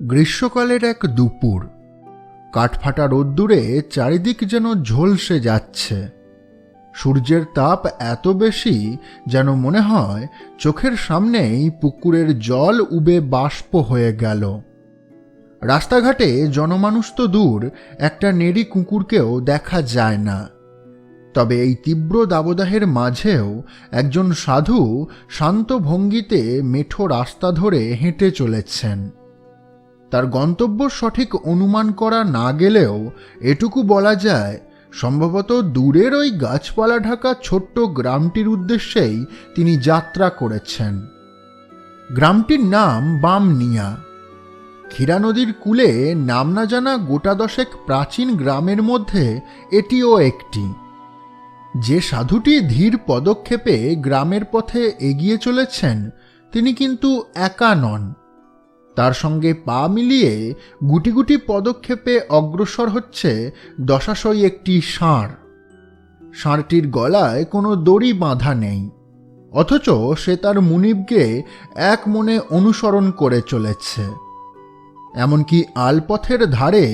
গ্রীষ্মকালের এক দুপুর, কাঠফাটা রোদ্দুরে চারিদিক যেন ঝলসে যাচ্ছে। সূর্যের তাপ এত বেশি যেন মনে হয় চোখের সামনেই পুকুরের জল উবে বাষ্প হয়ে গেল। রাস্তাঘাটে জনমানুষ তো দূর, একটা নেড়ি কুকুরকেও দেখা যায় না। তবে এই তীব্র দাবদাহের মাঝেও একজন সাধু শান্ত ভঙ্গিতে মেঠো রাস্তা ধরে হেঁটে চলেছেন। তার গন্তব্য সঠিক অনুমান করা না গেলেও এটুকু বলা যায়, সম্ভবত দূরের ওই গাছপালা ঢাকা ছোট্ট গ্রামটির উদ্দেশ্যেই তিনি যাত্রা করেছেন। গ্রামটির নাম বামনিয়া। ক্ষীরা নদীর কূলে নাম না জানা গোটা দশেক প্রাচীন গ্রামের মধ্যে এটিও একটি। যে সাধুটি ধীর পদক্ষেপে গ্রামের পথে এগিয়ে চলেছেন, তিনি কিন্তু একা নন। তার সঙ্গে পা মিলিয়ে গুটি গুটি পদক্ষেপে অগ্রসর হচ্ছে দশাশই একটি ষাঁড়। ষাঁড়টির গলায় কোনো দড়ি বাঁধা নেই, অথচ সে তার মুনিবকে এক মনে অনুসরণ করে চলেছে। এমনকি আলপথের ধারে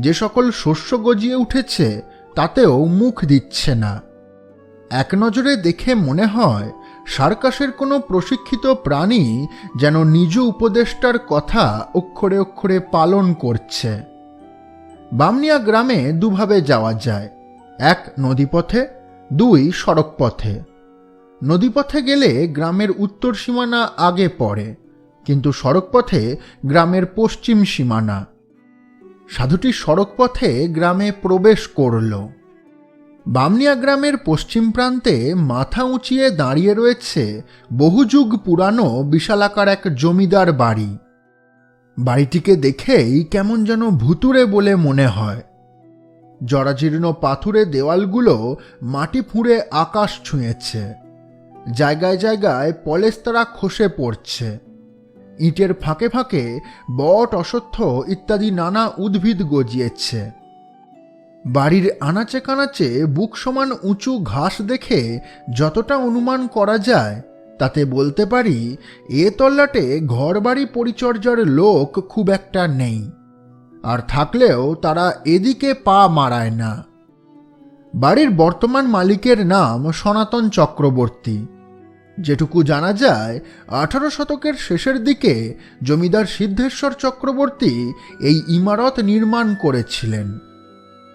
যে সকল শস্য গজিয়ে উঠেছে তাতেও মুখ দিচ্ছে না। এক নজরে দেখে মনে হয় সার্কাসের কোনো প্রশিক্ষিত প্রাণী যেন নিজ উপদেষ্টার কথা অক্ষরে অক্ষরে পালন করছে। বামনিয়া গ্রামে দুভাবে যাওয়া যায়, এক নদীপথে, দুই সড়ক পথে। নদীপথে গেলে গ্রামের উত্তর সীমানা আগে পড়ে, কিন্তু সড়ক পথে গ্রামের পশ্চিম সীমানা। সাধুটি সড়ক পথে গ্রামে প্রবেশ করল। বামনিয়া গ্রামের পশ্চিম প্রান্তে মাথা উঁচিয়ে দাঁড়িয়ে রয়েছে বহু যুগ পুরানো বিশালাকার এক জমিদার বাড়ি। বাড়িটিকে দেখেই কেমন যেন ভুতুড়ে বলে মনে হয়। জরাজীর্ণ পাথুরে দেওয়ালগুলো মাটি ফুঁড়ে আকাশ ছুঁয়েছে। জায়গায় জায়গায় পলেস্তারা খসে পড়ছে। ইটের ফাঁকে ফাঁকে বট, অশ্বত্থ ইত্যাদি নানা উদ্ভিদ গজিয়েছে। বাড়ির আনাচে কানাচে বুক সমান উঁচু ঘাস দেখে যতটা অনুমান করা যায়, তাতে বলতে পারি এ তল্লাটে ঘরবাড়ি পরিচর্যার লোক খুব একটা নেই, আর থাকলেও তারা এদিকে পা মারায় না। বাড়ির বর্তমান মালিকের নাম সনাতন চক্রবর্তী। যেটুকু জানা যায়, 18 শতকের শেষের দিকে জমিদার সিদ্ধেশ্বর চক্রবর্তী এই ইমারত নির্মাণ করেছিলেন।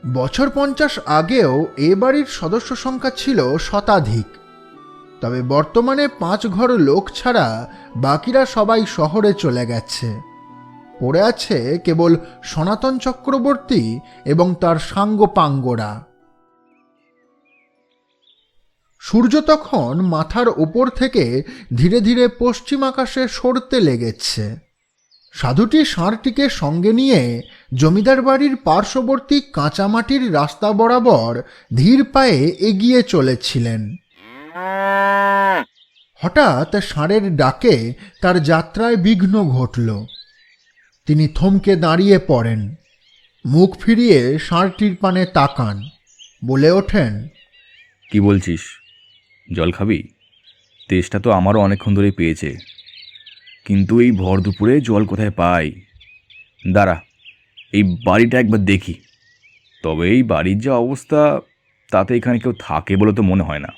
বছর 50 আগেও এ বাড়ির সদস্য সংখ্যা ছিল শতাধিক। তবে বর্তমানে 5 ঘর লোক ছাড়া বাকিরা সবাই শহরে চলে গেছে। পড়ে আছে কেবল সনাতন চক্রবর্তী এবং তার সাঙ্গপাঙ্গরা। সূর্য তখন মাথার ওপর থেকে ধীরে ধীরে পশ্চিম আকাশে সরতে লেগেছে। সাধুটি ষাঁড়টিকে সঙ্গে নিয়ে জমিদার বাড়ির পার্শ্ববর্তী কাঁচামাটির রাস্তা বরাবর ধীর পায়ে এগিয়ে চলেছিলেন। হঠাৎ ষাঁড়ের ডাকে তার যাত্রায় বিঘ্ন ঘটল। তিনি থমকে দাঁড়িয়ে পড়েন, মুখ ফিরিয়ে ষাঁড়টির পানে তাকান, বলে ওঠেন, কি বলছিস? জল খাবি? তেষ্টা তো আমারও অনেকক্ষণ ধরেই পেয়েছে, কিন্তু এই ভর দুপুরে জল কোথায় পাই? দাঁড়া, এই বাড়িটা একবার দেখি। তবে এই বাড়ির যা অবস্থা, তাতে এখানে কেউ থাকে বলে তো মনে হয় না।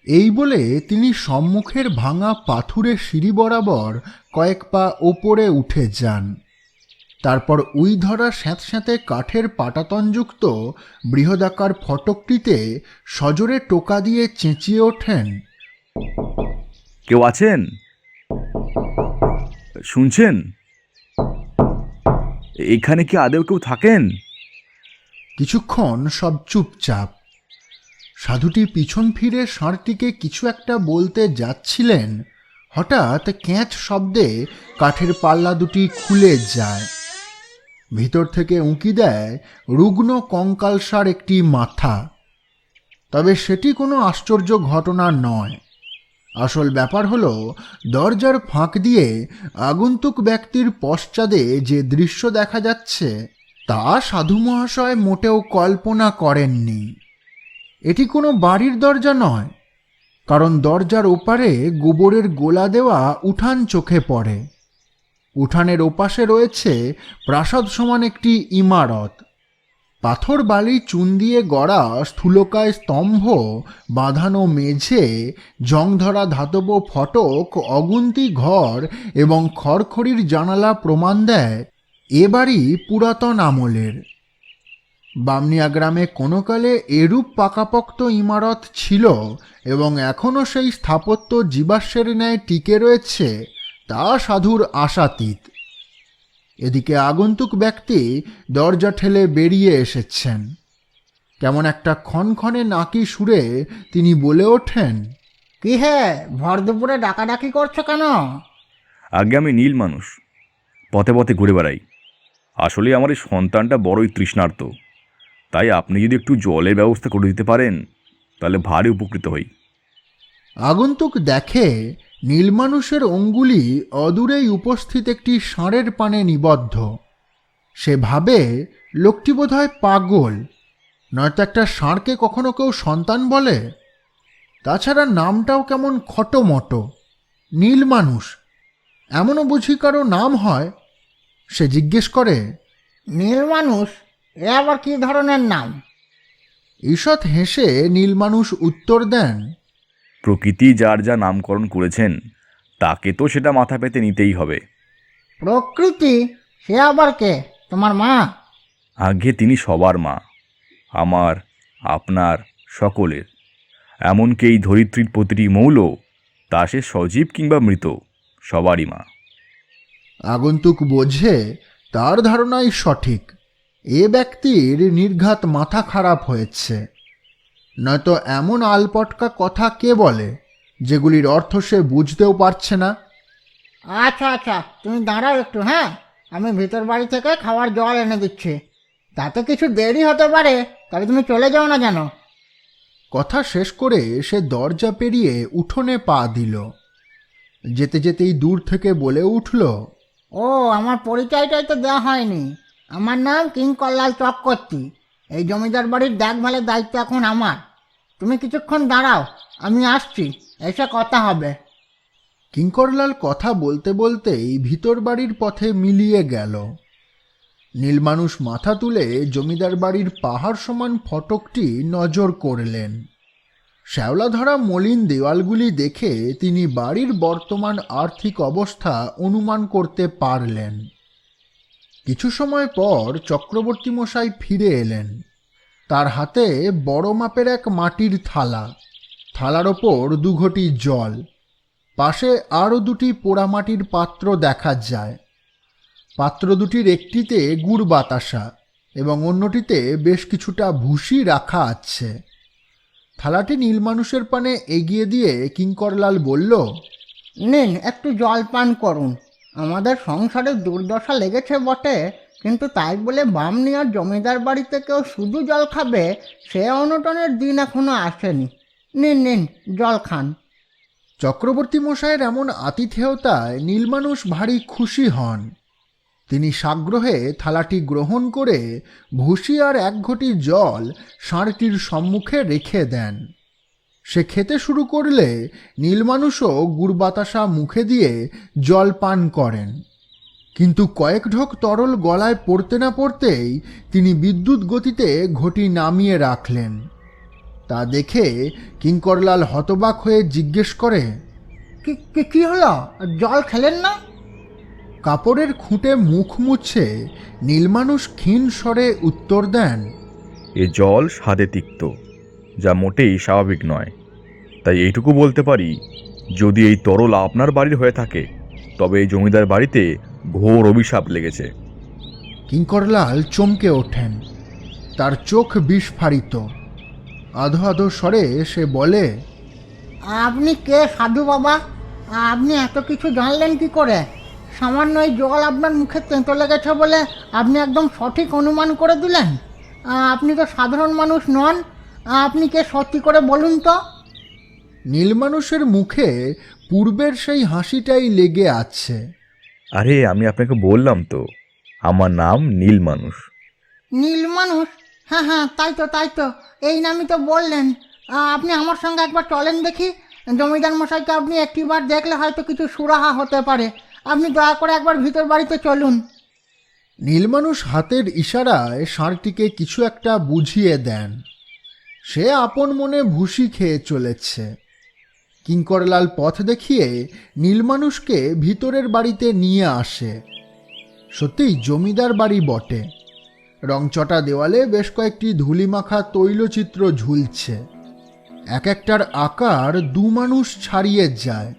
এই বলে তিনি সম্মুখের ভাঙা পাথুরে সিঁড়ি বরাবর কয়েক পা ওপরে উঠে যান। তারপর উই ধরা স্যাঁতস্যাঁতে কাঠের পাটাতনযুক্ত বৃহদাকার ফটকটিতে সজোরে টোকা দিয়ে চেঁচিয়ে ওঠেন, কেউ আছেন? শুনছেন? এখানে কি আদেও কেউ থাকেন? কিছুক্ষণ সব চুপচাপ। সাধুটি পিছন ফিরে ষাঁড়টিকে কিছু একটা বলতে যাচ্ছিলেন, হঠাৎ ক্যাঁচ শব্দে কাঠের পাল্লা দুটি খুলে যায়। ভিতর থেকে উঁকি দেয় রুগ্ন কঙ্কালসার একটি মাথা। তবে সেটি কোনো আশ্চর্য ঘটনা নয়। আসল ব্যাপার হলো, দরজার ফাঁক দিয়ে আগন্তুক ব্যক্তির পশ্চাদে যে দৃশ্য দেখা যাচ্ছে, তা সাধু মহাশয় মোটেও কল্পনা করেননি। এটি কোনো বাড়ির দরজা নয়, কারণ দরজার ওপারে গোবরের গোলা দেওয়া উঠান চোখে পড়ে। উঠানের ওপাশে রয়েছে প্রাসাদ সমান একটি ইমারত। পাথর বালি চুন দিয়ে গড়া স্থূলকায় স্তম্ভ, বাঁধানো মেঝে, জংধরা ধাতব ফটক, অগুন্তি ঘর এবং খড়খড়ির জানালা প্রমাণ দেয় এ বাড়ি পুরাতন আমলের। বামনিয়া গ্রামে কোনো কালে এরূপ পাকাপোক্ত ইমারত ছিল এবং এখনও সেই স্থাপত্য জীবাশ্মের ন্যায় টিকে রয়েছে, তা সাধুর আশাতীত। এদিকে আগন্তুক ব্যক্তি দরজা ঠেলে বেরিয়ে এসেছেন। কেমন একটা ক্ষণক্ষণে নাকি সুরে তিনি বলে ওঠেন, কি হে, ভর দুপুরে ডাকাডাকি করছো কেন? আগে আমি নীল মানুষ, পথে পথে ঘুরে বেড়াই। আসলে আমার এই সন্তানটা বড়ই তৃষ্ণার্ত, তাই আপনি যদি একটু জলের ব্যবস্থা করে দিতে পারেন তাহলে ভারী উপকৃত হই। আগন্তুক দেখে নীল মানুষের অঙ্গুলি অদূরেই উপস্থিত একটি ষাঁড়ের পানে নিবদ্ধ। সে ভাবে লোকটি বোধহয় পাগল, নয়তো একটা ষাঁড়কে কখনো কেউ সন্তান বলে? তাছাড়া নামটাও কেমন খটোমটো, নীল মানুষ, এমনও বুঝি কারো নাম হয়? সে জিজ্ঞেস করে, নীল মানুষ, এ আবার কি ধরনের নাম? ঈষৎ হেসে নীল মানুষ উত্তর দেন, প্রকৃতি যার যা নামকরণ করেছেন তাকে তো সেটা মাথা পেতে নিতেই হবে। প্রকৃতি? সে আবার কে? তোমার মা? আগে তিনি সবার মা, আমার, আপনার, সকলের। এমনকি এই ধরিত্রীর প্রতিটি মৌল, তা সে সজীব কিংবা মৃত, সবারই মা। আগন্তুক বোঝে তার ধারণাই সঠিক। এ ব্যক্তির নির্ঘাত মাথা খারাপ হয়েছে, নয়তো এমন আলপটকা কথা কে বলে যেগুলির অর্থ সে বুঝতেও পারছে না। আচ্ছা আচ্ছা, তুমি দাঁড়াও একটু, হ্যাঁ, আমি ভিতর বাড়ি থেকে খাওয়ার জল এনে দিচ্ছি। তাতে কিছু দেরি হতে পারে, তাহলে তুমি চলে যাও না যেন। কথা শেষ করে সে দরজা পেরিয়ে উঠোনে পা দিল। যেতে যেতেই দূর থেকে বলে উঠল, ও, আমার পরিচয়টাই তো দেওয়া হয়নি। আমার নাম কিঙ্করলাল চক্রবর্তী। এই জমিদার বাড়ির দেখভালের দায়িত্ব এখন আমার। তুমি কিছুক্ষণ দাঁড়াও, আমি আসছি, এসে কথা হবে। কিঙ্করলাল কথা বলতে বলতেই ভিতর বাড়ির পথে মিলিয়ে গেল। নীলমানুষ মাথা তুলে জমিদার বাড়ির পাহাড় সমান ফটকটি নজর করলেন। শ্যাওলা ধরা মলিন দেওয়ালগুলি দেখে তিনি বাড়ির বর্তমান আর্থিক অবস্থা অনুমান করতে পারলেন। কিছু সময় পর চক্রবর্তী মশাই ফিরে এলেন। তার হাতে বড় মাপের এক মাটির থালা, থালার ওপর দুঘটি জল, পাশে আরও দুটি পোড়ামাটির পাত্র দেখা যায়। পাত্র দুটির একটিতে গুড় বাতাসা এবং অন্যটিতে বেশ কিছুটা ভুসি রাখা আছে। থালাটি নীলমানুষের পানে এগিয়ে দিয়ে কিঙ্করলাল বলল, নিন, একটু জল পান করুন। আমাদের সংসারে দুর্দশা লেগেছে বটে, কিন্তু তাই বলে বামনিয়ার জমিদার বাড়িতে কেউ শুধু জল খাবে, সে অনটনের দিন এখনো আসেনি। নিন নিন, জল খান। চক্রবর্তী মশাইয়ের এমন আতিথেয়তায় নীলমানুষ ভারী খুশি হন। তিনি সাগ্রহে থালাটি গ্রহণ করে ভুসি আর এক ঘটি জল ষাঁড়টির সম্মুখে রেখে দেন। সে খেতে শুরু করলে নীলমানুষও গুড় বাতাসা মুখে দিয়ে জল পান করেন। কিন্তু কয়েক ঢোক তরল গলায় পড়তে না পড়তেই তিনি বিদ্যুৎ গতিতে ঘটি নামিয়ে রাখলেন। তা দেখে কিঙ্করলাল হতবাক হয়ে জিজ্ঞেস করে, কি হলো? জল খেলেন না? কাপড়ের খুঁটে মুখ মুছে নীলমানুষ ক্ষীণ স্বরে উত্তর দেন, এ জল স্বাদে তিক্ত, যা মোটেই স্বাভাবিক নয়। তাই এইটুকু বলতে পারি, যদি এই তরল আপনার বাড়ির হয়ে থাকে তবে এই জমিদার বাড়িতে ঘোর অভিশাপ লেগেছে। কিঙ্করলাল চমকে ওঠেন। তার চোখ বিস্ফারিত। আধো আধো স্বরে সে বলে, আপনি কে সাধু বাবা? আপনি এত কিছু জানলেন কি করে? সামান্য এই জল আপনার মুখে তেঁতো লেগেছে বলে আপনি একদম সঠিক অনুমান করে দিলেন। আপনি তো সাধারণ মানুষ নন। আপনি কে, সত্যি করে বলুন তো। নীলমানুষের মুখে পূর্বের সেই হাসিটাই লেগে আছে। আরে আমি আপনাকে বললাম তো, আমার নাম নীল মানুষ। নীল মানুষ? হ্যাঁ হ্যাঁ, তাই তো, এই নামই তো বললেন। আপনি আমার সঙ্গে একবার চলেন দেখি। জমিদার মশাইকে আপনি একটিবার দেখলে হয়তো কিছু সুরাহা হতে পারে। আপনি দয়া করে একবার ভিতর বাড়িতে চলুন। নীলমানুষ হাতের ইশারায় ষাঁড়টিকে কিছু একটা বুঝিয়ে দেন। সে আপন মনে ভুসি খেয়ে চলেছে। কিঙ্করলাল পথ দেখিয়ে নীলমানুষকে ভিতরের বাড়িতে নিয়ে আসে। সত্যিই জমিদার বাড়ি বটে। রংচটা দেওয়ালে বেশ কয়েকটি ধুলিমাখা তৈলচিত্র ঝুলছে। এক একটার আকার দু মানুষ ছাড়িয়ে যায়।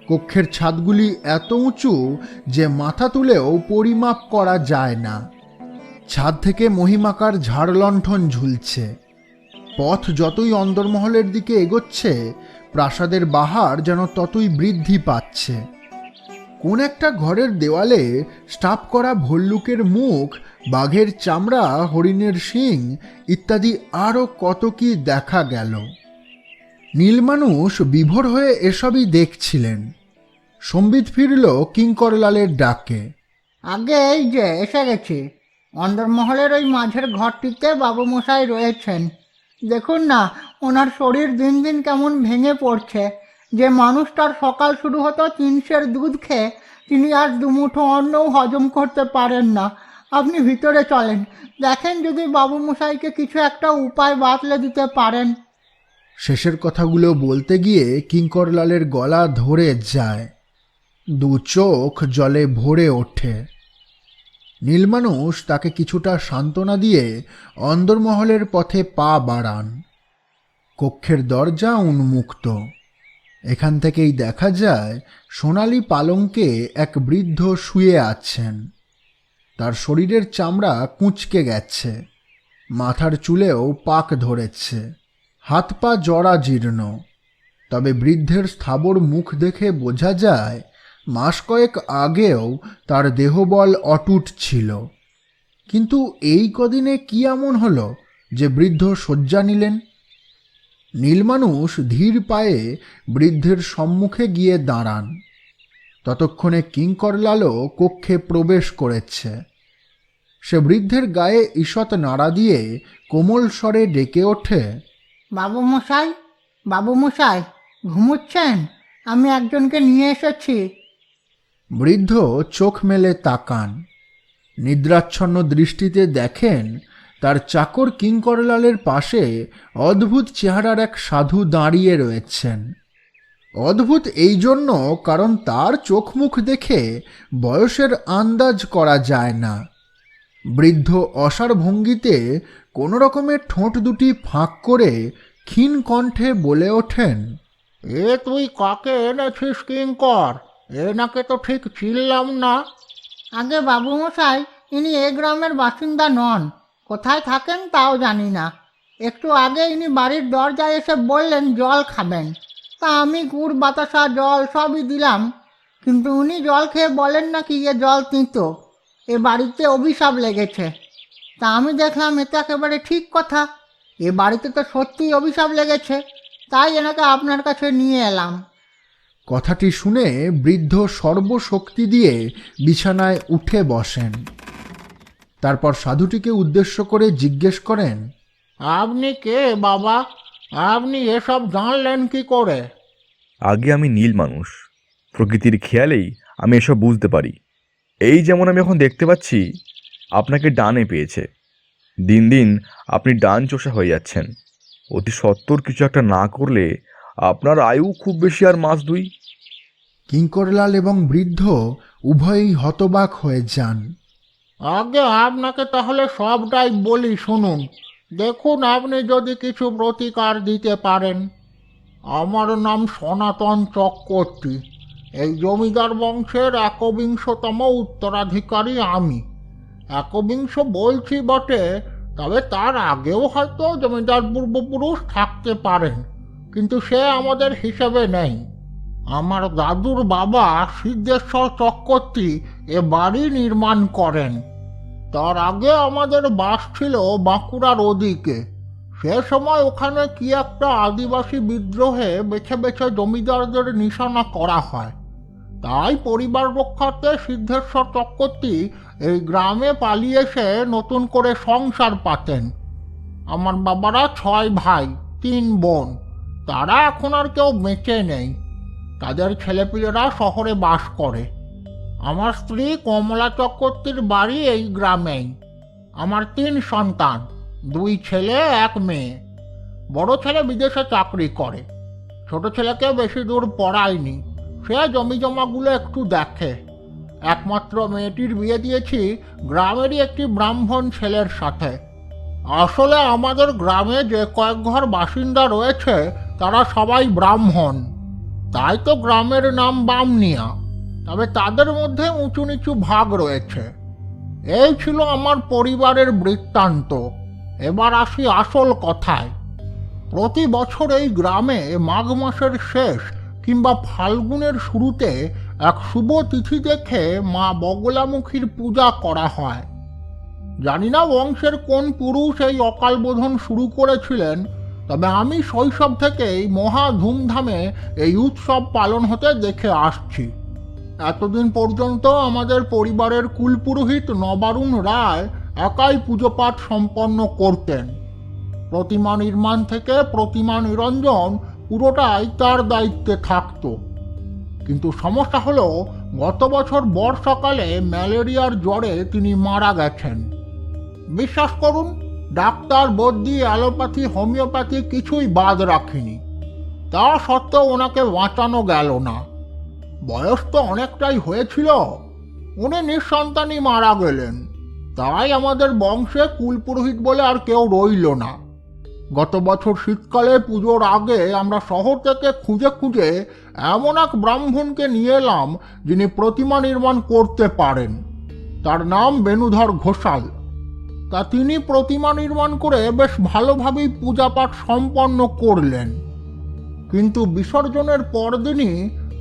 কক্ষের ছাদগুলি এত উঁচু যে মাথা তুলেও পরিমাপ করা যায় না। ছাদ থেকে মহিমাকার ঝাড়লণ্ঠন ঝুলছে। পথ যতই অন্দরমহলের দিকে এগোচ্ছে, প্রাসাদের বাহার যেন ততই বৃদ্ধি পাচ্ছে। কোন একটা ঘরের দেওয়ালে স্টাফ করা ভল্লুকের মুখ, বাঘের চামড়া, হরিণের শিং ইত্যাদি আরও কত কি দেখা গেল। নীলমানুষ বিভোর হয়ে এসবই দেখছিলেন। সম্বিত ফিরল কিঙ্করলালের ডাকে। আগে এই যে এসে গেছি। অন্দরমহলের ওই মাঝের ঘরটিতে বাবুমশাই রয়েছেন। দেখুন না, ওনার শরীর দিন দিন কেমন ভেঙে পড়ছে। যে মানুষটার সকাল শুরু হতো 3 সের দুধ খেয়ে, তিনি আজ দুমুঠো অন্নও হজম করতে পারেন না। আপনি ভিতরে চলেন, দেখেন যদি বাবুমশাইকে কিছু একটা উপায় বাতলে দিতে পারেন। শেষের কথাগুলো বলতে গিয়ে কিঙ্করলালের গলা ধরে যায়। দু চোখ জলে ভরে ওঠে। নীলমানুষ তাকে কিছুটা সান্ত্বনা দিয়ে অন্দরমহলের পথে পা বাড়ান। কক্ষের দরজা উন্মুক্ত। এখান থেকেই দেখা যায় সোনালি পালঙ্কে এক বৃদ্ধ শুয়ে আছেন। তার শরীরের চামড়া কুঁচকে গেছে, মাথার চুলেও পাক ধরেছে, হাত পা জরাজীর্ণ। তবে বৃদ্ধের স্থাবর মুখ দেখে বোঝা যায় মাস কয়েক আগেও তার দেহবল অটুট ছিল। কিন্তু এই কদিনে কি এমন হলো যে বৃদ্ধ শয্যা নিলেন? নীলমানুষ ধীর পায়ে বৃদ্ধের সম্মুখে গিয়ে দাঁড়ান। ততক্ষণে কিঙ্করলালও কক্ষে প্রবেশ করেছে। সে বৃদ্ধের গায়ে ঈষৎ নাড়া দিয়ে কোমল স্বরে ডেকে ওঠে, বাবুমশাই, বাবুমশাই, ঘুমুচ্ছেন? আমি একজনকে নিয়ে এসেছি। বৃদ্ধ চোখ মেলে তাকান। নিদ্রাচ্ছন্ন দৃষ্টিতে দেখেন তার চাকর কিঙ্করলালের পাশে অদ্ভুত চেহারার এক সাধু দাঁড়িয়ে রয়েছেন। অদ্ভুত এই জন্য কারণ তার চোখ মুখ দেখে বয়সের আন্দাজ করা যায় না। বৃদ্ধ অসাড় ভঙ্গিতে কোনো রকমের ঠোঁট দুটি ফাঁক করে ক্ষীণ কণ্ঠে বলে ওঠেন, এ তুই কাকে এনেছিস কিঙ্কর? এনাকে তো ঠিক চিনলাম না। আগে বাবুমশাই, ইনি এ গ্রামের বাসিন্দা নন। কোথায় থাকেন তাও জানি না। একটু আগে ইনি বাড়ির দরজায় এসে বললেন জল খাবেন। তা আমি গুড়, বাতাসা, জল সবই দিলাম। কিন্তু উনি জল খেয়ে বলেন নাকি এ জল তিঁতো, এ বাড়িতে অভিশাপ লেগেছে। তা আমি দেখলাম এ তো একেবারে ঠিক কথা। এ বাড়িতে তো সত্যিই অভিশাপ লেগেছে, তাই এনাকে আপনার কাছে নিয়ে এলাম। কথাটি শুনে বৃদ্ধ সর্বশক্তি দিয়ে বিছানায় উঠে বসেন। তারপর সাধুটিকে উদ্দেশ্য করে জিজ্ঞেস করেন, আপনি কে বাবা? আপনি এসব জানলেন কি করে? আগে আমি নীল মানুষ, প্রকৃতির খেয়ালেই আমি এসব বুঝতে পারি। এই যেমন আমি এখন দেখতে পাচ্ছি আপনাকে ডানে পেয়েছে। দিন দিন আপনি ডান চোষা হয়ে যাচ্ছেন। অতি সত্বর কিছু একটা না করলে আপনার আয়ু খুব বেশি আর মাস 2। কিঙ্করলাল এবং বৃদ্ধ উভয়েই হতবাক হয়ে যান। আগে আপনাকে তাহলে সবটাই বলি, শুনুন। দেখুন আপনি যদি কিছু প্রতিকার দিতে পারেন। আমার নাম সনাতন চক্রবর্তী। এই জমিদার বংশের 21তম উত্তরাধিকারী আমি। 21 বলছি বটে, তবে তার আগেও হয়তো জমিদার পূর্বপুরুষ থাকতে পারেন, কিন্তু সে আমাদের হিসেবে নেই। আমার দাদুর বাবা সিদ্ধেশ্বর চক্রবর্তী এ বাড়ি নির্মাণ করেন। তার আগে আমাদের বাস ছিল বাঁকুড়ার ওদিকে। সে সময় ওখানে কি একটা আদিবাসী বিদ্রোহে বেছে বেছে জমিদারদের নিশানা করা হয়। তাই পরিবার রক্ষার্থে সিদ্ধেশ্বর চক্রবর্তী এই গ্রামে পালিয়ে এসে নতুন করে সংসার পাতেন। আমার বাবারা 6 ভাই 3 বোন। তারা এখন আর কেউ বেঁচে নেই। তাদের ছেলেপিলেরা শহরে বাস করে। আমার স্ত্রী কমলা চক্রবর্তীর বাড়ি এই গ্রামেই। আমার 3 সন্তান, 2 ছেলে 1 মেয়ে। বড় ছেলে বিদেশে চাকরি করে, ছোট ছেলেকে বেশি দূর পড়ায়নি, সে জমি জমাগুলো একটু দেখে। একমাত্র মেয়েটির বিয়ে দিয়েছি গ্রামেরই একটি ব্রাহ্মণ ছেলের সাথে। আসলে আমাদের গ্রামে যে কয়েক ঘর বাসিন্দা রয়েছে তারা সবাই ব্রাহ্মণ, তাই তো গ্রামের নাম বামনিয়া। তবে তাদের মধ্যে উঁচু নিচু ভাগ রয়েছে। এই ছিল আমার পরিবারের বৃত্তান্ত। এবার আসি আসল কথায়। প্রতি বছর এই গ্রামে মাঘ মাসের শেষ কিংবা ফাল্গুনের শুরুতে এক শুভ তিথি দেখে মা বগলামুখীর পূজা করা হয়। জানি না বংশের কোন পুরুষ এই অকালবোধন শুরু করেছিলেন, তবে আমি শৈশব থেকেই মহা ধুমধামে এই উৎসব পালন হতে দেখে আসছি। এতদিন পর্যন্ত আমাদের পরিবারের কুলপুরোহিত নবারুণ রায় একাই পুজো পাঠ সম্পন্ন করতেন। প্রতিমা নির্মাণ থেকে প্রতিমা নিরঞ্জন পুরোটাই তার দায়িত্বে থাকত। কিন্তু সমস্যা হলো, গত বছর বর্ষাকালে ম্যালেরিয়ার জ্বরে তিনি মারা গেছেন। বিশ্বাস করুন, ডাক্তার, বদ্যি, অ্যালোপ্যাথি, হোমিওপ্যাথি কিছুই বাদ রাখিনি। তা সত্ত্বেও ওনাকে বাঁচানো গেল না। বয়স তো অনেকটাই হয়েছিল, উনি নিঃসন্তানই মারা গেলেন। তাই আমাদের বংশে কুলপুরোহিত বলে আর কেউ রইল না। গত বছর শীতকালে পুজোর আগে আমরা শহর থেকে খুঁজে খুঁজে এমন এক ব্রাহ্মণকে নিয়ে এলাম যিনি প্রতিমা নির্মাণ করতে পারেন। তার নাম বেণুধর ঘোষাল। তা তিনি প্রতিমা নির্মাণ করে বেশ ভালোভাবেই পূজা পাঠ সম্পন্ন করলেন। কিন্তু বিসর্জনের পরদিনই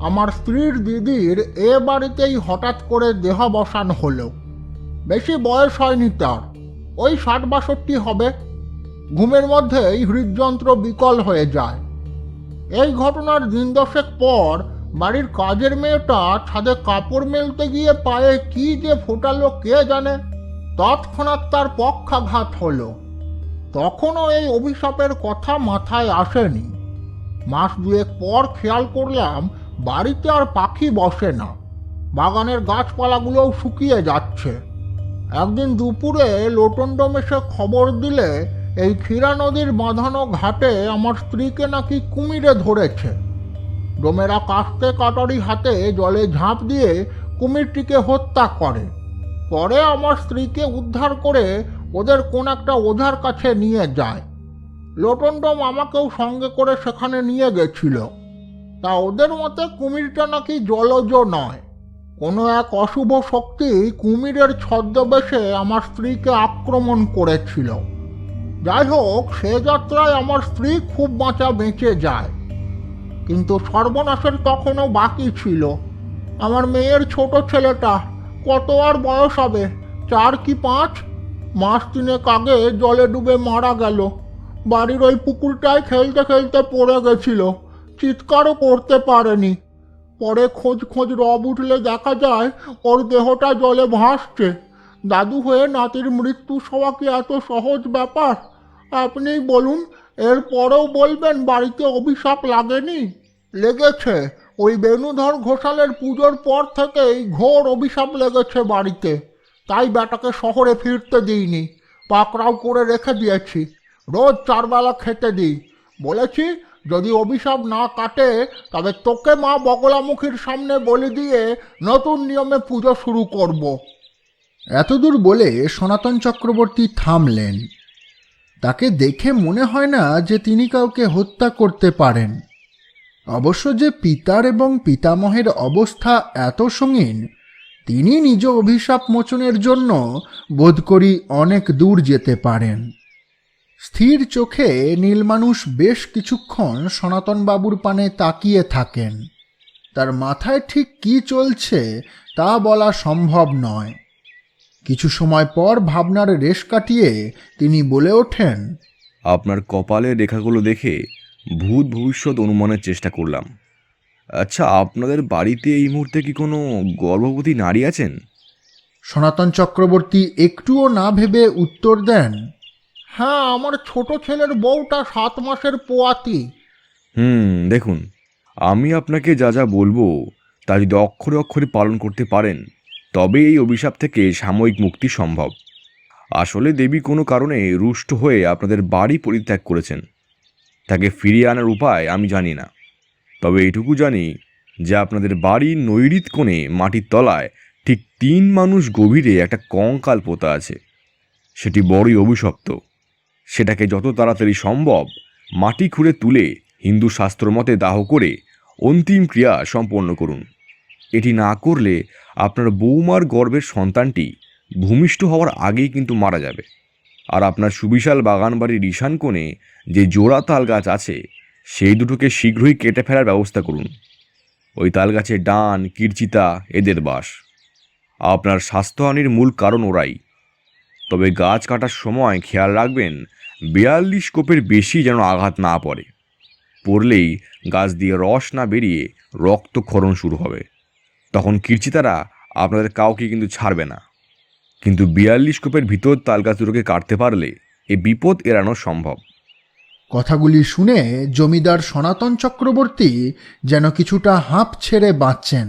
আমার স্ত্রীর দিদির এ বাড়িতেই হঠাৎ করে দেহাবসান হলো। বেশি বয়স হয়নি তার, ওই 60-62 হবে। ঘুমের মধ্যেই হৃদযন্ত্র বিকল হয়ে যায়। এই ঘটনার দিন 10 পর বাড়ির কাজের মেয়েটা ছাদে কাপড় মেলতে গিয়ে পায়ে কি যে ফোটালো কে জানে, তৎক্ষণাৎ তার পক্ষাঘাত হলো। তখনও এই অভিশাপের কথা মাথায় আসেনি। মাস 2 পর খেয়াল করলাম বাড়িতে আর পাখি বসে না, বাগানের গাছপালাগুলোও শুকিয়ে যাচ্ছে। একদিন দুপুরে লোটনডম এসে খবর দিলে এই ক্ষীরা নদীর বাঁধানো ঘাটে আমার স্ত্রীকে নাকি কুমিরে ধরেছে। ডোমেরা কাস্তে কাটারি হাতে জলে ঝাঁপ দিয়ে কুমিরটিকে হত্যা করে। পরে আমার স্ত্রীকে উদ্ধার করে ওদের কোন একটা ওঝার কাছে নিয়ে যায়। লোটনডম আমাকেও সঙ্গে করে সেখানে নিয়ে গেছিল। তা ওদের মতে কুমিরটা নাকি জলজ নয়, কোনো এক অশুভ শক্তি কুমিরের ছদ্মবেশে আমার স্ত্রীকে আক্রমণ করেছিল। যাই হোক, সে যাত্রায় আমার স্ত্রী খুব বাঁচা বেঁচে যায়। কিন্তু সর্বনাশের তখনও বাকি ছিল। আমার মেয়ের ছোট ছেলেটা, কত আর বয়স হবে, 4 কি 5, মাস 3 আগে জলে ডুবে মারা গেল। বাড়ির ওই পুকুরটায় খেলতে খেলতে পড়ে গেছিল, চিৎকারও করতে পারেনি। পরে খোঁজ রব উঠলে দেখা যায় ওর দেহটা জলে ভাসছে। দাদু হয়ে নাতির মৃত্যু হওয়া কি এত সহজ ব্যাপার? আপনিই বলুন, এর পরেও বলবেন বাড়িতে অভিশাপ লাগেনি? লেগেছে। ওই বেণুধর ঘোষালের পুজোর পর থেকেই ঘোর অভিশাপ লেগেছে বাড়িতে। তাই বেটাকে শহরে ফিরতে দিইনি, পাকড়াও করে রেখে দিয়েছি। রোজ 4 বেলা খেতে দিই। বলেছি, যদি অভিশাপ না কাটে তবে তোকে মা বগলামুখীর সামনে বলি দিয়ে নতুন নিয়মে পুজো শুরু করব। এতদূর বলে সনাতন চক্রবর্তী থামলেন। তাকে দেখে মনে হয় না যে তিনি কাউকে হত্যা করতে পারেন। অবশ্য যে পিতার এবং পিতামহের অবস্থা এত সঙ্গীন, তিনি নিজ অভিশাপ মোচনের জন্য বোধ করি অনেক দূর যেতে পারেন। স্থির চোখে নীলমানুষ বেশ কিছুক্ষণ সনাতনবাবুর পানে তাকিয়ে থাকেন। তার মাথায় ঠিক কি চলছে তা বলা সম্ভব নয়। কিছু সময় পর ভাবনার রেশ কাটিয়ে তিনি বলে ওঠেন, আপনার কপালের রেখাগুলো দেখে ভূত ভবিষ্যৎ অনুমানের চেষ্টা করলাম। আচ্ছা, আপনাদের বাড়িতে এই মুহূর্তে কি কোনো গর্ভবতী নারী আছেন? সনাতন চক্রবর্তী একটুও না ভেবে উত্তর দেন, হ্যাঁ, আমার ছোট ছেলের বউটা 7 মাসের পোয়াতি। দেখুন, আমি আপনাকে যা যা বলবো তা যদি অক্ষরে অক্ষরে পালন করতে পারেন তবে এই অভিশাপ থেকে সাময়িক মুক্তি সম্ভব। আসলে দেবী কোনো কারণে রুষ্ট হয়ে আপনাদের বাড়ি পরিত্যাগ করেছেন। তাকে ফিরিয়ে আনার উপায় আমি জানি না, তবে এইটুকু জানি যে আপনাদের বাড়ির নৈরিত কোণে মাটির তলায় ঠিক 3 মানুষ গভীরে একটা কঙ্কাল পোতা আছে। সেটি বড়ই অভিশপ্ত। সেটাকে যত তাড়াতাড়ি সম্ভব মাটি খুঁড়ে তুলে হিন্দু শাস্ত্র মতে দাহ করে অন্তিম ক্রিয়া সম্পন্ন করুন। এটি না করলে আপনার বৌমার গর্ভের সন্তানটি ভূমিষ্ঠ হওয়ার আগেই কিন্তু মারা যাবে। আর আপনার সুবিশাল বাগানবাড়ির ঈশান কোণে যে জোড়া তাল গাছ আছে সেই দুটোকে শীঘ্রই কেটে ফেলার ব্যবস্থা করুন। ওই তাল গাছের ডান, কিরচিতা এদের বাস। আপনার স্বাস্থ্যহানির মূল কারণ ওরাই। তবে গাছ কাটার সময় খেয়াল রাখবেন 42 কোপের বেশি যেন আঘাত না পড়ে। পড়লেই গাছ দিয়ে রস না বেরিয়ে রক্তক্ষরণ শুরু হবে। তখন কিরচিতারা আপনাদের কাউকে কিন্তু ছাড়বে না। কিন্তু 42 কোপের ভিতর তালগাছ দুটোকে কাটতে পারলে এ বিপদ এড়ানো সম্ভব। কথাগুলি শুনে জমিদার সনাতন চক্রবর্তী যেন কিছুটা হাঁপ ছেড়ে বাঁচছেন।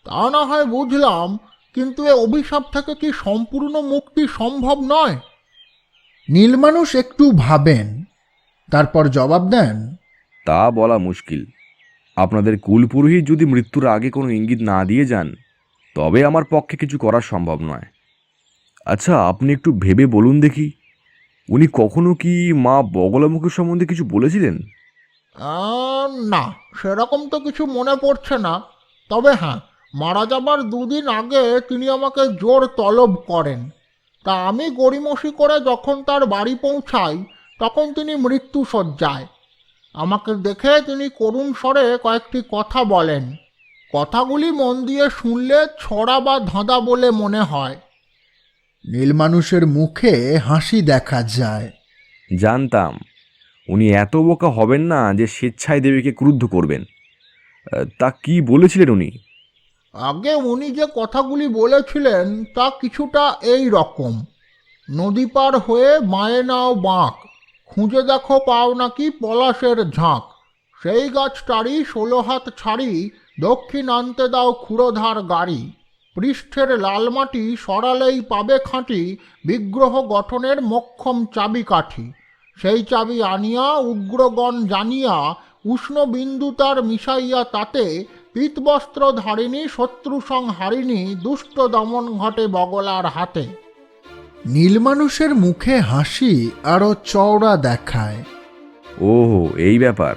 তা না হয় বুঝলাম, কিন্তু এ অভিশাপ থেকে কি সম্পূর্ণ মুক্তি সম্ভব নয়? নীলমানুষ একটু ভাবেন, তারপর জবাব দেন, তা বলা মুশকিল। আপনাদের কুলপুরোহিত যদি মৃত্যুর আগে কোনো ইঙ্গিত না দিয়ে যান তবে আমার পক্ষে কিছু করা সম্ভব নয়। আচ্ছা, আপনি একটু ভেবে বলুন দেখি, উনি কখনো কি মা বগলামুখীর সম্বন্ধে কিছু বলেছিলেন? না, সেরকম তো কিছু মনে পড়ছে না। তবে হ্যাঁ, মারা যাবার 2 দিন আগে তিনি আমাকে জোর তলব করেন। তা আমি গড়িমসি করে যখন তার বাড়ি পৌঁছাই তখন তিনি মৃত্যুশয্যায়। আমাকে দেখে তিনি করুণ স্বরে কয়েকটি কথা বলেন। কথাগুলি মন দিয়ে শুনলে ছড়া বা ধাঁধা বলে মনে হয়। নীলমানুষের মুখে হাসি দেখা যায়। জানতাম উনি এত বোকা হবেন না যে স্বেচ্ছায় দেবীকে ক্রুদ্ধ করবেন। তা কি বলেছিলেন উনি? আগে উনি যে কথাগুলি বলেছিলেন তা কিছুটা এই রকম: নদী পার হয়ে মায়ে নাও বাঁক, খুঁজে দেখো পাও নাকি পলাশের ঝাঁক, সেই গাছটারি 16 হাত ছাড়ি, দক্ষিণ আনতে দাও ক্ষুরোধার গাড়ি, পৃষ্ঠের লাল মাটি সরালেই পাবে খাঁটি, বিগ্রহ গঠনের মক্ষম চাবিকাঠি, সেই চাবি আনিয়া উগ্রগণ জানিয়া, উষ্ণ বিন্দু তার মিশাইয়া তাতে, পীতবস্ত্র ধারিণী শত্রু সংহারিণী, দুষ্ট দমন ঘটে বগলার হাতে। নীলমানুষের মুখে হাসি আরো চওড়া দেখায়। ওহো, এই ব্যাপার।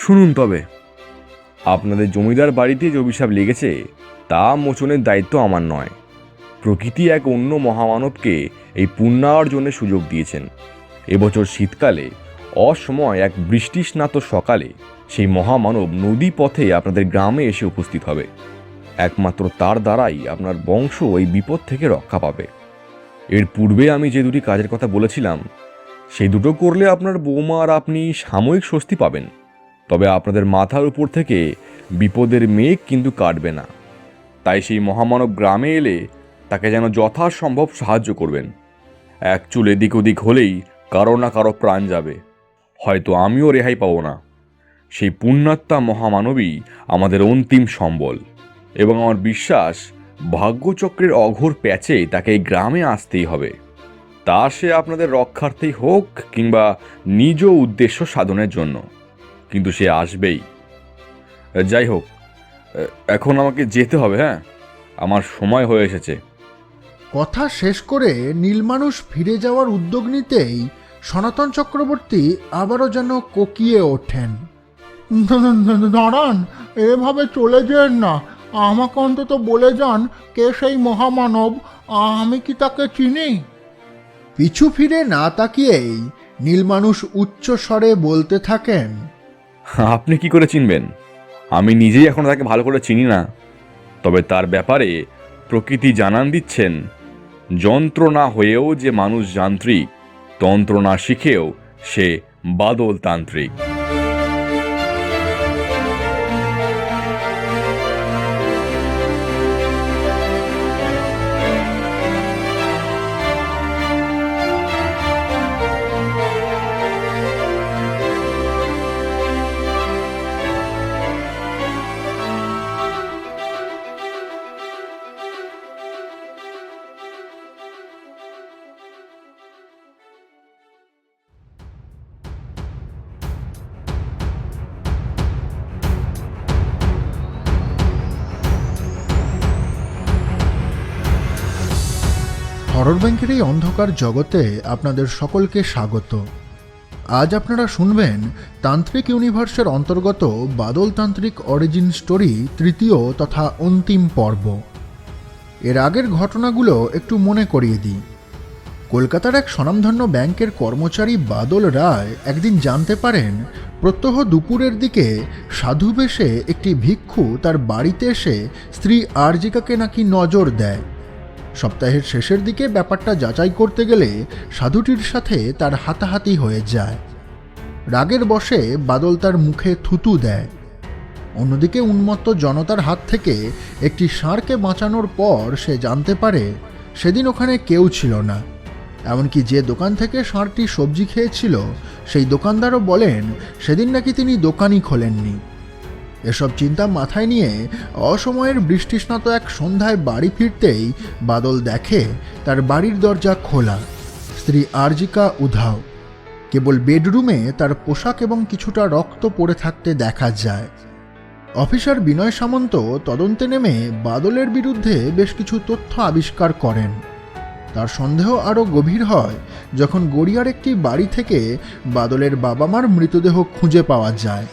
শুনুন তবে, আপনাদের জমিদার বাড়িতে যে অভিশাপ লেগেছে তা মোচনের দায়িত্ব আমার নয়। প্রকৃতি এক অন্য মহামানবকে এই পুণ্যার্জনের সুযোগ দিয়েছেন। এবছর শীতকালে অসময় এক বৃষ্টিস্নাত সকালে সেই মহামানব নদী পথে আপনাদের গ্রামে এসে উপস্থিত হবে। একমাত্র তার দ্বারাই আপনার বংশ এই বিপদ থেকে রক্ষা পাবে। এর পূর্বে আমি যে 2টি কাজের কথা বলেছিলাম সেই দুটো করলে আপনার বৌমা আর আপনি সাময়িক স্বস্তি পাবেন। তবে আপনাদের মাথার উপর থেকে বিপদের মেঘ কিন্তু কাটবে না। তাই সেই মহামানব গ্রামে এলে তাকে যেন যথাসম্ভব সাহায্য করবেন। এক চুল এদিক ওদিক হলেই কারো না কারো প্রাণ যাবে, হয়তো আমিও রেহাই পাবো না। সেই পুণ্যাত্মা মহামানবী আমাদের অন্তিম সম্বল, এবং আমার বিশ্বাস ভাগ্যচক্রের অঘোর প্যাচে তাকে এই গ্রামে আসতেই হবে। তা সে আপনাদের রক্ষার্থেই হোক কিংবা নিজ উদ্দেশ্য সাধনের জন্য, কিন্তু সে আসবেই। যাই হোক, এখন আমাকে যেতে হবে। হ্যাঁ, আমার সময় হয়ে এসেছে। কথা শেষ করে নীলমানুষ ফিরে যাওয়ার উদ্যোগ নিতেই সনাতন চক্রবর্তী আবারও যেন কোকিয়ে ওঠেন। দাঁড়ান, এভাবে চলে যেন না। আমাকে অন্তত বলে যান কে সেই মহামানব, আমি কি তাকে চিনি? পিছু ফিরে না তাকিয়েই নীলমানুষ উচ্চ স্বরে বলতে থাকেন, আপনি কি করে চিনবেন? আমি নিজেই এখন তাকে ভালো করে চিনি না। তবে তার ব্যাপারে প্রকৃতি জানান দিচ্ছেন, যন্ত্র না হয়েও যে মানুষ যান্ত্রিক, তন্ত্র না শিখেও সে বাদল তান্ত্রিক। হরর ব্যাংকের এই অন্ধকার জগতে আপনাদের সকলকে স্বাগত। আজ আপনারা শুনবেন তান্ত্রিক ইউনিভার্সের অন্তর্গত বাদল তান্ত্রিক অরিজিন স্টোরি তৃতীয় তথা অন্তিম পর্ব। এর আগের ঘটনাগুলো একটু মনে করিয়ে দিই। কলকাতার এক স্বনামধন্য ব্যাংকের কর্মচারী বাদল রায় একদিন জানতে পারেন প্রত্যহ দুপুরের দিকে সাধু বেশে একটি ভিক্ষু তার বাড়িতে এসে স্ত্রী আরজিকাকে নাকি নজর দেয়। সপ্তাহের শেষের দিকে ব্যাপারটা যাচাই করতে গেলে সাধুটির সাথে তার হাতাহাতি হয়ে যায়। রাগের বশে বাদল তার মুখে থুতু দেয়। অন্যদিকে উন্মত্ত জনতার হাত থেকে একটি ষাঁড়কে বাঁচানোর পর সে জানতে পারে সেদিন ওখানে কেউ ছিল না। এমনকি যে দোকান থেকে ষাঁড়টি সবজি খেয়েছিল সেই দোকানদারও বলেন সেদিন নাকি তিনি দোকানই খোলেননি। এসব চিন্তা মাথায় নিয়ে অসময়ের বৃষ্টিস্নাত এক সন্ধ্যায় বাড়ি ফিরতেই বাদল দেখে তার বাড়ির দরজা খোলা, স্ত্রী আরজিকা উধাও। কেবল বেডরুমে তার পোশাক এবং কিছুটা রক্ত পড়ে থাকতে দেখা যায়। অফিসার বিনয় সামন্ত তদন্তে নেমে বাদলের বিরুদ্ধে বেশ কিছু তথ্য আবিষ্কার করেন। তার সন্দেহ আরও গভীর হয় যখন গড়িয়ার একটি বাড়ি থেকে বাদলের বাবা মার মৃতদেহ খুঁজে পাওয়া যায়।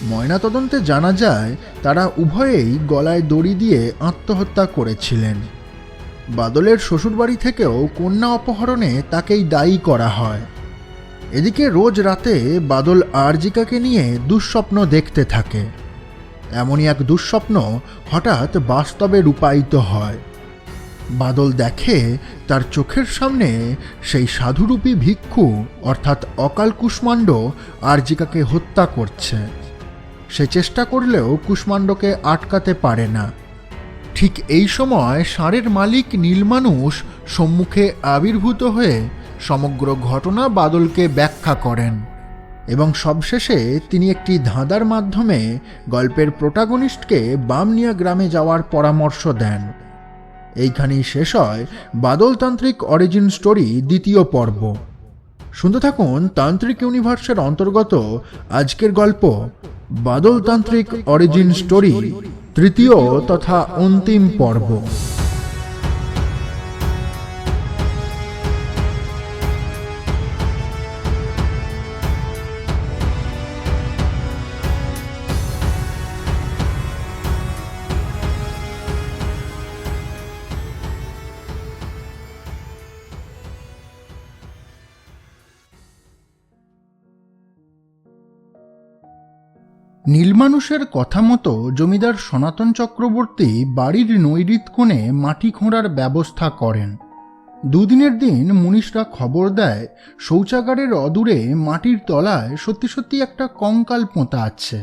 ময়নাতদন্তে জানা যায় তারা উভয়েই গলায় দড়ি দিয়ে আত্মহত্যা করেছিলেন। বাদলের শ্বশুরবাড়ি থেকেও কন্যা অপহরণে তাকেই দায়ী করা হয়। এদিকে রোজ রাতে বাদল আরজিকাকে নিয়ে দুঃস্বপ্ন দেখতে থাকে। এমনই এক দুঃস্বপ্ন হঠাৎ বাস্তবে রূপায়িত হয়। বাদল দেখে তার চোখের সামনে সেই সাধুরূপী ভিক্ষু অর্থাৎ অকাল কুষ্মাণ্ড আরজিকাকে হত্যা করছে। সে চেষ্টা করলেও কুষ্মাণ্ডকে আটকাতে পারে না। ঠিক এই সময় ষাঁড়ের মালিক নীলমানুষ সম্মুখে আবির্ভূত হয়ে সমগ্র ঘটনা বাদলকে ব্যাখ্যা করেন এবং সবশেষে তিনি একটি ধাঁধার মাধ্যমে গল্পের প্রোটাগনিস্টকে বামনিয়া গ্রামে যাওয়ার পরামর্শ দেন। এইখানেই শেষ হয় বাদলতান্ত্রিক অরিজিন স্টোরি দ্বিতীয় পর্ব। শুনতে থাকুন তান্ত্রিক ইউনিভার্সের অন্তর্গত আজকের গল্প বাদলতান্ত্রিক অরিজিন স্টোরি তৃতীয় তথা অন্তিম পর্ব। নীলমানুষের কথা মতো জমিদার সনাতন চক্রবর্তী বাড়ির নৈরিত কোণে মাটি খোঁড়ার ব্যবস্থা করেন। দুদিনের দিন মুনিশরা খবর দেয় শৌচাগারের অদূরে মাটির তলায় সত্যি সত্যি একটা কঙ্কাল পোঁতা আছে।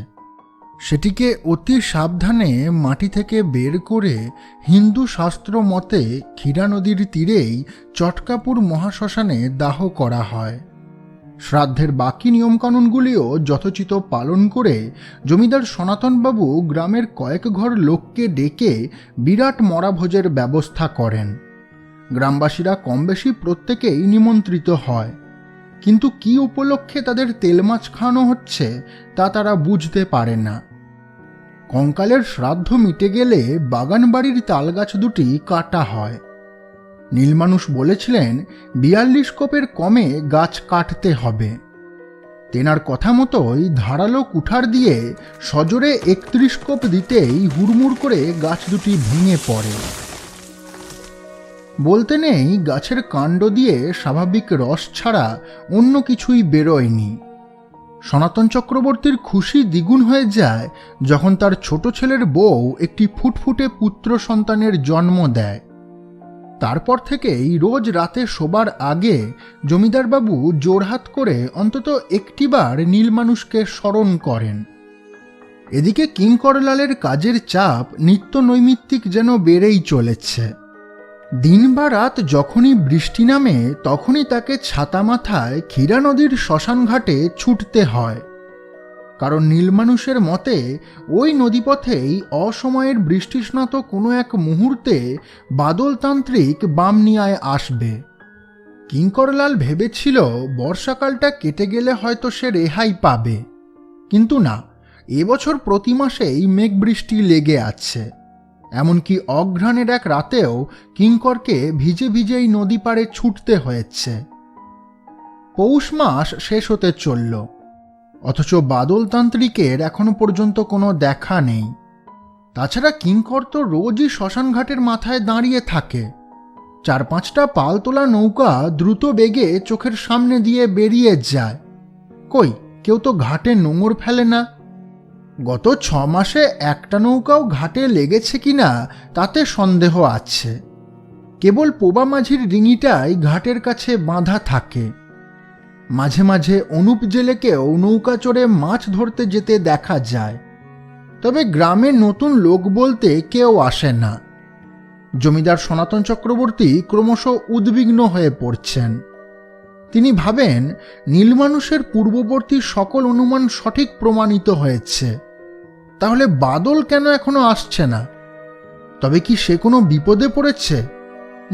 সেটিকে অতি সাবধানে মাটি থেকে বের করে হিন্দু শাস্ত্র মতে ক্ষীরা নদীর তীরেই চটকাপুর মহাশ্মশানে দাহ করা হয়। শ্রাদ্ধের বাকি নিয়মকানুনগুলিও যথোচিত পালন করে জমিদার সনাতনবাবু গ্রামের কয়েক ঘর লোককে ডেকে বিরাট মরাভোজের ব্যবস্থা করেন। গ্রামবাসীরা কমবেশি প্রত্যেকেই নিমন্ত্রিত হয়, কিন্তু কি উপলক্ষে তাদের তেল মাছ খাওয়ানো হচ্ছে তা তারা বুঝতে পারে না। কঙ্কালের শ্রাদ্ধ মিটে গেলে বাগান বাড়ির তালগাছ দুটি কাটা হয়। নীলমানুষ বলেছিলেন 42 কোপের কমে গাছ কাটতে হবে। তেনার কথা মতোই ধারালো কুঠার দিয়ে সজোরে 31 কোপ দিতেই হুড়মুড় করে গাছ দুটি ভেঙে পড়ে। বলতে নেই গাছের কাণ্ড দিয়ে স্বাভাবিক রস ছাড়া অন্য কিছুই বেরোয়নি। সনাতন চক্রবর্তীর খুশি দ্বিগুণ হয়ে যায় যখন তার ছোট ছেলের বউ একটি ফুটফুটে পুত্র সন্তানের জন্ম দেয়। তারপর থেকেই রোজ রাতে শোবার আগে জমিদারবাবু জোড়হাত করে অন্তত একটিবার নীলমানুষকে স্মরণ করেন। এদিকে কিঙ্করলালের কাজের চাপ নিত্য নৈমিত্তিক যেন বেড়েই চলেছে। দিন বা রাত যখনই বৃষ্টি নামে তখনই তাকে ছাতা মাথায় ক্ষীরা নদীর শ্মশানঘাটে ছুটতে হয়। কারণ নীলমানুষের মতে ওই নদীপথেই অসময়ের বৃষ্টিস্নাত কোনো এক মুহূর্তে বাদলতান্ত্রিক বামনিয়ায় আসবে। কিঙ্করলাল ভেবেছিল বর্ষাকালটা কেটে গেলে হয়তো সে রেহাই পাবে, কিন্তু না, এবছর প্রতি মাসেই মেঘ বৃষ্টি লেগে আছে। এমনকি অঘ্রাণের এক রাতেও কিঙ্করকে ভিজে ভিজেই নদী পাড়ে ছুটতে হয়েছে। পৌষ মাস শেষ হতে চলল, অথচ বাদলতান্ত্রিকের এখনো পর্যন্ত কোনো দেখা নেই। তাছাড়া কিঙ্কর তো রোজই শ্মশানঘাটের মাথায় দাঁড়িয়ে থাকে। 4-5টা পালতোলা নৌকা দ্রুত বেগে চোখের সামনে দিয়ে বেরিয়ে যায়, কই কেউ তো ঘাটে নোঙর ফেলে না। গত 6 মাসে একটা নৌকাও ঘাটে লেগেছে কিনা তাতে সন্দেহ আছে। কেবল পোবা মাঝির ডিঙিটাই ঘাটের কাছে বাঁধা থাকে। মাঝে মাঝে অনুপ জেলেকেও নৌকা চড়ে মাছ ধরতে যেতে দেখা যায়, তবে গ্রামে নতুন লোক বলতে কেউ আসে না। জমিদার সনাতন চক্রবর্তী ক্রমশ উদ্বিগ্ন হয়ে পড়ছেন। তিনি ভাবেন নীলমানুষের পূর্ববর্তী সকল অনুমান সঠিক প্রমাণিত হয়েছে, তাহলে বাদল কেন এখনো আসছে না? তবে কি সে কোনো বিপদে পড়েছে,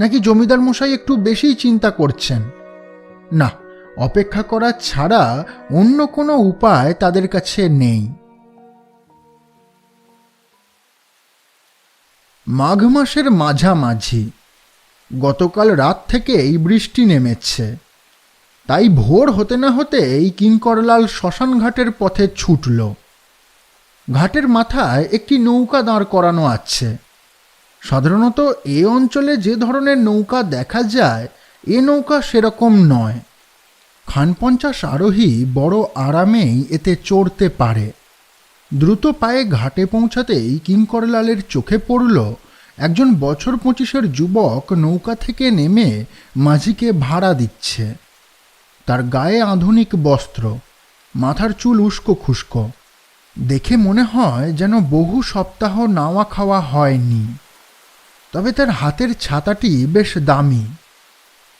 নাকি জমিদার মশাই একটু বেশি চিন্তা করছেন? না, অপেক্ষা করা ছাড়া অন্য কোনো উপায় তাদের কাছে নেই। মাঘ মাসের মাঝামাঝি, গতকাল রাত থেকেই বৃষ্টি নেমেছে। তাই ভোর হতে না হতেই কিঙ্করলাল শ্মশানঘাটের পথে ছুটল। ঘাটের মাথায় একটি নৌকা দাঁড় করানো আছে। সাধারণত এ অঞ্চলে যে ধরনের নৌকা দেখা যায়, এ নৌকা সেরকম নয়। 50 আরোহী বড় আরামেই এতে চড়তে পারে। দ্রুত পায়ে ঘাটে পৌঁছাতেই কিঙ্করলালের চোখে পড়ল একজন বছর 25-এর যুবক নৌকা থেকে নেমে মাঝিকে ভাড়া দিচ্ছে। তার গায়ে আধুনিক বস্ত্র, মাথার চুল উস্কো খুস্কো, দেখে মনে হয় যেন বহু সপ্তাহ নাওয়া খাওয়া হয়নি। তবে তার হাতের ছাতাটি বেশ দামি।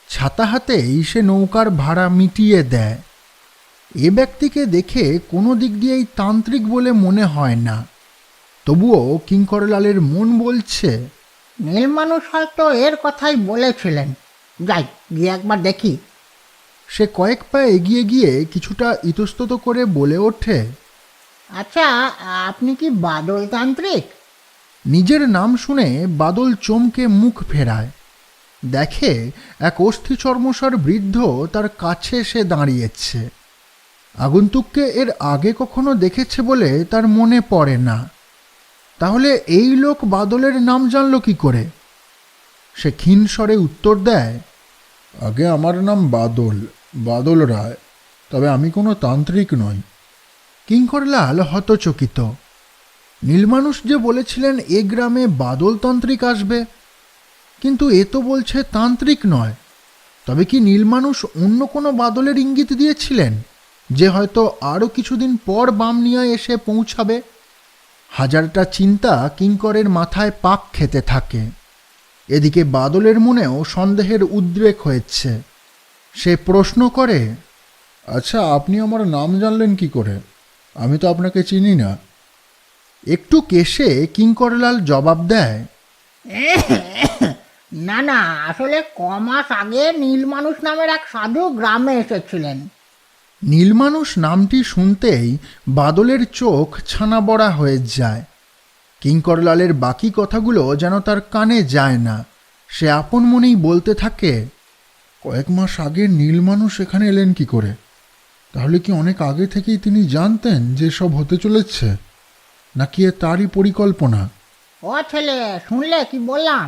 ছাতা হাতেই সে নৌকার ভাড়া মিটিয়ে দেয়। এ ব্যক্তিকে দেখে কোনো দিক দিয়েই তান্ত্রিক বলে মনে হয় না, তবুও কিঙ্করলালের মন বলছে, নীলমানুষ হয়তো এর কথাই বলেছিলেন, যাই গিয়ে একবার দেখি। সে কয়েক পা এগিয়ে গিয়ে কিছুটা ইতস্তত করে বলে ওঠে, আচ্ছা, আপনি কি বাদলতান্ত্রিক? নিজের নাম শুনে বাদল চমকে মুখ ফেরায়। দেখে এক অস্থিচর্মসার বৃদ্ধ তার কাছে এসে দাঁড়িয়েছে। আগন্তুককে এর আগে কখনো দেখেছে বলে তার মনে পড়ে না। তাহলে এই লোক বাদলের নাম জানল কি করে? সে ক্ষীণ স্বরে উত্তর দেয়, আগে আমার নাম বাদল রায়, তবে আমি কোনো তান্ত্রিক নই। কিঙ্করলাল হতচকিত। নীলমানুষ যে বলেছিলেন এ গ্রামে বাদলতান্ত্রিক আসবে, কিন্তু এ তো বলছে তান্ত্রিক নয়। তবে কি নীলমানুষ অন্য কোনো বাদলের ইঙ্গিত দিয়েছিলেন, যে হয়তো আরও কিছুদিন পর বামনিয়ায় এসে পৌঁছাবে? হাজারটা চিন্তা কিঙ্করের মাথায় পাক খেতে থাকে। এদিকে বাদলের মনেও সন্দেহের উদ্রেক হয়েছে। সে প্রশ্ন করে, আচ্ছা, আপনি আমার নাম জানলেন কি করে? আমি তো আপনাকে চিনি না। একটু কেশে কিঙ্করলাল জবাব দেয়, না না, আসলে কমাস আগে নীলমানুষ নামের এক সাধু গ্রামে এসেছিলেন। নীলমানুষ নামটি শুনতেই বাদলের চোখ ছানা বড়া হয়ে যায়। কিঙ্করলালের বাকি কথাগুলো যেন তার কানে যায় না। সে আপন মনেই বলতে থাকে, কয়েক মাস আগে নীলমানুষ এখানে এলেন কি করে? তাহলে কি অনেক আগে থেকেই তিনি জানতেন যে সব হতে চলেছে, নাকি এ তারই পরিকল্পনা? ও ছেলে, শুনলে কি বললাম?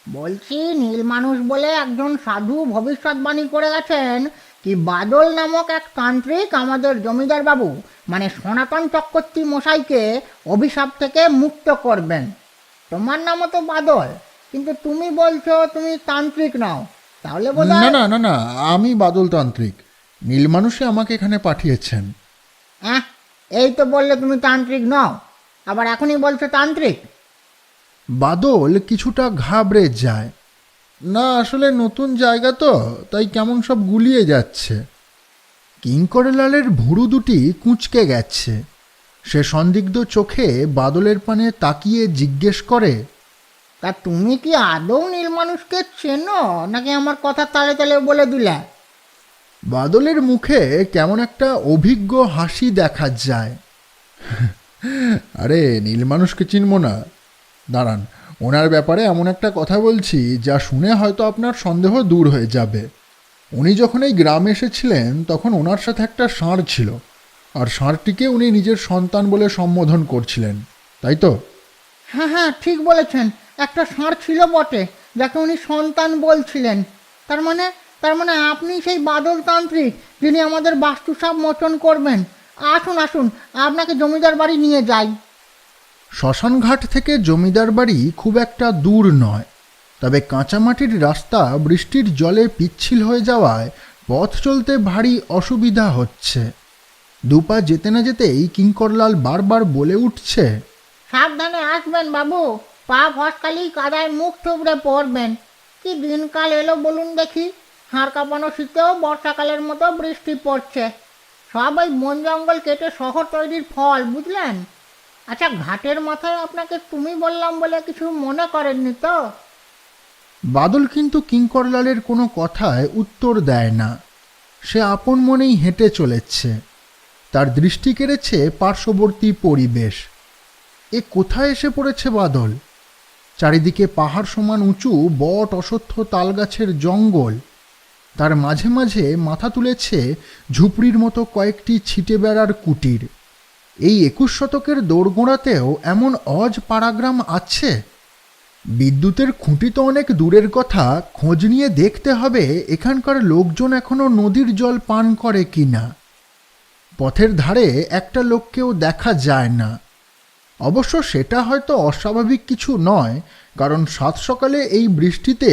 বলছি, নীলমানুষ বলে একজন সাধু ভবিষ্যৎবাণী করে গেছেন কি বাদল নামক এক তান্ত্রিক আমাদের জমিদার বাবু মানে সনাতন চক্রবর্তী মশাইকে অভিশাপ থেকে মুক্ত করবেন। তোমার নামও তো বাদল, কিন্তু তুমি বলছো তুমি তান্ত্রিক নাও, তাহলে না বোধহয়। না না না, আমি বাদল তান্ত্রিক। নীলমানুষে আমাকে এখানে পাঠিয়েছেন। এই তো বললে তুমি তান্ত্রিক নও, আবার এখনই বলছো তান্ত্রিক। বাদল কিছুটা ঘাবড়ে যায়। না, আসলে নতুন জায়গা তো, তাই কেমন সব গুলিয়ে যাচ্ছে। কিঙ্করলালের ভুরু দুটি কুঁচকে গেছে। সে সন্দিগ্ধ চোখে বাদলের পানে তাকিয়ে জিজ্ঞেস করে, তা তুমি কি আদৌ নীলমানুষকে চেনো, নাকি আমার কথা তালে তালে বলে দিলে? বাদলের মুখে কেমন একটা অভিজ্ঞ হাসি দেখা যায়। আরে, নীলমানুষকে চিনব না? দাঁড়ান, ওনার ব্যাপারে এমন একটা কথা বলছি যা শুনে হয়তো আপনার সন্দেহ দূর হয়ে যাবে। উনি যখন এই গ্রামে এসেছিলেন তখন ওনার সাথে একটা ষাঁড় ছিল, আর ষাঁড়টিকে উনি নিজের সন্তান বলে সম্বোধন করছিলেন, তাই তো? হ্যাঁ হ্যাঁ, ঠিক বলেছেন। একটা ষাঁড় ছিল বটে, যাকে উনি সন্তান বলছিলেন। তার মানে আপনি সেই বাদল তান্ত্রিক যিনি আমাদের বাস্তুসাপ মোচন করবেন। আসুন আসুন, আপনাকে জমিদার বাড়ি নিয়ে যাই। শ্মশানঘাট থেকে জমিদার বাড়ি খুব একটা দূর নয়, তবে কাঁচামাটির রাস্তা বৃষ্টির জলে পিচ্ছিল হয়ে যাওয়ায় পথ চলতে ভারী অসুবিধা হচ্ছে। দুপা যেতে না যেতেই কিঙ্করলাল বারবার বলে উঠছে, সাবধানে আসবেন বাবু, পা ফসকালেই কাদায় মুখ থুবড়ে পড়বেন। কি দিনকাল এলো বলুন দেখি, হাড় কাঁপানো শীতেও বর্ষাকালের মতো বৃষ্টি পড়ছে। সব ওই বন জঙ্গল কেটে শহর তৈরির ফল, বুঝলেন? আচ্ছা, ঘাটের মাথায় আপনাকে তুমি বললাম বলে কিছু মনে করেননি তো? বাদল কিন্তু কিঙ্করলালের কোনো কথায় উত্তর দেয় না। সে আপন মনেই হেঁটে চলেছে। তার দৃষ্টি কেড়েছে পার্শ্ববর্তী পরিবেশ। এ কোথায় এসে পড়েছে বাদল? চারিদিকে পাহাড় সমান উঁচু বট অশ্বত্থ তালগাছের জঙ্গল। তার মাঝে মাঝে মাথা তুলেছে ঝুপড়ির মতো কয়েকটি ছিটে বেড়ার কুটির। এই 21 শতকের দোরগোড়াতেও এমন অজ পাড়াগ্রাম আছে? বিদ্যুতের খুঁটি তো অনেক দূরের কথা, খোঁজ নিয়ে দেখতে হবে এখানকার লোকজন এখনো নদীর জল পান করে কিনা। পথের ধারে একটা লোককেও দেখা যায় না। অবশ্য সেটা হয়তো অস্বাভাবিক কিছু নয়, কারণ সাত সকালে এই বৃষ্টিতে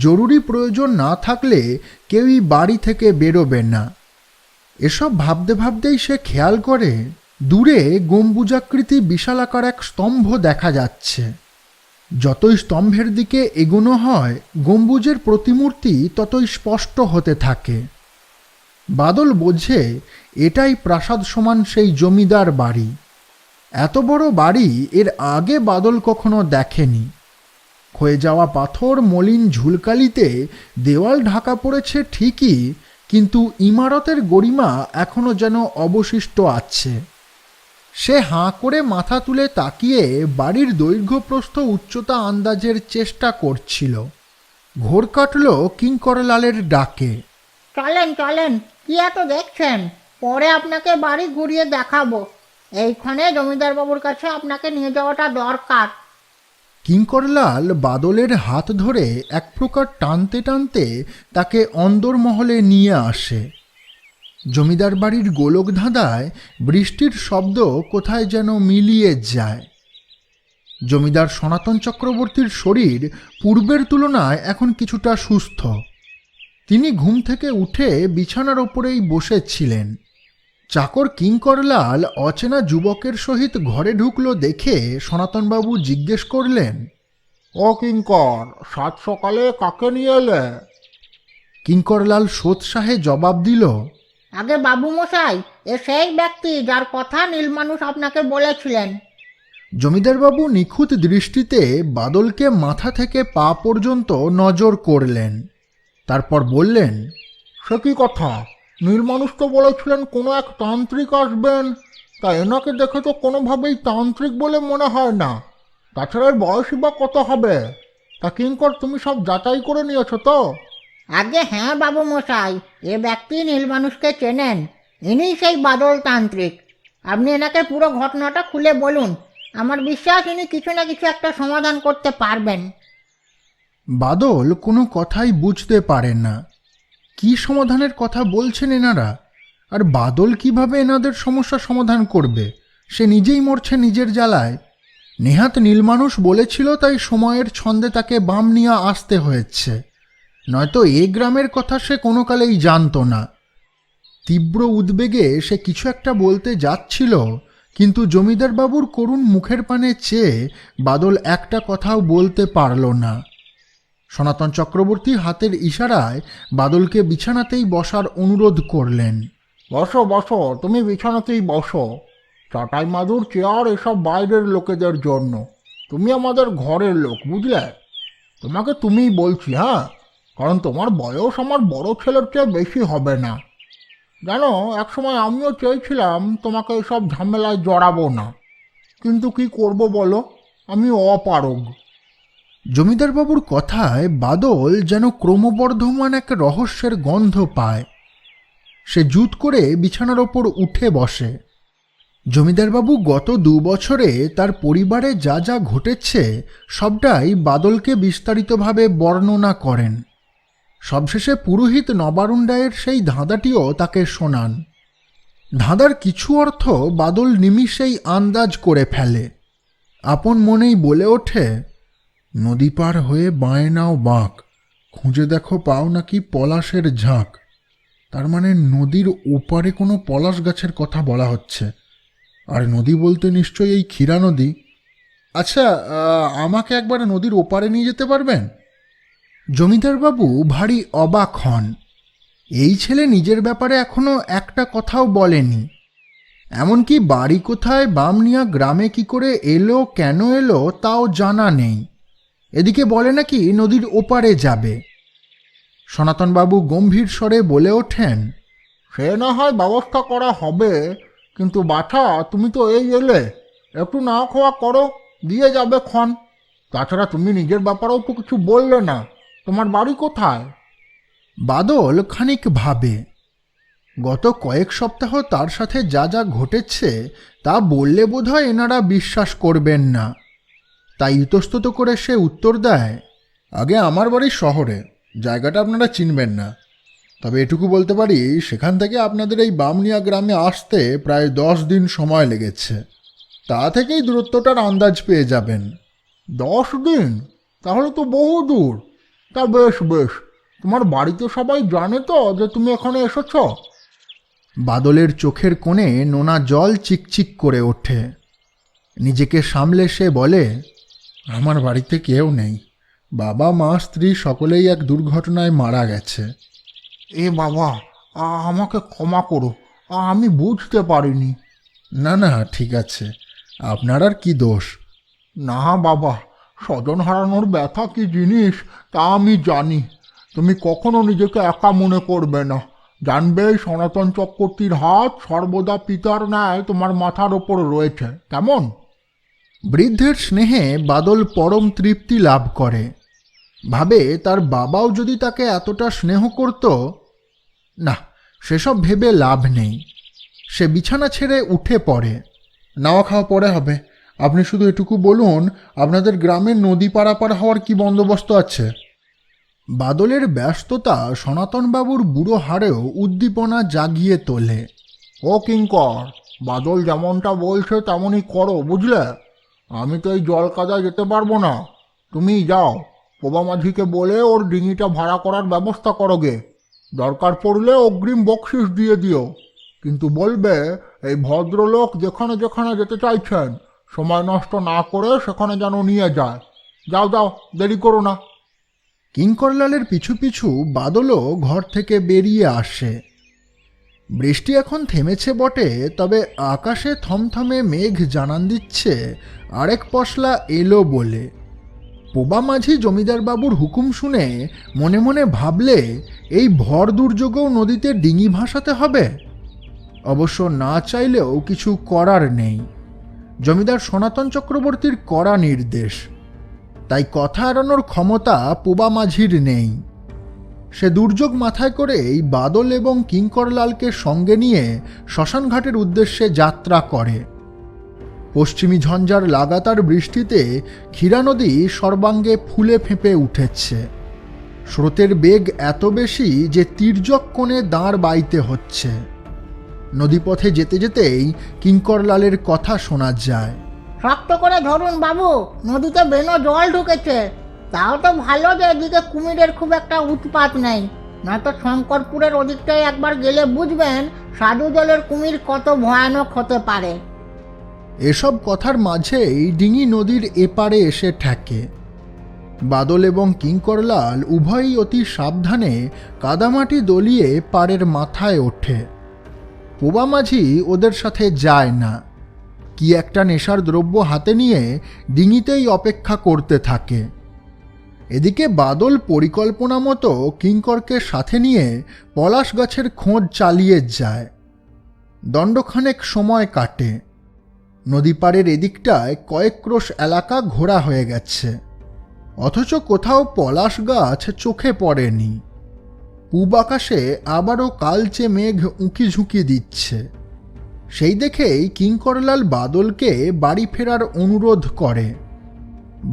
জরুরি প্রয়োজন না থাকলে কেউই বাড়ি থেকে বেরোবে না। এসব ভাবতে ভাবতেই সে খেয়াল করে দূরে গম্বুজাকৃতি বিশালাকার এক স্তম্ভ দেখা যাচ্ছে। যতই স্তম্ভের দিকে এগোনো হয় গম্বুজের প্রতিমূর্তি ততই স্পষ্ট হতে থাকে। বাদল বোঝে এটাই প্রাসাদ সমান সেই জমিদার বাড়ি। এত বড় বাড়ি এর আগে বাদল কখনো দেখেনি। ক্ষয়ে যাওয়া পাথর মলিন ঝুলকালিতে দেওয়াল ঢাকা পড়েছে ঠিকই, কিন্তু ইমারতের গরিমা এখনো যেন অবশিষ্ট আছে। সে হাঁ করে মাথা তুলে তাকিয়ে বাড়ির দৈর্ঘ্যপ্রস্থ উচ্চতা আন্দাজের চেষ্টা করছিল। ঘোর কাটল কিঙ্করলালের ডাকে, চলেন চলেন, কি এত দেখছেন? পরে আপনাকে বাড়ি ঘুরিয়ে দেখাবো। এইখানে জমিদার বাবুর কাছে আপনাকে নিয়ে যাওয়াটা দরকার। কিঙ্করলাল বাদলের হাত ধরে এক প্রকার টানতে টানতে তাকে অন্দরমহলে নিয়ে আসে। জমিদার বাড়ির গোলক ধাঁধায় বৃষ্টির শব্দ কোথায় যেন মিলিয়ে যায়। জমিদার সনাতন চক্রবর্তীর শরীর পূর্বের তুলনায় এখন কিছুটা সুস্থ। তিনি ঘুম থেকে উঠে বিছানার ওপরেই বসেছিলেন। চাকর কিঙ্করলাল অচেনা যুবকের সহিত ঘরে ঢুকলো দেখে সনাতনবাবু জিজ্ঞেস করলেন, ও কিঙ্কর, সাত সকালে কাকে নিয়ে এলে? কিঙ্করলাল সোৎসাহে জবাব দিল, আগে বাবু মশাই, এ সেই ব্যক্তি যার কথা নীলমানুষ আপনাকে বলেছিলেন। জমিদারবাবু নিখুঁত দৃষ্টিতে বাদলকে মাথা থেকে পা পর্যন্ত নজর করলেন। তারপর বললেন, সে কি কথা? নীলমানুষ তো বলেছিলেন কোনো এক তান্ত্রিক আসবেন, তা এনাকে দেখে তো কোনোভাবেই তান্ত্রিক বলে মনে হয় না। তাছাড়া এর বয়সই বা কত হবে? তা কিঙ্কর, তুমি সব যাচাই করে নিয়েছো তো? আগে হ্যাঁ বাবু মশাই, এ ব্যক্তি নীলমানুষকে চেনেন। ইনি সেই বাদল তান্ত্রিক। আপনি এনাকে পুরো ঘটনাটা খুলে বলুন। আমার বিশ্বাস ইনি কিছু না কিছু একটা সমাধান করতে পারবেন। বাদল কোনো কথাই বুঝতে পারে না। কি সমাধানের কথা বলছেন এনারা? আর বাদল কিভাবে এনাদের সমস্যা সমাধান করবে? সে নিজেই মরছে নিজের জ্বালায়। নেহাত নীলমানুষ বলেছিল তাই সময়ের ছন্দে তাকে বাম নিয়ে আসতে হয়েছে, নয়তো এ গ্রামের কথা সে কোনো কালেই জানত না। তীব্র উদ্বেগে সে কিছু একটা বলতে যাচ্ছিল, কিন্তু জমিদার বাবুর করুণ মুখের পানে চেয়ে বাদল একটা কথাও বলতে পারল না। সনাতন চক্রবর্তী হাতের ইশারায় বাদলকে বিছানাতেই বসার অনুরোধ করলেন। বসো বসো, তুমি বিছানাতেই বসো। চাটাই মাদুর চেয়ার এসব বাইরের লোকেদের জন্য, তুমি আমাদের ঘরের লোক, বুঝলে? তোমাকে তুমিই বলছি, হ্যাঁ, কারণ তোমার বয়স আমার বড় ছেলের চেয়ে বেশি হবে না। জানো, একসময় আমিও চেয়েছিলাম তোমাকে এসব ঝামেলায় জড়াবো না, কিন্তু কি করব বলো, আমি অপারগ। জমিদারবাবুর কথায় বাদল যেন ক্রমবর্ধমান এক রহস্যের গন্ধ পায়। সে জুত করে বিছানার ওপর উঠে বসে। জমিদারবাবু গত 2 বছরে তার পরিবারে যা যা ঘটেছে সবটাই বাদলকে বিস্তারিতভাবে বর্ণনা করেন। সবশেষে পুরোহিত নবারুণ রায়ের সেই ধাঁধাটিও তাকে শোনান। ধাঁধার কিছু অর্থ বাদল নিমিষেই আন্দাজ করে ফেলে। আপন মনেই বলে ওঠে, নদী পার হয়ে বাঁয়ে নাও বাঁক, খুঁজে দেখো পাও নাকি পলাশের ঝাঁক। তার মানে নদীর ওপারে কোনো পলাশ গাছের কথা বলা হচ্ছে। আর নদী বলতে নিশ্চয়ই এই ক্ষীরা নদী। আচ্ছা, আমাকে একবার নদীর ওপারে নিয়ে যেতে পারবেন? জমিদারবাবু ভারী অবাক হন। এই ছেলে নিজের ব্যাপারে এখনো একটা কথাও বলেনি। এমনকি বাড়ি কোথায়, বামনিয়া গ্রামে কি করে এলো, কেন এলো তাও জানা নেই। এদিকে বলে নাকি নদীর ওপারে যাবে। সনাতনবাবু গম্ভীর স্বরে বলে ওঠেন, সে না হয় ব্যবস্থা করা হবে, কিন্তু বাছা তুমি তো এই এলে, একটু না খাওয়া করো, দিয়ে যাবে ক্ষণ। তাছাড়া তুমি নিজের ব্যাপারেও তো কিছু বললে না, তোমার বাড়ি কোথায়? বাদল খানিক ভাবে। গত কয়েক সপ্তাহ তার সাথে যা যা ঘটেছে তা বললে বোধহয় এনারা বিশ্বাস করবেন না। তাই ইতস্তত করে সে উত্তর দেয়, আগে আমার বাড়ি শহরে, জায়গাটা আপনারা চিনবেন না। তবে এটুকু বলতে পারি, সেখান থেকে আপনাদের এই বামনিয়া গ্রামে আসতে প্রায় 10 দিন সময় লেগেছে। তা থেকেই দূরত্বটার আন্দাজ পেয়ে যাবেন। 10 দিন? তাহলে তো বহু দূর। তা বেশ বেশ, তোমার বাড়িতে সবাই জানে তো যে তুমি এখানে এসেছ? বাদলের চোখের কোণে নোনা জল চিকচিক করে ওঠে। নিজেকে সামলে সে বলে, আমার বাড়িতে কেউ নেই। বাবা, মা, স্ত্রী সকলেই এক দুর্ঘটনায় মারা গেছে। এ বাবা, আমাকে ক্ষমা করো, আমি বুঝতে পারিনি। না না, ঠিক আছে, আপনার আর কি দোষ? না বাবা, স্বজন হারানোর ব্যথা কি জিনিস তা আমি জানি। তুমি কখনো নিজেকে একা মনে করবে না। জানবে সনাতন চক্রবর্তীর হাত সর্বদা পিতার ন্যায় তোমার মাথার ওপর রয়েছে, কেমন? বৃদ্ধের স্নেহে বাদল পরম তৃপ্তি লাভ করে। ভাবে তার বাবাও যদি তাকে এতটা স্নেহ করত। না, সেসব ভেবে লাভ নেই। সে বিছানা ছেড়ে উঠে পড়ে। নাওয়া খাওয়া পরে হবে। আপনি শুধু এটুকু বলুন, আপনাদের গ্রামের নদী পারাপার হওয়ার কি বন্দোবস্ত আছে? বাদলের ব্যস্ততা সনাতনবাবুর বুড়ো হাড়েও উদ্দীপনা জাগিয়ে তোলে। ও কিঙ্কর, বাদল যেমনটা বলছে তেমনই করো, বুঝলে? আমি তো এই জল কাদায় যেতে পারবো না। তুমি যাও, পোবা মাঝিকে বলে ওর ডিঙিটা ভাড়া করার ব্যবস্থা করো গে। দরকার পড়লে অগ্রিম বকশিস দিয়ে দিও। কিন্তু বলবে এই ভদ্রলোক যেখানে যেখানে যেতে চাইছেন সময় নষ্ট না করে সেখানে যেন নিয়ে যায়। যাও যাও, দেরি করো না। কিঙ্করলালের পিছু পিছু বাদলও ঘর থেকে বেরিয়ে আসে। বৃষ্টি এখন থেমেছে বটে, তবে আকাশে থমথমে মেঘ জানান দিচ্ছে আরেক পশলা এলো বলে। পোবা মাঝি জমিদারবাবুর হুকুম শুনে মনে মনে ভাবলে এই ভর দুর্যোগেও নদীতে ডিঙি ভাসাতে হবে। অবশ্য না চাইলেও কিছু করার নেই। জমিদার সনাতন চক্রবর্তীর কড়া নির্দেশ, তাই কথা এড়ানোর ক্ষমতা পোবা মাঝির নেই। সে দুর্যোগ মাথায় করেই বাদল এবং কিঙ্করলালকে সঙ্গে নিয়ে শ্মশানঘাটের উদ্দেশ্যে যাত্রা করে। পশ্চিমী ঝঞ্ঝার লাগাতার বৃষ্টিতে ক্ষীরা নদী সর্বাঙ্গে ফুলে ফেঁপে উঠেছে। স্রোতের বেগ এত বেশি যে তির্যক কোণে দাঁড় বাইতে হচ্ছে। নদীপথে যেতে যেতেই কিঙ্করলালের কথা শোনা যায়। শক্ত করে ধরুন বাবু, নদীতে বেনো জল ঢুকেছে। তাও তো ভালো যে এদিকে কুমিরের খুব একটা উৎপাত নেই, নয়তো শঙ্করপুরের ওদিকটায় একবার গেলে বুঝবেন সাধু জলের কুমির কত ভয়ানক হতে পারে। এসব কথার মাঝেই ডিঙি নদীর এপারে এসে ঠেকে। বাদল এবং কিঙ্করলাল উভয়ই অতি সাবধানে কাদামাটি দলিয়ে পাড়ের মাথায় ওঠে। পোবা মাঝি ওদের সাথে যায় না। কি একটা নেশার দ্রব্য হাতে নিয়ে ডিঙিতেই অপেক্ষা করতে থাকে। এদিকে বাদল পরিকল্পনা মতো কিঙ্করকে সাথে নিয়ে পলাশ গাছের খোঁজ চালিয়ে যায়। দণ্ডখানেক সময় কাটে। নদী পাড়ের এদিকটায় কয়েক ক্রোশ এলাকা ঘোরা হয়ে গেছে। অথচ কোথাও পলাশ গাছ চোখে পড়েনি। পূব আকাশে আবারও কালচে মেঘ উঁকি ঝুঁকি দিচ্ছে। সেই দেখেই কিঙ্করলাল বাদলকে বাড়ি ফেরার অনুরোধ করে।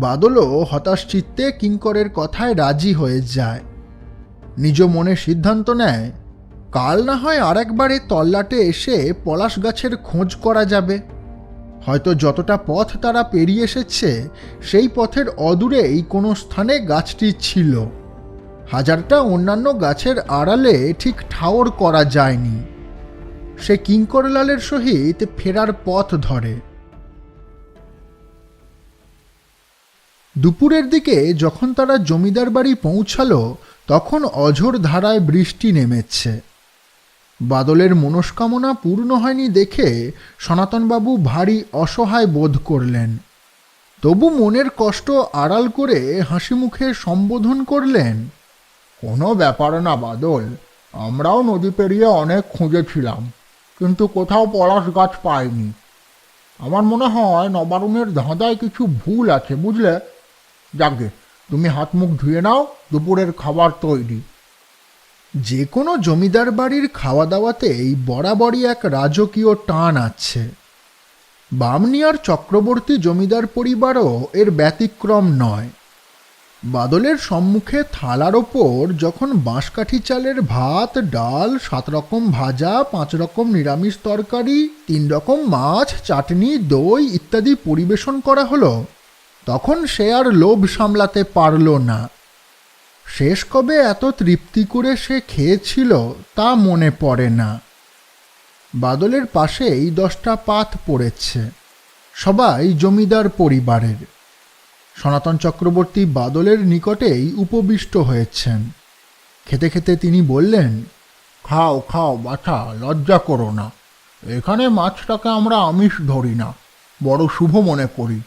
বাদলও হতাশ চিত্তে কিঙ্করের কথায় রাজি হয়ে যায়। নিজ মনে সিদ্ধান্ত নেয়, কাল না হয় আরেকবারে তল্লাটে এসে পলাশ গাছের খোঁজ করা যাবে। হয়তো যতটা পথ তারা পেরিয়ে এসেছে সেই পথের অদূরেই কোনো স্থানে গাছটি ছিল। হাজারটা অন্যান্য গাছের আড়ালে ঠিক ঠাওর করা যায়নি। সে কিঙ্করলালের সহিত ফেরার পথ ধরে। দুপুরের দিকে যখন তারা জমিদার বাড়ি পৌঁছালো তখন অঝোর ধারায় বৃষ্টি নেমেছে। বাদলের মনস্কামনা পূর্ণ হয়নি দেখে সনাতনবাবু ভারী অসহায় বোধ করলেন। তবু মনের কষ্ট আড়াল করে হাসি মুখে সম্বোধন করলেন, কোনো ব্যাপার না বাদল, আমরাও নদী পেরিয়ে অনেক খুঁজেছিলাম, কিন্তু কোথাও পলাশ গাছ পাইনি। আমার মনে হয় নবারুণের ধাঁধায় কিছু ভুল আছে, বুঝলে? যাকে তুমি হাত মুখ ধুয়ে নাও, দুপুরের খাবার তৈরি। যে কোনো জমিদার বাড়ির খাওয়া দাওয়াতেই বরাবরই এক রাজকীয় টান আছে। বামনিয়ার চক্রবর্তী জমিদার পরিবারও এর ব্যতিক্রম নয়। বাদলের সম্মুখে থালার ওপর যখন বাঁশকাঠি চালের ভাত, ডাল, 7 রকম ভাজা, 5 রকম নিরামিষ তরকারি, 3 রকম মাছ, চাটনি, দই ইত্যাদি পরিবেশন করা হলো, তখন সে আর লোভ সামলাতে পারল না। শেষ কবে এত তৃপ্তি করে সে খেয়েছিল তা মনে পড়ে না। বাদলের পাশেই 10টা পাত পড়েছে, সবাই জমিদার পরিবারের। সনাতন চক্রবর্তী বাদলের নিকটেই উপবিষ্ট হয়েছেন। খেতে খেতে তিনি বললেন, খাও খাও বাছা, লজ্জা করো না। এখানে মাছটাকে আমরা আমিষ ধরি না, বড় শুভ মনে করি।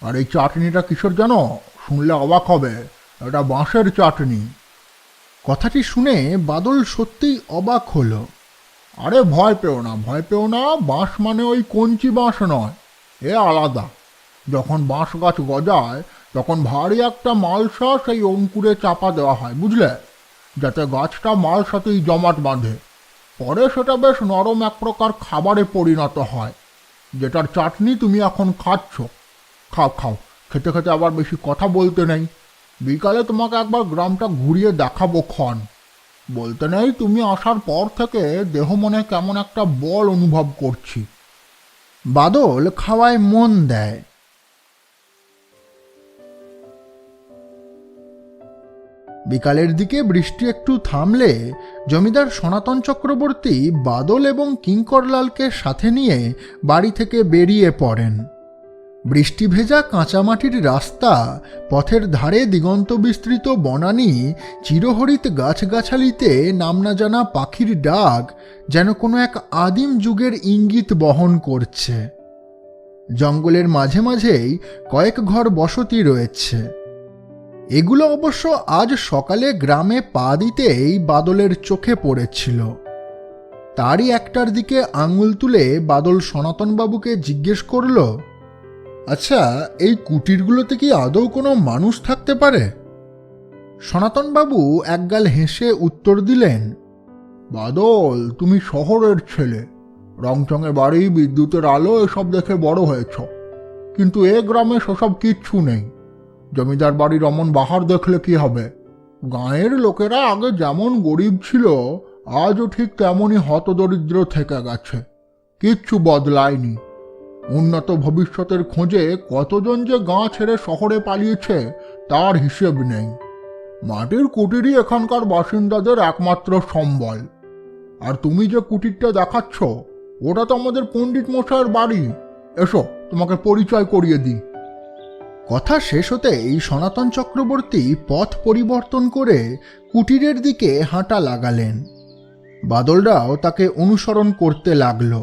আর এই চাটনিটা কিসের জানো? শুনলে অবাক হবে, এটা বাঁশের চাটনি। কথাটি শুনে বাদল সত্যিই অবাক হলো। আরে ভয় পেও না, ভয় পেও না, বাঁশ মানে ওই কঞ্চি বাঁশ নয়, এ আলাদা। যখন বাঁশ গাছ গজায় তখন ভারী একটা মালসা সেই অঙ্কুরে চাপা দেওয়া হয়, বুঝলে, যাতে গাছটা মালসাতেই জমাট বাঁধে। পরে সেটা বেশ নরম এক প্রকার খাবারে পরিণত হয়, যেটার চাটনি তুমি এখন খাচ্ছ। খাও খাও, খেতে খেতে আবার বেশি কথা বলতে নেই। বিকালে তোমাকে একবার গ্রামটা ঘুরিয়ে দেখাবো ক্ষণ। বলতে নেই, তুমি আসার পর থেকে দেহ মনে কেমন একটা বল অনুভব করছি। বাদল খাওয়ায় মন দেয়। বিকালের দিকে বৃষ্টি একটু থামলে জমিদার সনাতন চক্রবর্তী বাদল এবং কিঙ্করলালকে সাথে নিয়ে বাড়ি থেকে বেরিয়ে পড়েন। বৃষ্টি ভেজা কাঁচামাটির রাস্তা, পথের ধারে দিগন্ত বিস্তৃত বনানী, চিরহরিত গাছগাছালিতে নাম না জানা পাখির ডাক যেন কোনো এক আদিম যুগের ইঙ্গিত বহন করছে। জঙ্গলের মাঝে মাঝেই কয়েক ঘর বসতি রয়েছে। এগুলো অবশ্য আজ সকালে গ্রামে পা দিতেই বাদলের চোখে পড়েছিল। তারই একটার দিকে আঙুল তুলে বাদল সনাতনবাবুকে জিজ্ঞেস করল, আচ্ছা, এই কুটিরগুলোতে কি আদৌ কোনো মানুষ থাকতে পারে? সনাতনবাবু একগাল হেসে উত্তর দিলেন, বাদল, তুমি শহরের ছেলে, রংচঙে বাড়ি, বিদ্যুতের আলো এসব দেখে বড় হয়েছ, কিন্তু এ গ্রামে সেসব কিচ্ছু নেই। জমিদার বাড়ির অমন বাহার দেখলে কি হবে? গাঁয়ের লোকেরা আগে যেমন গরিব ছিল, আজও ঠিক তেমনই হতদরিদ্র থেকে গেছে, কিচ্ছু বদলায়নি। উন্নত ভবিষ্যতের খোঁজে কতজন যে গাঁ ছেড়ে শহরে পালিয়েছে তার হিসেব নেই। মাটির কুটিরই এখানকার বাসিন্দাদের একমাত্র সম্বল। আর তুমি যে কুটিরটা দেখাচ্ছ, ওটা তো আমাদের পণ্ডিত মশাইয়ের বাড়ি। এসো, তোমাকে পরিচয় করিয়ে দিই। কথা শেষ হতেই সনাতন চক্রবর্তী পথ পরিবর্তন করে কুটিরের দিকে হাঁটা লাগালেন। বাদলরাও তাকে অনুসরণ করতে লাগল।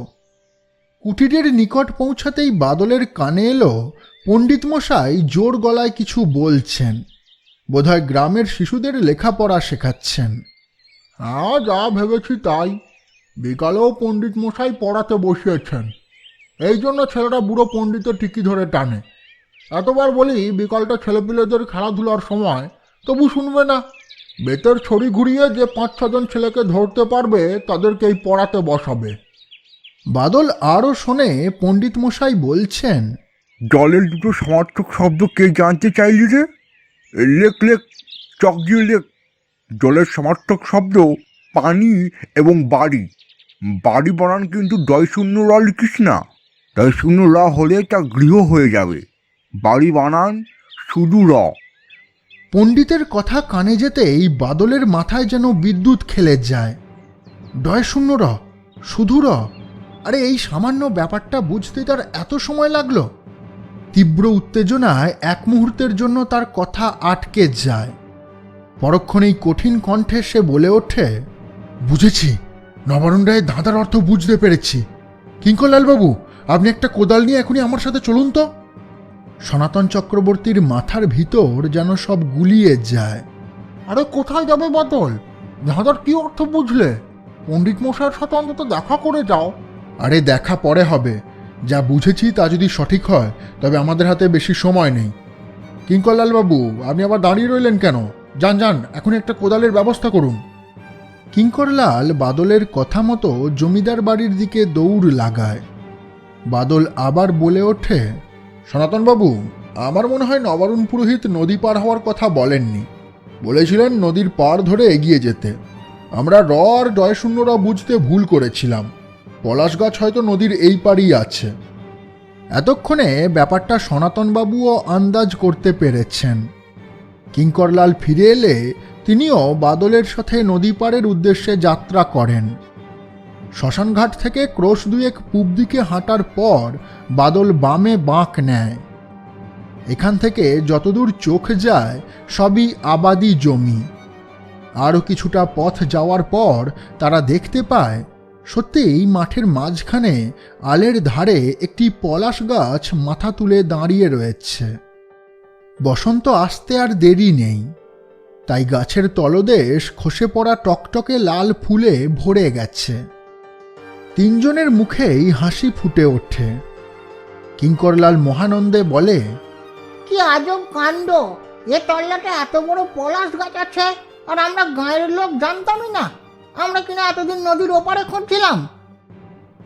কুটিরের নিকট পৌঁছাতেই বাদলের কানে এলো পণ্ডিত মশাই জোর গলায় কিছু বলছেন। বোধহয় গ্রামের শিশুদের লেখাপড়া শেখাচ্ছেন। হ্যাঁ, যা ভেবেছি তাই। বিকালেও পণ্ডিত মশাই পড়াতে বসিয়েছেন, এই জন্য ছেলেরা বুড়ো পণ্ডিতের টিকি ধরে টানে। এতবার বলি বিকালটা ছেলেপিলেদের খেলাধুলার সময়, তবু শুনবে না। বেতের ছড়ি ঘুরিয়ে যে 5-6 জন ছেলেকে ধরতে পারবে তাদেরকেই পড়াতে বসাবে। বাদল আরও শোনে পণ্ডিত মশাই বলছেন, জলের দুটো সমার্থক শব্দ কে জানতে চাইলি রে? লেখ লেখ, চক দিয়ে লেখ। জলের সমার্থক শব্দ পানি এবং বাড়ি। বাড়ি বানান কিন্তু 2 র লিখিস না। 2 র হলে তা গৃহ হয়ে যাবে। বাড়ি বানান শুধু র। পণ্ডিতের কথা কানে যেতেই বাদলের মাথায় যেন বিদ্যুৎ খেলে যায়। 2 র, শুধু র? আরে এই সামান্য ব্যাপারটা বুঝতে তার এত সময় লাগলো? তীব্র উত্তেজনায় এক মুহূর্তের জন্য তার কথা আটকে যায়। পরক্ষণেই কঠিন কণ্ঠে সে বলে ওঠে, বুঝেছি, নবারুণ রায়ের ধাঁধার অর্থ বুঝতে পেরেছি। কিঙ্করলালবাবু, আপনি একটা কোদাল নিয়ে এখনই আমার সাথে চলুন তো। সনাতন চক্রবর্তীর মাথার ভিতর যেন সব গুলিয়ে যায়। আরে কোথায় যাবে বাদল? ধাঁধার কি অর্থ বুঝলে? পণ্ডিত মশাইয়ের সাথে অন্তত দেখা করে যাও। আরে দেখা পরে হবে, যা বুঝেছি তা যদি সঠিক হয় তবে আমাদের হাতে বেশি সময় নেই। কিঙ্করলালবাবু, আপনি আবার দাঁড়িয়ে রইলেন কেন? যান যান, এখনই একটা কোদালের ব্যবস্থা করুন। কিঙ্করলাল বাদলের কথা মতো জমিদার বাড়ির দিকে দৌড় লাগায়। বাদল আবার বলে ওঠে, সনাতনবাবু, আমার মনে হয় নবারুণ পুরোহিত নদী পার হওয়ার কথা বলেননি। বলেছিলেন নদীর পার ধরে এগিয়ে যেতে। আমরা র আর 2 র বুঝতে ভুল করেছিলাম। পলাশ গাছ হয়তো নদীর এই পারেই আছে। এতক্ষণে ব্যাপারটা সনাতনবাবুও আন্দাজ করতে পেরেছেন। কিঙ্করলাল ফিরে এলে তিনিও বাদলের সাথে নদী পাড়ের উদ্দেশ্যে যাত্রা করেন। শ্মশানঘাট থেকে ক্রোশ 2 পূব দিকে হাঁটার পর বাদল বামে বাঁক নেয়। এখান থেকে যতদূর চোখ যায় সবই আবাদি জমি। আরও কিছুটা পথ যাওয়ার পর তারা দেখতে পায় সত্যিই মাঠের মাঝখানে আলের ধারে একটি পলাশ গাছ মাথা তুলে দাঁড়িয়ে রয়েছে। বসন্ত আসতে আর দেরি নেই, তাই গাছের তলদেশ খসে পড়া টকটকে লাল ফুলে ভরে গেছে। 3 জনের মুখেই হাসি ফুটে ওঠে। কিঙ্করলাল মহানন্দে বলে, কি আজব কাণ্ড! এ তল্লাটে এত বড় পলাশ গাছ আছে, আর আমরা গাঁয়ের লোক জানতামই না। আমরা কিনা এতদিন নদীর ওপারে খুঁজছিলাম।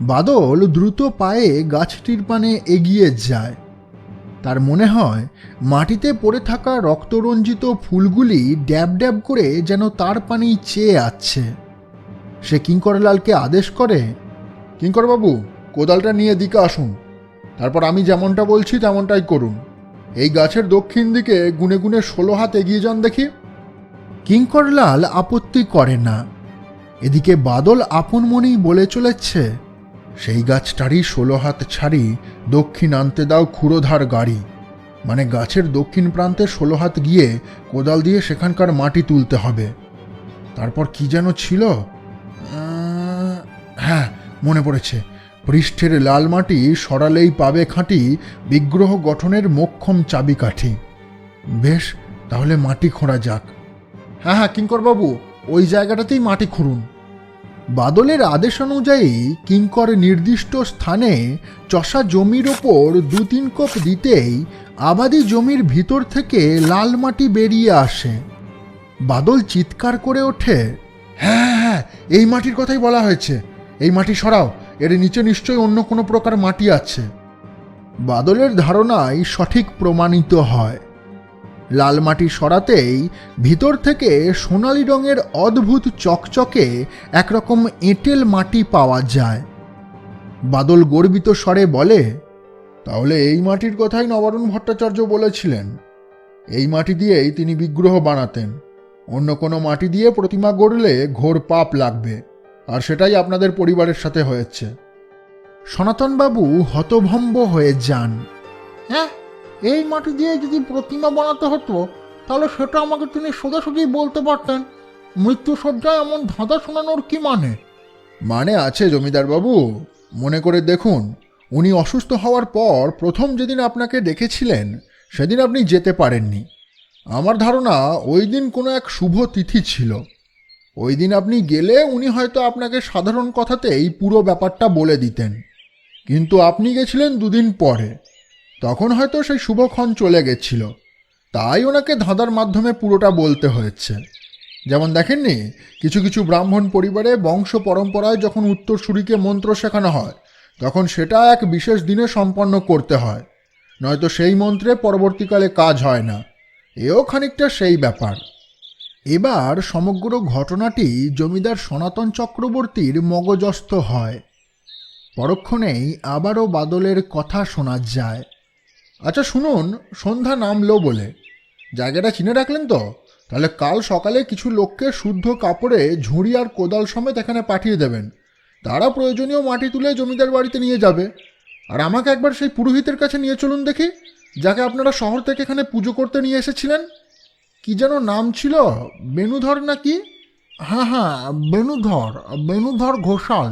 বাদল দ্রুত পায়ে গাছটির পানে এগিয়ে যায়। তার মনে হয় মাটিতে পড়ে থাকা রক্তরঞ্জিত ফুলগুলি ড্যাব ড্যাব করে যেন তার পানেই চেয়ে আছে। সে কিঙ্করলালকে আদেশ করে, কিঙ্করবাবু, কোদালটা নিয়ে দিকে আসুন। তারপর আমি যেমনটা বলছি তেমনটাই করুন। এই গাছের দক্ষিণ দিকে গুনে গুনে 16 হাত এগিয়ে যান দেখি। কিঙ্করলাল আপত্তি করে না। এদিকে বাদল আপন মনেই বলে চলেছে, সেই গাছটারই 16 হাত ছাড়ি দক্ষিণ আনতে দাও ক্ষুরোধার গাড়ি। মানে গাছের দক্ষিণ প্রান্তে 16 হাত গিয়ে কোদাল দিয়ে সেখানকার মাটি তুলতে হবে। তারপর কি যেন ছিল, হ্যাঁ মনে পড়েছে, পৃষ্ঠের লাল মাটি সরালেই পাবে খাঁটি বিগ্রহ গঠনের মোক্ষম চাবিকাঠি। বেশ, তাহলে মাটি খোঁড়া যাক। হ্যাঁ হ্যাঁ কিঙ্করবাবু, ওই জায়গাটাতেই মাটি খুঁড়ুন। বাদলের আদেশ অনুযায়ী কিঙ্কর নির্দিষ্ট স্থানে চষা জমির ওপর 2-3 কোপ দিতেই আবাদি জমির ভিতর থেকে লাল মাটি বেরিয়ে আসে। বাদল চিৎকার করে ওঠে, হ্যাঁ হ্যাঁ, এই মাটির কথাই বলা হয়েছে। এই মাটি সরাও, এর নিচে নিশ্চয়ই অন্য কোনো প্রকার মাটি আছে। বাদলের ধারণাই সঠিক প্রমাণিত হয়। লাল মাটি সরাতেই ভিতর থেকে সোনালি রঙের অদ্ভুত চকচকে একরকম এঁটেল মাটি পাওয়া যায়। বাদল গর্বিত স্বরে বলে, তাহলে এই মাটির কথাই নবারুণ ভট্টাচার্য বলেছিলেন। এই মাটি দিয়েই তিনি বিগ্রহ বানাতেন। অন্য কোনো মাটি দিয়ে প্রতিমা গড়লে ঘোর পাপ লাগবে, আর সেটাই আপনাদের পরিবারের সাথে হয়েছে। সনাতনবাবু হতভম্ব হয়ে যান। হ্যাঁ, এই মাটি দিয়ে যদি প্রতিমা বানাতে হতো তাহলে সেটা আমাকে তিনি সোজাসুজি বলতে পারতেন। মৃত্যুসজ্জায় এমন ধাঁধা শোনানোর কি মানে? মানে আছে জমিদারবাবু। মনে করে দেখুন, উনি অসুস্থ হওয়ার পর প্রথম যেদিন আপনাকে ডেকেছিলেন সেদিন আপনি যেতে পারেননি। আমার ধারণা ওই দিন কোনো এক শুভ তিথি ছিল। ওই দিন আপনি গেলে উনি হয়তো আপনাকে সাধারণ কথাতেই পুরো ব্যাপারটা বলে দিতেন, কিন্তু আপনি গেছিলেন 2 দিন পরে। তখন হয়তো সেই শুভক্ষণ চলে গেছিল, তাই ওনাকে ধাঁধার মাধ্যমে পুরোটা বলতে হয়েছে। যেমন দেখেননি, কিছু কিছু ব্রাহ্মণ পরিবারে বংশ পরম্পরায় যখন উত্তরসূরিকে মন্ত্র শেখানো হয়, তখন সেটা এক বিশেষ দিনে সম্পন্ন করতে হয়, নয়তো সেই মন্ত্রে পরবর্তীকালে কাজ হয় না। এও খানিকটা সেই ব্যাপার। এবার সমগ্র ঘটনাটি জমিদার সনাতন চক্রবর্তীর মগজস্থ হয়। পরক্ষণেই আবারও বাদলের কথা শোনা যায়। আচ্ছা শুনুন, সন্ধ্যা নামলো বলে জায়গাটা চিনে রাখলেন তো? তাহলে কাল সকালে কিছু লোককে শুদ্ধ কাপড়ে ঝুড়ি আর কোদাল সমেত এখানে পাঠিয়ে দেবেন। তারা প্রয়োজনীয় মাটি তুলে জমিদার বাড়িতে নিয়ে যাবে। আর আমাকে একবার সেই পুরোহিতের কাছে নিয়ে চলুন দেখি, যাকে আপনারা শহর থেকে এখানে পুজো করতে নিয়ে এসেছিলেন। কি যেন নাম ছিল, বেনুধর নাকি? হ্যাঁ হ্যাঁ, বেনুধর, বেনুধর ঘোষাল।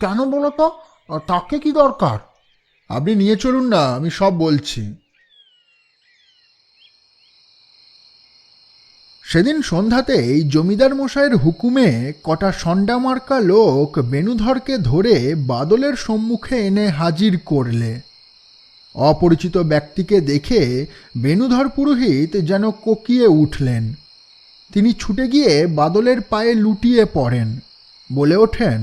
কেন বলো তো, তাকে কি দরকার? আপনি নিয়ে চলুন না, আমি সব বলছি। সেদিন সন্ধ্যাতেই জমিদার মশাইয়ের হুকুমে কটা সন্ডামার্কা লোক বেনুধরকে ধরে বাদলের সম্মুখে এনে হাজির করলে। অপরিচিত ব্যক্তিকে দেখে বেনুধর পুরোহিত যেন কোকিয়ে উঠলেন। তিনি ছুটে গিয়ে বাদলের পায়ে লুটিয়ে পড়েন, বলে ওঠেন,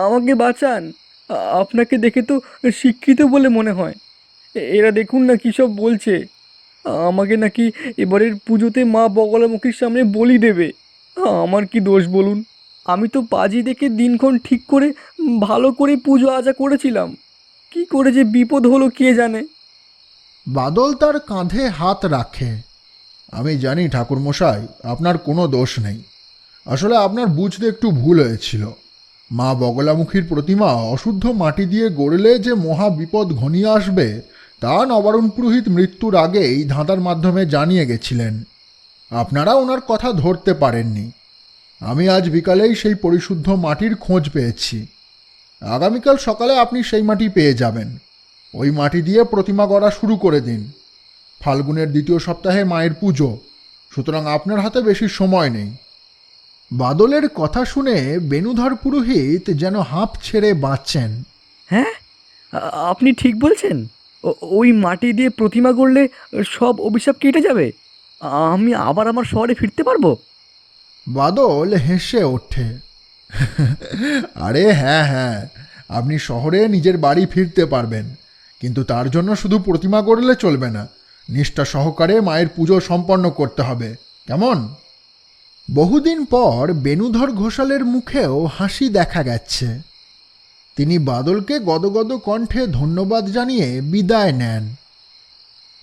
আমাকে বাঁচান। আপনাকে দেখে তো শিক্ষিত বলে মনে হয়। এরা দেখুন না কী সব বলছে। আমাকে নাকি এবারের পুজোতে মা বগলামুখীর সামনে বলি দেবে। আমার কি দোষ বলুন? আমি তো পাজি দেখে দিনক্ষণ ঠিক করে ভালো করে পুজো আজা করেছিলাম। কি করে যে বিপদ হলো কে জানে। বাদল তার কাঁধে হাত রাখে। আমি জানি ঠাকুরমশাই, আপনার কোনো দোষ নেই। আসলে আপনার বুঝতে একটু ভুল হয়েছিল। মা বগলামুখীর প্রতিমা অশুদ্ধ মাটি দিয়ে গড়লে যে মহা বিপদ ঘনিয়ে আসবে, তা নবারুণ পুরোহিত মৃত্যুর আগেই ধাঁধার মাধ্যমে জানিয়ে গেছিলেন। আপনারা ওনার কথা ধরতে পারেননি। আমি আজ বিকালেই সেই পরিশুদ্ধ মাটির খোঁজ পেয়েছি। আগামীকাল সকালে আপনি সেই মাটি পেয়ে যাবেন। ওই মাটি দিয়ে প্রতিমা গড়া শুরু করে দিন। ফাল্গুনের দ্বিতীয় সপ্তাহে মায়ের পুজো, সুতরাং আপনার হাতে বেশি সময় নেই। বাদলের কথা শুনে বেনুধর পুরোহিত যেন হাঁপ ছেড়ে বাঁচছেন। হ্যাঁ, আপনি ঠিক বলছেন। ওই মাটি দিয়ে প্রতিমা গড়লে সব অভিশাপ কেটে যাবে। আমি আবার আমার শহরে ফিরতে পারবো। বাদল হেসে ওঠে। আরে হ্যাঁ হ্যাঁ, আপনি শহরে নিজের বাড়ি ফিরতে পারবেন, কিন্তু তার জন্য শুধু প্রতিমা গড়লে চলবে না, নিষ্ঠা সহকারে মায়ের পুজো সম্পন্ন করতে হবে, কেমন? বহুদিন পর বেনুধর ঘোষালের মুখেও হাসি দেখা গেছে। তিনি বাদলকে গদগদ কণ্ঠে ধন্যবাদ জানিয়ে বিদায় নেন।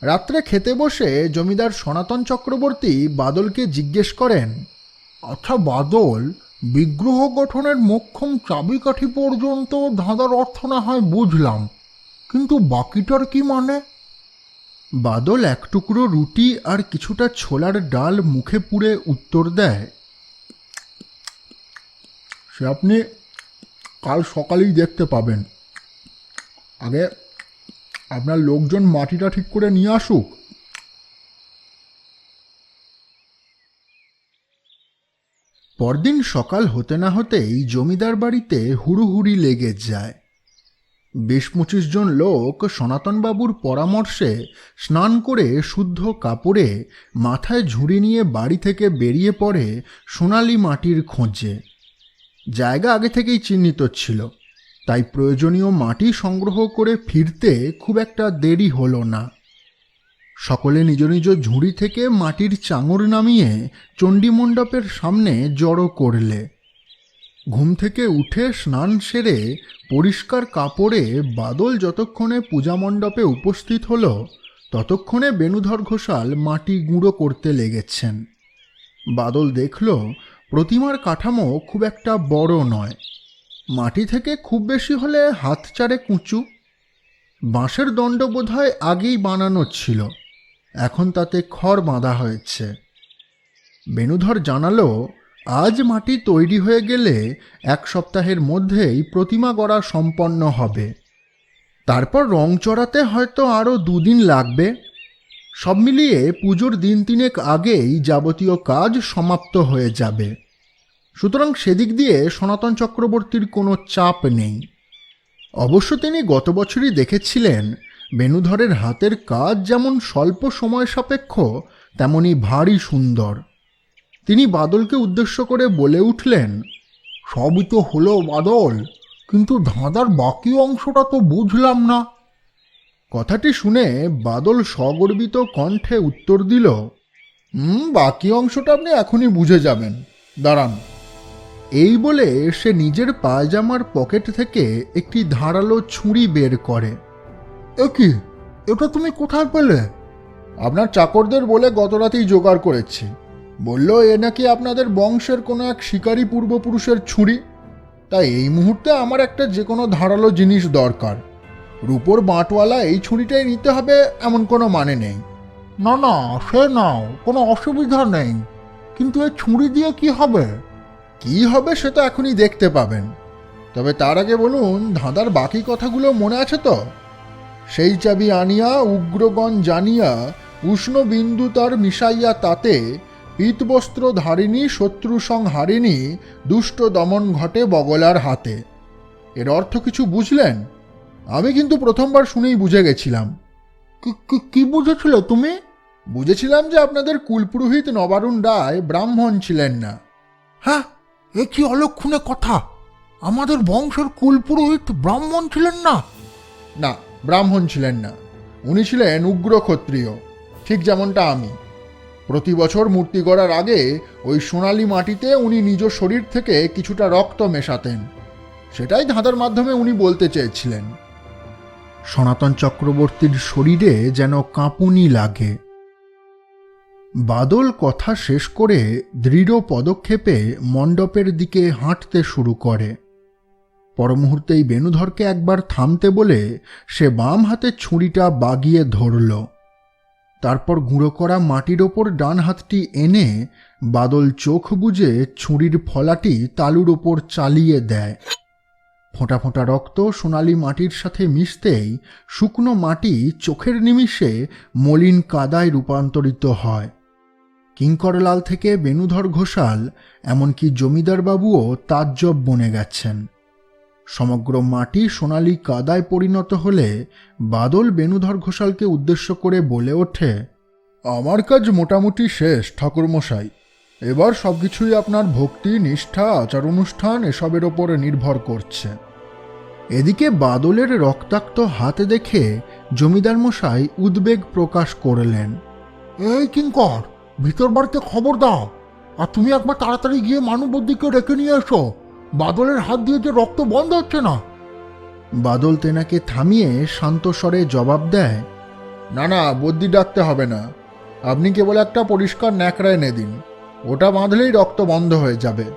রাত্রে খেতে বসে জমিদার সনাতন চক্রবর্তী বাদলকে জিজ্ঞেস করেন, আচ্ছা বাদল, বিগ্রহ গঠনের মোক্ষম চাবিকাঠি পর্যন্ত ধাঁধার অর্থ না হয় বুঝলাম, কিন্তু বাকিটার কি মানে? বাদল এক টুকরো রুটি আর কিছুটা ছোলার ডাল মুখে পুরে উত্তর দেয়, সে আপনি কাল সকালেই দেখতে পাবেন। আগে আপনার লোকজন মাটিটা ঠিক করে নিয়ে আসুক। পরদিন সকাল হতে না হতেই জমিদার বাড়িতে হুড়োহুড়ি লেগে যায়। ২০-২৫ জন লোক সনাতনবাবুর পরামর্শে স্নান করে শুদ্ধ কাপড়ে মাথায় ঝুড়ি নিয়ে বাড়ি থেকে বেরিয়ে পড়ে সোনালি মাটির খোঁজে। জায়গা আগে থেকেই চিহ্নিত ছিল, তাই প্রয়োজনীয় মাটি সংগ্রহ করে ফিরতে খুব একটা দেরি হলো না। সকলে নিজ নিজ ঝুড়ি থেকে মাটির চাঙড় নামিয়ে চণ্ডীমণ্ডপের সামনে জড়ো করলে। ঘুম থেকে উঠে স্নান সেরে পরিষ্কার কাপড়ে বাদল যতক্ষণে পূজা মণ্ডপে উপস্থিত হলো, ততক্ষণে বেনুধর ঘোষাল মাটি গুঁড়ো করতে লেগেছেন। বাদল দেখল প্রতিমার কাঠামো খুব একটা বড় নয়, মাটি থেকে খুব বেশি হলে হাত চারেক উঁচু। বাঁশের দণ্ড বোধহয় আগেই বানানো ছিল, এখন তাতে খড় বাঁধা হয়েছে। বেনুধর জানালো, আজ মাটি তৈরি হয়ে গেলে 1 সপ্তাহের মধ্যেই প্রতিমা গড়া সম্পন্ন হবে। তারপর রং চড়াতে হয়তো আরও 2 দিন লাগবে। সব মিলিয়ে পুজোর দিন 3 আগেই যাবতীয় কাজ সমাপ্ত হয়ে যাবে। সুতরাং সেদিক দিয়ে সনাতন চক্রবর্তীর কোনো চাপ নেই। অবশ্য তিনি গত বছরই দেখেছিলেন বেণুধরের হাতের কাজ যেমন স্বল্প সময় সাপেক্ষ তেমনি ভারী সুন্দর। তিনি বাদলকে উদ্দেশ্য করে বলে উঠলেন, সবই তো হলো বাদল, কিন্তু ধাঁধার বাকি অংশটা তো বুঝলাম না। কথাটি শুনে বাদল সগর্বিত কণ্ঠে উত্তর দিল, বাকি অংশটা আপনি এখনই বুঝে যাবেন, দাঁড়ান। এই বলে সে নিজের পায়জামার পকেট থেকে একটি ধারালো ছুরি বের করে। এ কি, এটা তুমি কোথায় পেলে? আপনার চাকরদের বলে গত রাতেই জোগাড় করেছি। বলল এ নাকি আপনাদের বংশের কোনো এক শিকারী পূর্বপুরুষের ছুরি। তাই এই মুহূর্তে আমার একটা যে কোনো ধারালো জিনিস দরকার। রূপোর বাঁটওয়ালা এই ছুরিটাই নিতে হবে এমন কোনো মানে নেই। না না, সে নাও, কোনো অসুবিধা নেই, কিন্তু এই ছুরি দিয়ে কি হবে? কি হবে সে তো এখনই দেখতে পাবেন। তবে তার আগে বলুন, ধাঁধার বাকি কথাগুলো মনে আছে তো? সেই চাবি আনিয়া উগ্রগণ জানিয়া উষ্ণ বিন্দু তার মিশাইয়া তাতে পীতবস্ত্র ধারিণী শত্রু সংহারিণী দুষ্ট দমন ঘটে বগলার হাতে। এর অর্থ কিছু বুঝলেন? আমি কিন্তু প্রথমবার শুনেই বুঝে গেছিলাম। কি বুঝেছিলে তুমি? বুঝেছিলাম যে আপনাদের কুলপুরোহিত নবারুণ রায় ব্রাহ্মণ ছিলেন না। হ্যাঁ, এ কি অলক্ষণে কথা! আমাদের বংশের কুলপুরোহিত ব্রাহ্মণ ছিলেন না? না, ব্রাহ্মণ ছিলেন না। উনি ছিলেন উগ্র ক্ষত্রিয়, ঠিক যেমনটা আমি। প্রতি বছর মূর্তি গড়ার আগে ওই সোনালি মাটিতে উনি নিজ শরীর থেকে কিছুটা রক্ত মেশাতেন। সেটাই ধাঁধার মাধ্যমে উনি বলতে চেয়েছিলেন। সনাতন চক্রবর্তীর শরীরে যেন কাঁপুনি লাগে। বাদল কথা শেষ করে দৃঢ় পদক্ষেপে মণ্ডপের দিকে হাঁটতে শুরু করে। পরমুহূর্তেই বেণুধরকে একবার থামতে বলে সে বাম হাতে ছুরিটা বাগিয়ে ধরল। তারপর গুঁড়ো করা মাটির ওপর ডান হাতটি এনে বাদল চোখ বুজে ছুরির ফলাটি তালুর ওপর চালিয়ে দেয়। ফোঁটা ফোঁটা রক্ত সোনালি মাটির সাথে মিশতেই শুকনো মাটি চোখের নিমিষে মলিন কাদায় রূপান্তরিত হয়। কিঙ্করলাল থেকে বেণুধর ঘোষাল, এমনকি জমিদার বাবুও তাজ্জব বনে গেছেন। সমগ্র মাটি সোনালি কাদায় পরিণত হলে বাদল বেণুধর ঘোষালকে উদ্দেশ্য করে বলে ওঠে, আমার কাজ মোটামুটি শেষ ঠাকুরমশাই। এবার সবকিছুই আপনার ভক্তি, নিষ্ঠা, আচার অনুষ্ঠান এসবের ওপর নির্ভর করছে। এদিকে বাদলের রক্তাক্ত হাত দেখে জমিদার মশাই উদ্বেগ প্রকাশ করলেন। এই কিঙ্কর, ভিতর বাড়িতে খবর দাও, আর তুমি একবার তাড়াতাড়ি গিয়ে মানববুদ্ধিকে ডেকে নিয়ে এসো। বাদলের হাত দিয়ে যে রক্ত বন্ধ হচ্ছে না। বাদল তেনাকে থামিয়ে শান্ত স্বরে জবাব দেয়, না না, বদ্যি ডাকতে হবে না। আপনি কেবল একটা পরিষ্কার ন্যাকড়া এনে দিন, ওটা বাঁধলেই রক্ত বন্ধ হয়ে যাবে।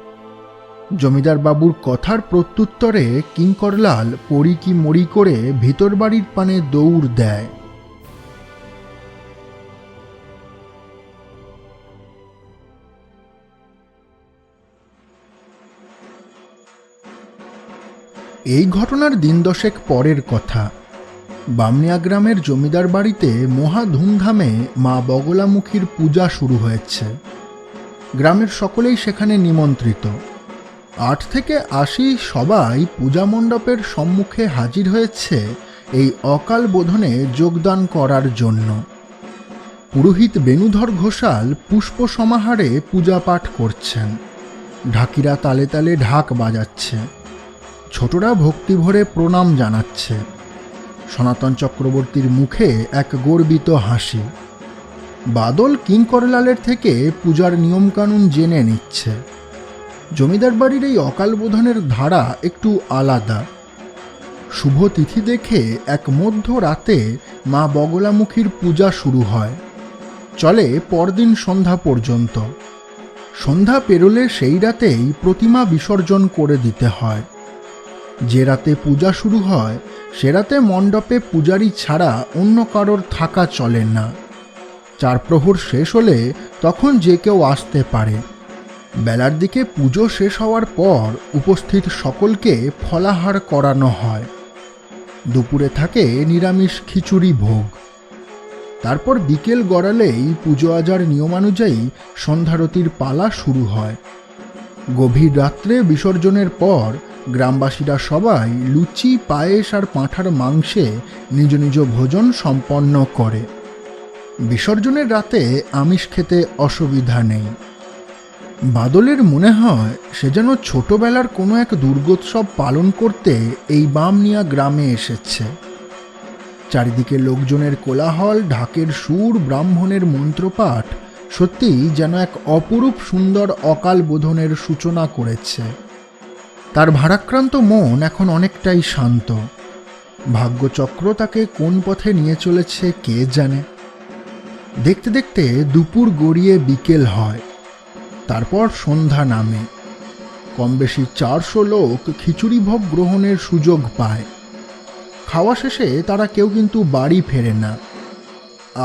জমিদার বাবুর কথার প্রত্যুত্তরে কিঙ্করলাল পড়ি কি মরি করে ভিতর বাড়ির পানে দৌড় দেয়। এই ঘটনার দিন দশেক পরের কথা। বামনিয়া গ্রামের জমিদার বাড়িতে মহা ধুমধামে মা বগলামুখীর পূজা শুরু হয়েছে। গ্রামের সকলেই সেখানে নিমন্ত্রিত। 8 থেকে 80 সবাই পূজা মণ্ডপের সম্মুখে হাজির হয়েছে এই অকাল বোধনে যোগদান করার জন্য। পুরোহিত বেণুধর ঘোষাল পুষ্প সমাহারে পূজা পাঠ করছেন। ঢাকিরা তালে তালে ঢাক বাজাচ্ছে। ছোটরা ভক্তিভরে প্রণাম জানাচ্ছে। সনাতন চক্রবর্তীর মুখে এক গর্বিত হাসি। বাদল কিঙ্করলালের থেকে পূজার নিয়মকানুন জেনে নিচ্ছে। জমিদার বাড়ির এই অকাল বোধনের ধারা একটু আলাদা। শুভ তিথি দেখে এক মধ্য রাতে মা বগলামুখীর পূজা শুরু হয়, চলে পরদিন সন্ধ্যা পর্যন্ত। সন্ধ্যা পেরোলে সেই রাতেই প্রতিমা বিসর্জন করে দিতে হয়। যে রাতে পূজা শুরু হয় সে রাতে মণ্ডপে পূজারী ছাড়া অন্য কারোর থাকা চলে না। 4 প্রহর শেষ হলে তখন যে কেউ আসতে পারে। বেলার দিকে পুজো শেষ হওয়ার পর উপস্থিত সকলকে ফলাহার করানো হয়। দুপুরে থাকে নিরামিষ খিচুড়ি ভোগ। তারপর বিকেল গড়ালেই পুজো আজার নিয়মানুযায়ী সন্ধ্যারতির পালা শুরু হয়। গভীর রাত্রে বিসর্জনের পর গ্রামবাসীরা সবাই লুচি, পায়েস আর পাঁঠার মাংসে নিজ নিজ ভোজন সম্পন্ন করে। বিসর্জনের রাতে আমিষ খেতে অসুবিধা নেই। বাদলের মনে হয় সে যেন ছোটবেলার কোনো এক দুর্গোৎসব পালন করতে এই বামনিয়া গ্রামে এসেছে। চারিদিকে লোকজনের কোলাহল, ঢাকের সুর, ব্রাহ্মণের মন্ত্রপাঠ সত্যিই যেন এক অপরূপ সুন্দর অকাল বোধনের সূচনা করেছে। তার ভারাক্রান্ত মন এখন অনেকটাই শান্ত। ভাগ্যচক্র তাকে কোন পথে নিয়ে চলেছে কে জানে। দেখতে দেখতে দুপুর গড়িয়ে বিকেল হয়, তারপর সন্ধ্যা নামে। কম বেশি 400 লোক খিচুড়ি ভোগ গ্রহণের সুযোগ পায়। খাওয়া শেষে তারা কেউ কিন্তু বাড়ি ফেরে না।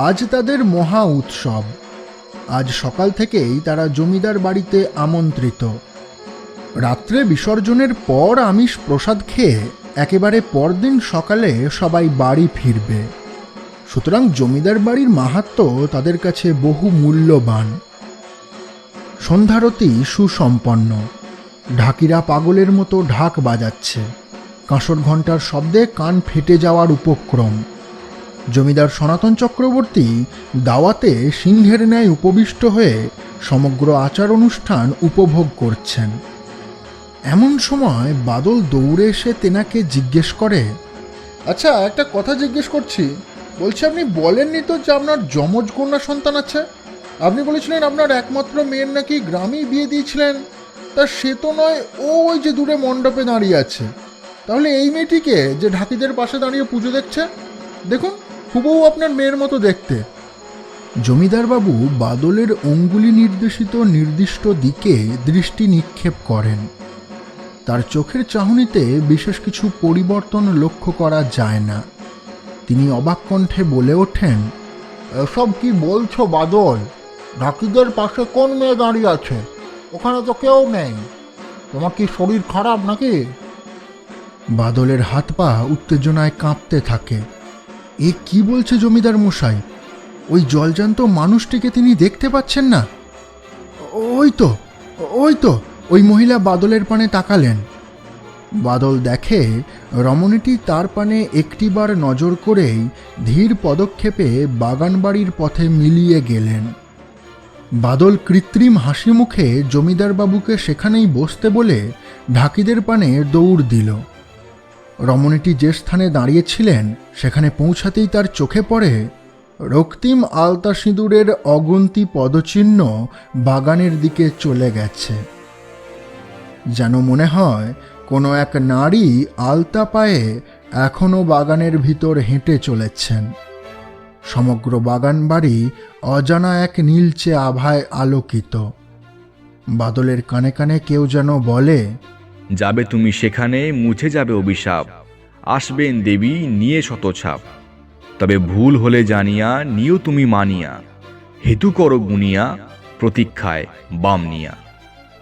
আজ তাদের মহা উৎসব। আজ সকাল থেকেই তারা জমিদার বাড়িতে আমন্ত্রিত। রাত্রে বিসর্জনের পর আমিষ প্রসাদ খেয়ে একেবারে পরদিন সকালে সবাই বাড়ি ফিরবে। সুতরাং জমিদার বাড়ির মাহাত্ম্য তাদের কাছে বহু মূল্যবান। সন্ধ্যারতি সুসম্পন্ন। ঢাকিরা পাগলের মতো ঢাক বাজাচ্ছে। কাঁসর ঘণ্টার শব্দে কান ফেটে যাওয়ার উপক্রম। জমিদার সনাতন চক্রবর্তী দাওয়াতে সিংহের ন্যায় উপবিষ্ট হয়ে সমগ্র আচার অনুষ্ঠান উপভোগ করছেন। এমন সময় বাদল দৌড়ে এসে তেনাকে জিজ্ঞেস করে, আচ্ছা, একটা কথা জিজ্ঞেস করছি। বলছি, আপনি বলেননি তো যে আপনার যমজ কন্যা সন্তান আছে? আপনি বলেছিলেন আপনার একমাত্র মেয়ের নাকি গ্রামেই বিয়ে দিয়েছিলেন। তা সে তো নয়, ওই যে দূরে মণ্ডপে দাঁড়িয়ে আছে। তাহলে এই মেয়েটিকে যে ঢাকিদের পাশে দাঁড়িয়ে পুজো দেখছে, দেখুন হুবহু আপনার মেয়ের মতো দেখতে। জমিদারবাবু বাদলের অঙ্গুলি নির্দেশিত নির্দিষ্ট দিকে দৃষ্টি নিক্ষেপ করেন। তার চোখের চাহনিতে বিশেষ কিছু পরিবর্তন লক্ষ্য করা যায় না। তিনি অবাক কণ্ঠে বলে ওঠেন, এসব কি বলছো বাদল? ঢাকিদের পাশে কোন মেয়ে দাঁড়িয়ে আছে? ওখানে তো কেউ নেই। তোমার কি শরীর খারাপ নাকি? বাদলের হাত পা উত্তেজনায় কাঁপতে থাকে। এ কি বলছে জমিদার মশাই? ওই জলজান্ত মানুষটিকে তিনি দেখতে পাচ্ছেন না? ওই তো, ওই মহিলা বাদলের পানে তাকালেন। বাদল দেখে রমণীটি তার পানে একটিবার নজর করেই ধীর পদক্ষেপে বাগানবাড়ির পথে মিলিয়ে গেলেন। বাদল কৃত্রিম হাসি মুখে জমিদারবাবুকে সেখানেই বসতে বলে ঢাকিদের পানে দৌড় দিল। রমণীটি যে স্থানে দাঁড়িয়েছিলেন সেখানে পৌঁছাতেই তার চোখে পড়ে রক্তিম আলতা সিঁদুরের অগুন্তি পদচিহ্ন বাগানের দিকে চলে গেছে। যেন মনে হয় কোনো এক নারী আলতা পায়ে এখনও বাগানের ভিতর হেঁটে চলেছেন। সমগ্র বাগান বাড়ি অজানা এক নীলচে আভায় আলোকিত। বাদলের কানে কানে কেউ যেন বলে, যাবে তুমি সেখানে, মুছে যাবে অভিশাপ, আসবেন দেবী নিয়ে শতছাপ। তবে ভুল হলে জানিয়া নিও তুমি মানিয়া, হেতু করো গুনিয়া, প্রতীক্ষায় বামনিয়া।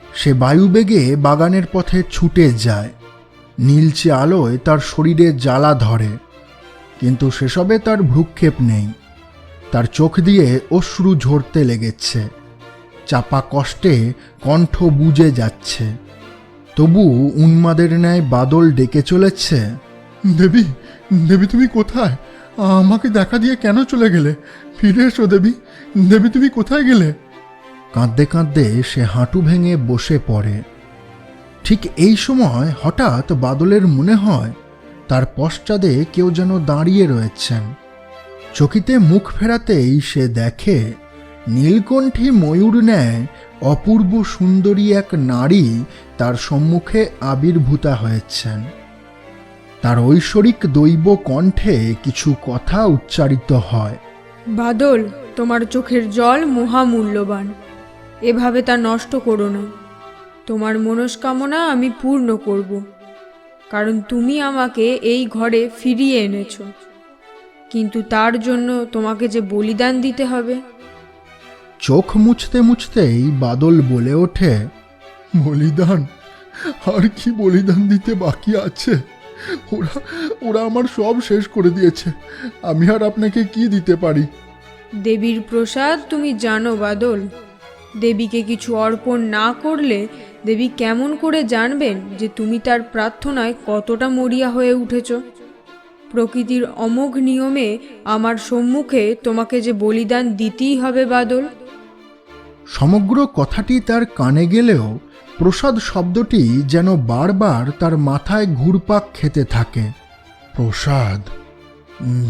সে বায়ুবেগে বাগানের পথে ছুটে যায়। নীলচে আলোয় তার শরীরে জ্বালা ধরে, কিন্তু সেসবে তার ভ্রুক্ষেপ নেই। তার চোখ দিয়ে অশ্রু ঝরতে লেগেছে। চাপা কষ্টে কণ্ঠ বুজে যাচ্ছে। তবু উন্মাদের ন্যায় বাদল ডেকে চলেছে, দেবী, দেবী তুমি কোথায়? আমাকে দেখা দিয়ে কেন চলে গেলে? ফিরে এসো দেবী। দেবী তুমি কোথায় গেলে? কাঁদতে কাঁদতে সে হাঁটু ভেঙে বসে পড়ে। ঠিক এই সময় হঠাৎ বাদলের মনে হয় তার পশ্চাদে কেউ যেন দাঁড়িয়ে রয়েছেন। চকিতে মুখ ফেরাতেই সে দেখে নীলকণ্ঠী ময়ূর ন্যায় অপূর্ব সুন্দরী এক নারী তার সম্মুখে আবির্ভূতা হয়েছেন। তার ঐশ্বরিক দৈব কণ্ঠে কিছু কথা উচ্চারিত হয়। বাদল, তোমার চোখের জল মহামূল্যবান, এভাবে তা নষ্ট করো না। তোমার মনস্কামনা আমি পূর্ণ করব, কারণ তুমি আমাকে এই ঘরে ফিরিয়ে এনেছো। কিন্তু তার জন্য তোমাকে যে বলিদান দিতে হবে। চোখ মুছতে মুছতেই বাদল বলে ওঠে, বলিদান? আর কি বলিদান দিতে বাকি আছে? ওরা আমার সব শেষ করে দিয়েছে। আমি আর আপনাকে কি দিতে পারি? দেবীর প্রসাদ তুমি জানো বাদল, দেবীকে কিছু অর্পণ না করলে দেবী কেমন করে জানবেন যে তুমি তার প্রার্থনায় কতটা মরিয়া হয়ে উঠেছ? প্রকৃতির অমোঘ নিয়মে আমার সম্মুখে তোমাকে যে বলিদান দিতেই হবে বাদল। সমগ্র কথাটি তার কানে গেলেও প্রসাদ শব্দটি যেন বারবার তার মাথায় ঘুরপাক খেতে থাকে। প্রসাদ,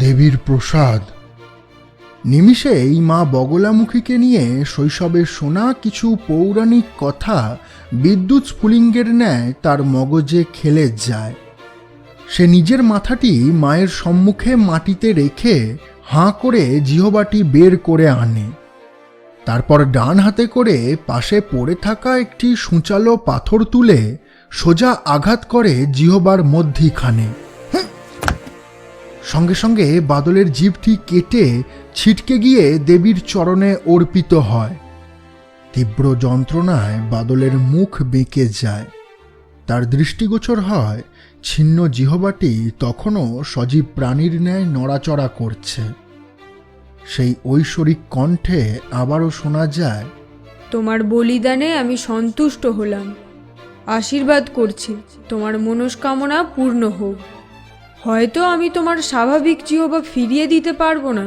দেবীর প্রসাদ। নিমিষেই মা বগলামুখীকে নিয়ে শৈশবে শোনা কিছু পৌরাণিক কথা বিদ্যুৎ স্ফুলিঙ্গের ন্যায় তার মগজে খেলে যায়। সে নিজের মাথাটি মায়ের সম্মুখে মাটিতে রেখে হাঁ করে জিহবাটি বের করে আনে। তারপর ডান হাতে করে পাশে পড়ে থাকা একটি সূচালো পাথর তুলে সোজা আঘাত করে জিহবার মধ্যিখানে। সঙ্গে সঙ্গে বাদলের জিভটি কেটে ছিটকে গিয়ে দেবীর চরণে অর্পিত হয়। তীব্র যন্ত্রণায় বাদলের মুখ বেঁকে যায়। তার দৃষ্টিগোচর হয় ছিন্ন জিহবাটি তখনও সজীব প্রাণীর ন্যায় নড়াচড়া করছে। সেই ঐশ্বরিক কণ্ঠে আবারও শোনা যায়, তোমার বলিদানে আমি সন্তুষ্ট হলাম। আশীর্বাদ করছি তোমার মনস্কামনা পূর্ণ হোক। হয়তো আমি তোমার স্বাভাবিক জিহবা ফিরিয়ে দিতে পারবো না,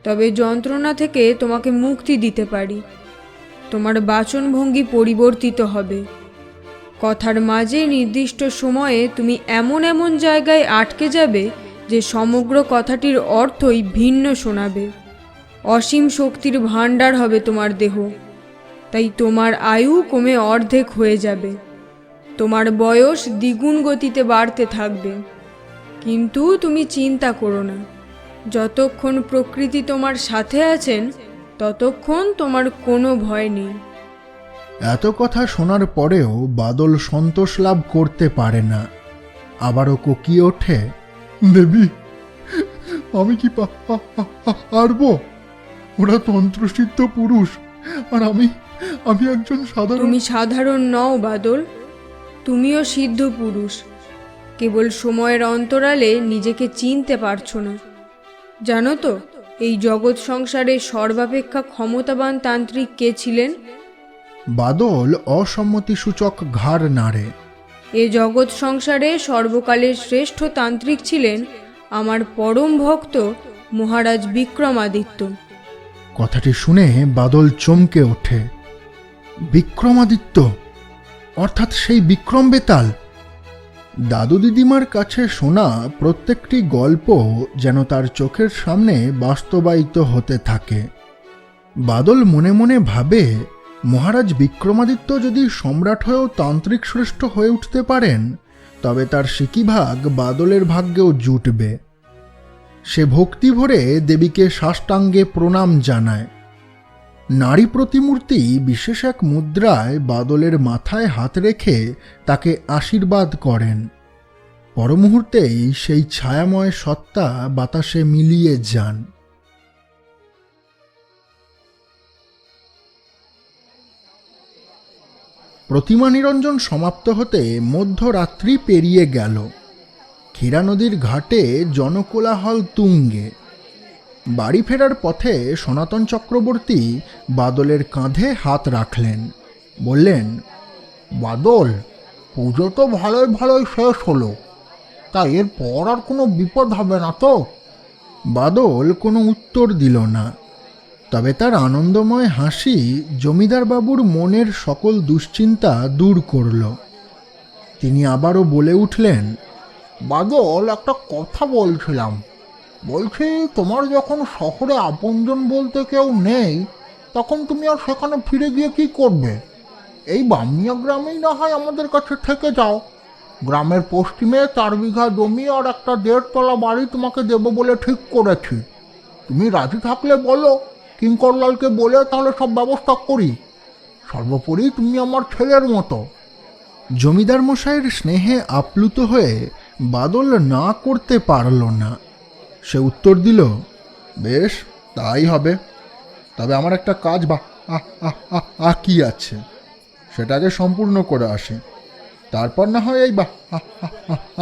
তবে যন্ত্রণা থেকে তোমাকে মুক্তি দিতে পারি। তোমার বাচনভঙ্গি পরিবর্তিত হবে। কথার মাঝে নির্দিষ্ট সময়ে তুমি এমন এমন জায়গায় আটকে যাবে যে সমগ্র কথাটির অর্থই ভিন্ন শোনাবে। অসীম শক্তির ভাণ্ডার হবে তোমার দেহ, তাই তোমার আয়ু কমে অর্ধেক হয়ে যাবে। তোমার বয়স দ্বিগুণ গতিতে বাড়তে থাকবে। কিন্তু তুমি চিন্তা করো না, যতক্ষণ প্রকৃতি তোমার সাথে আছেন ততক্ষণ তোমার কোনো ভয় নেই। এত কথা শোনার পরেও বাদল সন্তোষ লাভ করতে পারে না। আবারও কোকিয়ে ওঠে, দেবী, আমি কি পারবো? ওরা তন্ত্রসিদ্ধ পুরুষ, আর আমি একজন সাধারণ। তুমি সাধারণ নও বাদল, তুমিও সিদ্ধ পুরুষ। কেবল সময়ের অন্তরালে নিজেকে চিনতে পারছো না। জানো তো এই জগৎ সংসারে সর্বাপেক্ষা ক্ষমতাবান তান্ত্রিক কে ছিলেন? বাদল অসম্মতিসূচক ঘাড় নাড়ে। এ জগৎ সংসারে সর্বকালের শ্রেষ্ঠ তান্ত্রিক ছিলেন আমার পরম ভক্ত মহারাজ বিক্রমাদিত্য। কথাটি শুনে বাদল চমকে ওঠে। বিক্রমাদিত্য, অর্থাৎ সেই বিক্রম বেতাল। দাদু দিদিমার কাছে শোনা প্রত্যেকটি গল্প যেন তার চোখের সামনে বাস্তবায়িত হতে থাকে। বাদল মনে মনে ভাবে, মহারাজ বিক্রমাদিত্য যদি সম্রাট হয়েও তান্ত্রিক শ্রেষ্ঠ হয়ে উঠতে পারেন, তবে তার সিকিভাগ বাদলের ভাগ্যেও জুটবে। সে ভক্তি ভরে দেবীকে সাষ্টাঙ্গে প্রণাম জানায়। নারী প্রতিমূর্তি বিশেষ এক মুদ্রায় বাদলের মাথায় হাত রেখে তাকে আশীর্বাদ করেন। পরমুহূর্তেই সেই ছায়াময় সত্তা বাতাসে মিলিয়ে যান। প্রতিমা নিরঞ্জন সমাপ্ত হতে মধ্যরাত্রি পেরিয়ে গেল। ক্ষীরা নদীর ঘাটে জনকোলাহল তুঙ্গে। বাড়ি ফেরার পথে সনাতন চক্রবর্তী বাদলের কাঁধে হাত রাখলেন। বললেন, বাদল, পুজো তো ভালোই শেষ হলো, তা এরপর আর কোনো বিপদ হবে না তো? বাদল কোনো উত্তর দিল না, তবে তার আনন্দময় হাসি জমিদার বাবুর মনের সকল দুশ্চিন্তা দূর করল। তিনি আবারও বলে উঠলেন, বাদল, একটা কথা বলছিলাম। বলছি, তোমার যখন শহরে আপনজন বলতে কেউ নেই, তখন তুমি আর সেখানে ফিরে গিয়ে কি করবে? এই বামিয়া গ্রামেই না হয় আমাদের কাছে থেকে যাও। গ্রামের পশ্চিমে 4 বিঘা জমি আর একটা 1.5 তলা বাড়ি তোমাকে দেবো বলে ঠিক করেছি। তুমি রাজি থাকলে বলো, কিঙ্করলালকে বলে তাহলে সব ব্যবস্থা করি। সর্বোপরি তুমি আমার ছেলের মতো। জমিদার মশাইয়ের স্নেহে আপ্লুত হয়ে বাদল না করতে পারল না। সে উত্তর দিল, বেশ, তাই হবে। তবে আমার একটা কাজ কি আছে, সেটাকে সম্পূর্ণ করে আসি। তারপর না হয় এই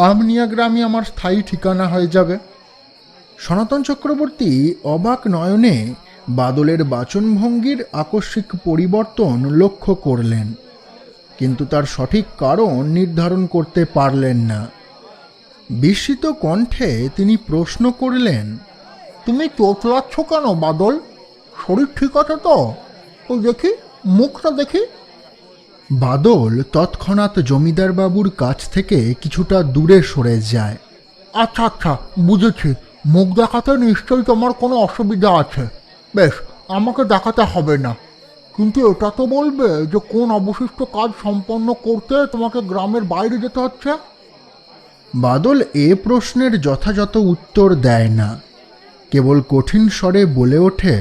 আমনিয়া গ্রামই আমার স্থায়ী ঠিকানা হয়ে যাবে। সনাতন চক্রবর্তী অবাক নয়নে বাদলের বাচনভঙ্গির আকস্মিক পরিবর্তন লক্ষ্য করলেন, কিন্তু তার সঠিক কারণ নির্ধারণ করতে পারলেন না। বিস্মিত কণ্ঠে তিনি প্রশ্ন করলেন, তুমি তোতলাচ্ছ কেন বাদল? শরীর ঠিক আছে তো? ওই দেখি, মুখটা দেখি। বাদল তৎক্ষণাৎ জমিদার বাবুর কাছ থেকে কিছুটা দূরে সরে যায়। আচ্ছা আচ্ছা, বুঝেছি। মুখ দেখাতে নিশ্চয়ই তোমার কোনো অসুবিধা আছে। বেশ, আমাকে দেখাতে হবে না, কিন্তু এটা তো বলবে যে কোন অবশিষ্ট কাজ সম্পন্ন করতে তোমাকে গ্রামের বাইরে যেতে হচ্ছে। বাদল এ প্রশ্নের যথাযথ উত্তর দেয় না, কেবল কঠিন স্বরে বলে ওঠে,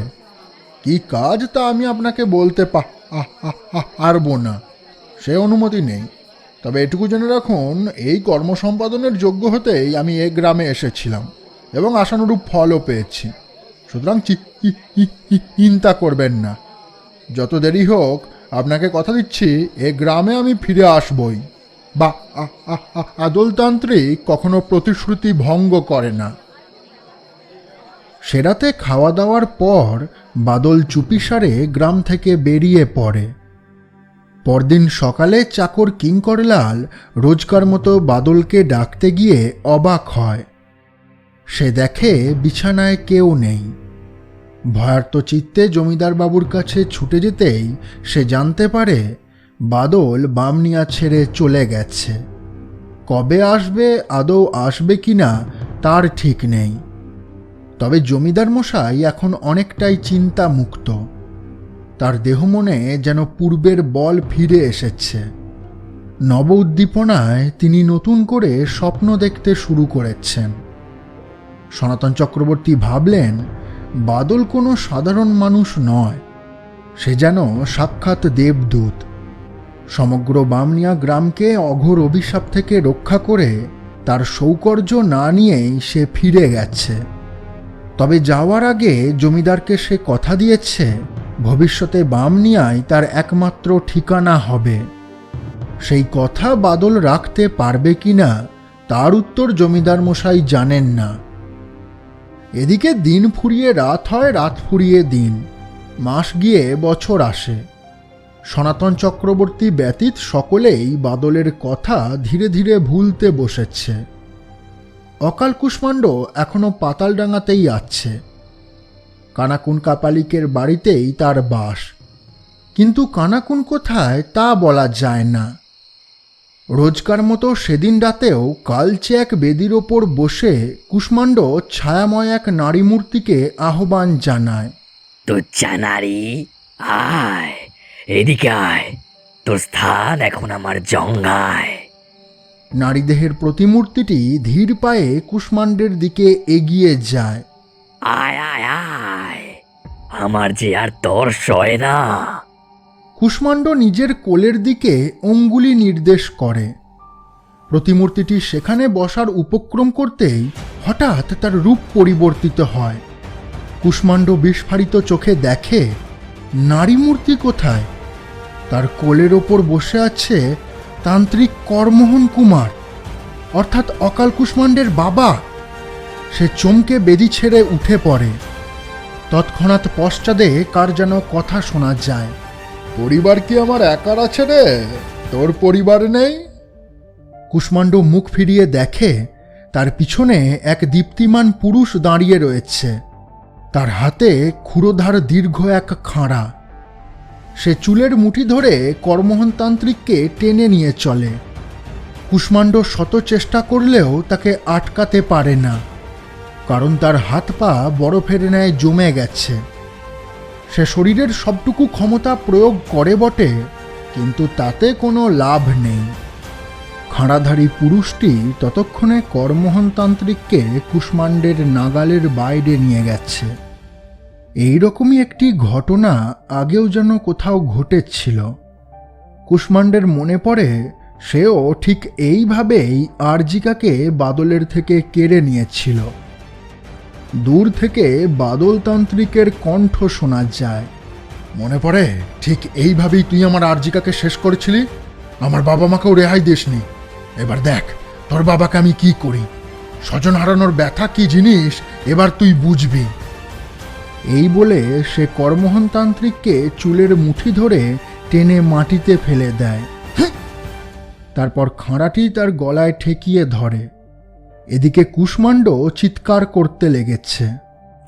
কি কাজ তা আমি আপনাকে বলতে পারবো না, সে অনুমতি নেই। তবে এটুকু জেনে রাখুন, এই কর্ম সম্পাদনের যোগ্য হতেই আমি এ গ্রামে এসেছিলাম এবং আশানুরূপ ফলও পেয়েছি। সুতরাং চিন্তা করবেন না, যত দেরি হোক আপনাকে কথা দিচ্ছি এ গ্রামে আমি ফিরে আসবই। বা আদলতান্ত্রিক কখনো প্রতিশ্রুতি ভঙ্গ করে না। সেরাতে খাওয়া দাওয়ার পর বাদল চুপিসারে গ্রাম থেকে বেরিয়ে পড়ে। পরদিন সকালে চাকর কিঙ্করলাল রোজকার মতো বাদলকে ডাকতে গিয়ে অবাক হয়। সে দেখে বিছানায় কেউ নেই। ভয়ার্ত চিত্তে জমিদার বাবুর কাছে ছুটে যেতেই সে জানতে পারে বাদল বামনিয়া ছেড়ে চলে গেছে। কবে আসবে, আদৌ আসবে কিনা তার ঠিক নেই। তবে জমিদার মশাই এখন অনেকটাই চিন্তামুক্ত। তার দেহ মনে যেন পূর্বের বল ফিরে এসেছে। নব উদ্দীপনায় তিনি নতুন করে স্বপ্ন দেখতে শুরু করেছেন। সনাতন চক্রবর্তী ভাবলেন, বাদল কোনো সাধারণ মানুষ নয়, সে যেন সাক্ষাৎ দেবদূত। সমগ্র বামনিয়া গ্রামকে অঘোর অভিশাপ থেকে রক্ষা করে তার সৌকর্য না নিয়েই সে ফিরে গেছে। তবে যাওয়ার আগে জমিদারকে সে কথা দিয়েছে ভবিষ্যতে বামনিয়ায় তার একমাত্র ঠিকানা হবে। সেই কথা বাদল রাখতে পারবে কিনা তার উত্তর জমিদার মশাই জানেন না। এদিকে দিন ফুরিয়ে রাত হয়, রাত ফুরিয়ে দিন, মাস গিয়ে বছর আসে। সনাতন চক্রবর্তী ব্যতীত সকলেই বাদলের কথা ধীরে ধীরে ভুলতে বসেছে। অকাল কুষ্মাণ্ড এখনো পাতালডাঙ্গাতেই আছে। কানাকুন কাপালিকের বাড়িতেই তার বাস, কিন্তু কানাকুন কোথায় তা বলা যায় না। রোজকার মতো সেদিন রাতেও কালচে এক বেদির ওপর বসে কুষ্মাণ্ড ছায়াময় এক নারী মূর্তিকে আহ্বান জানায়। তো জানারি, আয় এদিকে আয়, তোর স্থান এখন আমার জঙ্ঘায়। নারীদেহের প্রতিমূর্তিটি ধীর পায়ে কুষ্মাণ্ডের দিকে এগিয়ে যায়। আয় আয় আয়, আমার যে আর তর সয় না। কুষ্মাণ্ড নিজের কোলের দিকে অঙ্গুলি নির্দেশ করে। প্রতিমূর্তিটি সেখানে বসার উপক্রম করতেই হঠাৎ তার রূপ পরিবর্তিত হয়। কুষ্মাণ্ড বিস্ফারিত চোখে দেখে নারী মূর্তি কোথায়। তার কোলের ওপর বসে আছে তান্ত্রিক করমোহন কুমার, অর্থাৎ অকাল কুষ্মাণ্ডের বাবা। সে চমকে বেদি ছেড়ে উঠে পড়ে। তৎক্ষণাৎ পশ্চাদে কার যেন কথা শোনা যায়, পরিবার কি আমার একার আছে রে, তোর পরিবার নেই? কুষ্মাণ্ড মুখ ফিরিয়ে দেখে তার পিছনে এক দীপ্তিমান পুরুষ দাঁড়িয়ে রয়েছে। তার হাতে ক্ষুরোধার দীর্ঘ এক খাঁড়া। সে চুলের মুঠি ধরে করমোহন তান্ত্রিককে টেনে নিয়ে চলে। কুষ্মাণ্ড শত চেষ্টা করলেও তাকে আটকাতে পারে না, কারণ তার হাত পা বরফের ন্যায় জমে গেছে। সে শরীরের সবটুকু ক্ষমতা প্রয়োগ করে বটে, কিন্তু তাতে কোনো লাভ নেই। খাঁড়াধারী পুরুষটি ততক্ষণে করমোহন তান্ত্রিককে কুষ্মাণ্ডের নাগালের বাইরে নিয়ে গেছে। এইরকমই একটি ঘটনা আগেও যেন কোথাও ঘটেছিল। কুষ্মাণ্ডের মনে পড়ে সেও ঠিক এইভাবেই আরজিকাকে বাদলের থেকে কেড়ে নিয়েছিল। দূর থেকে বাদলতান্ত্রিকের কণ্ঠ শোনা যায়, মনে পড়ে ঠিক এইভাবেই তুই আমার আরজিকাকে শেষ করেছিলি, আমার বাবা মাকেও রেহাই দিসনি। এবার দেখ তোর বাবাকে আমি কি করি। স্বজন হারানোর ব্যথা কি জিনিস এবার তুই বুঝবি। এই বলে সে করমোহন তান্ত্রিককে চুলের মুঠি ধরে টেনে মাটিতে ফেলে দেয়। তারপর খাঁড়াটি তার গলায় ঠেকিয়ে ধরে। এদিকে কুষ্মাণ্ড চিৎকার করতে লেগেছে।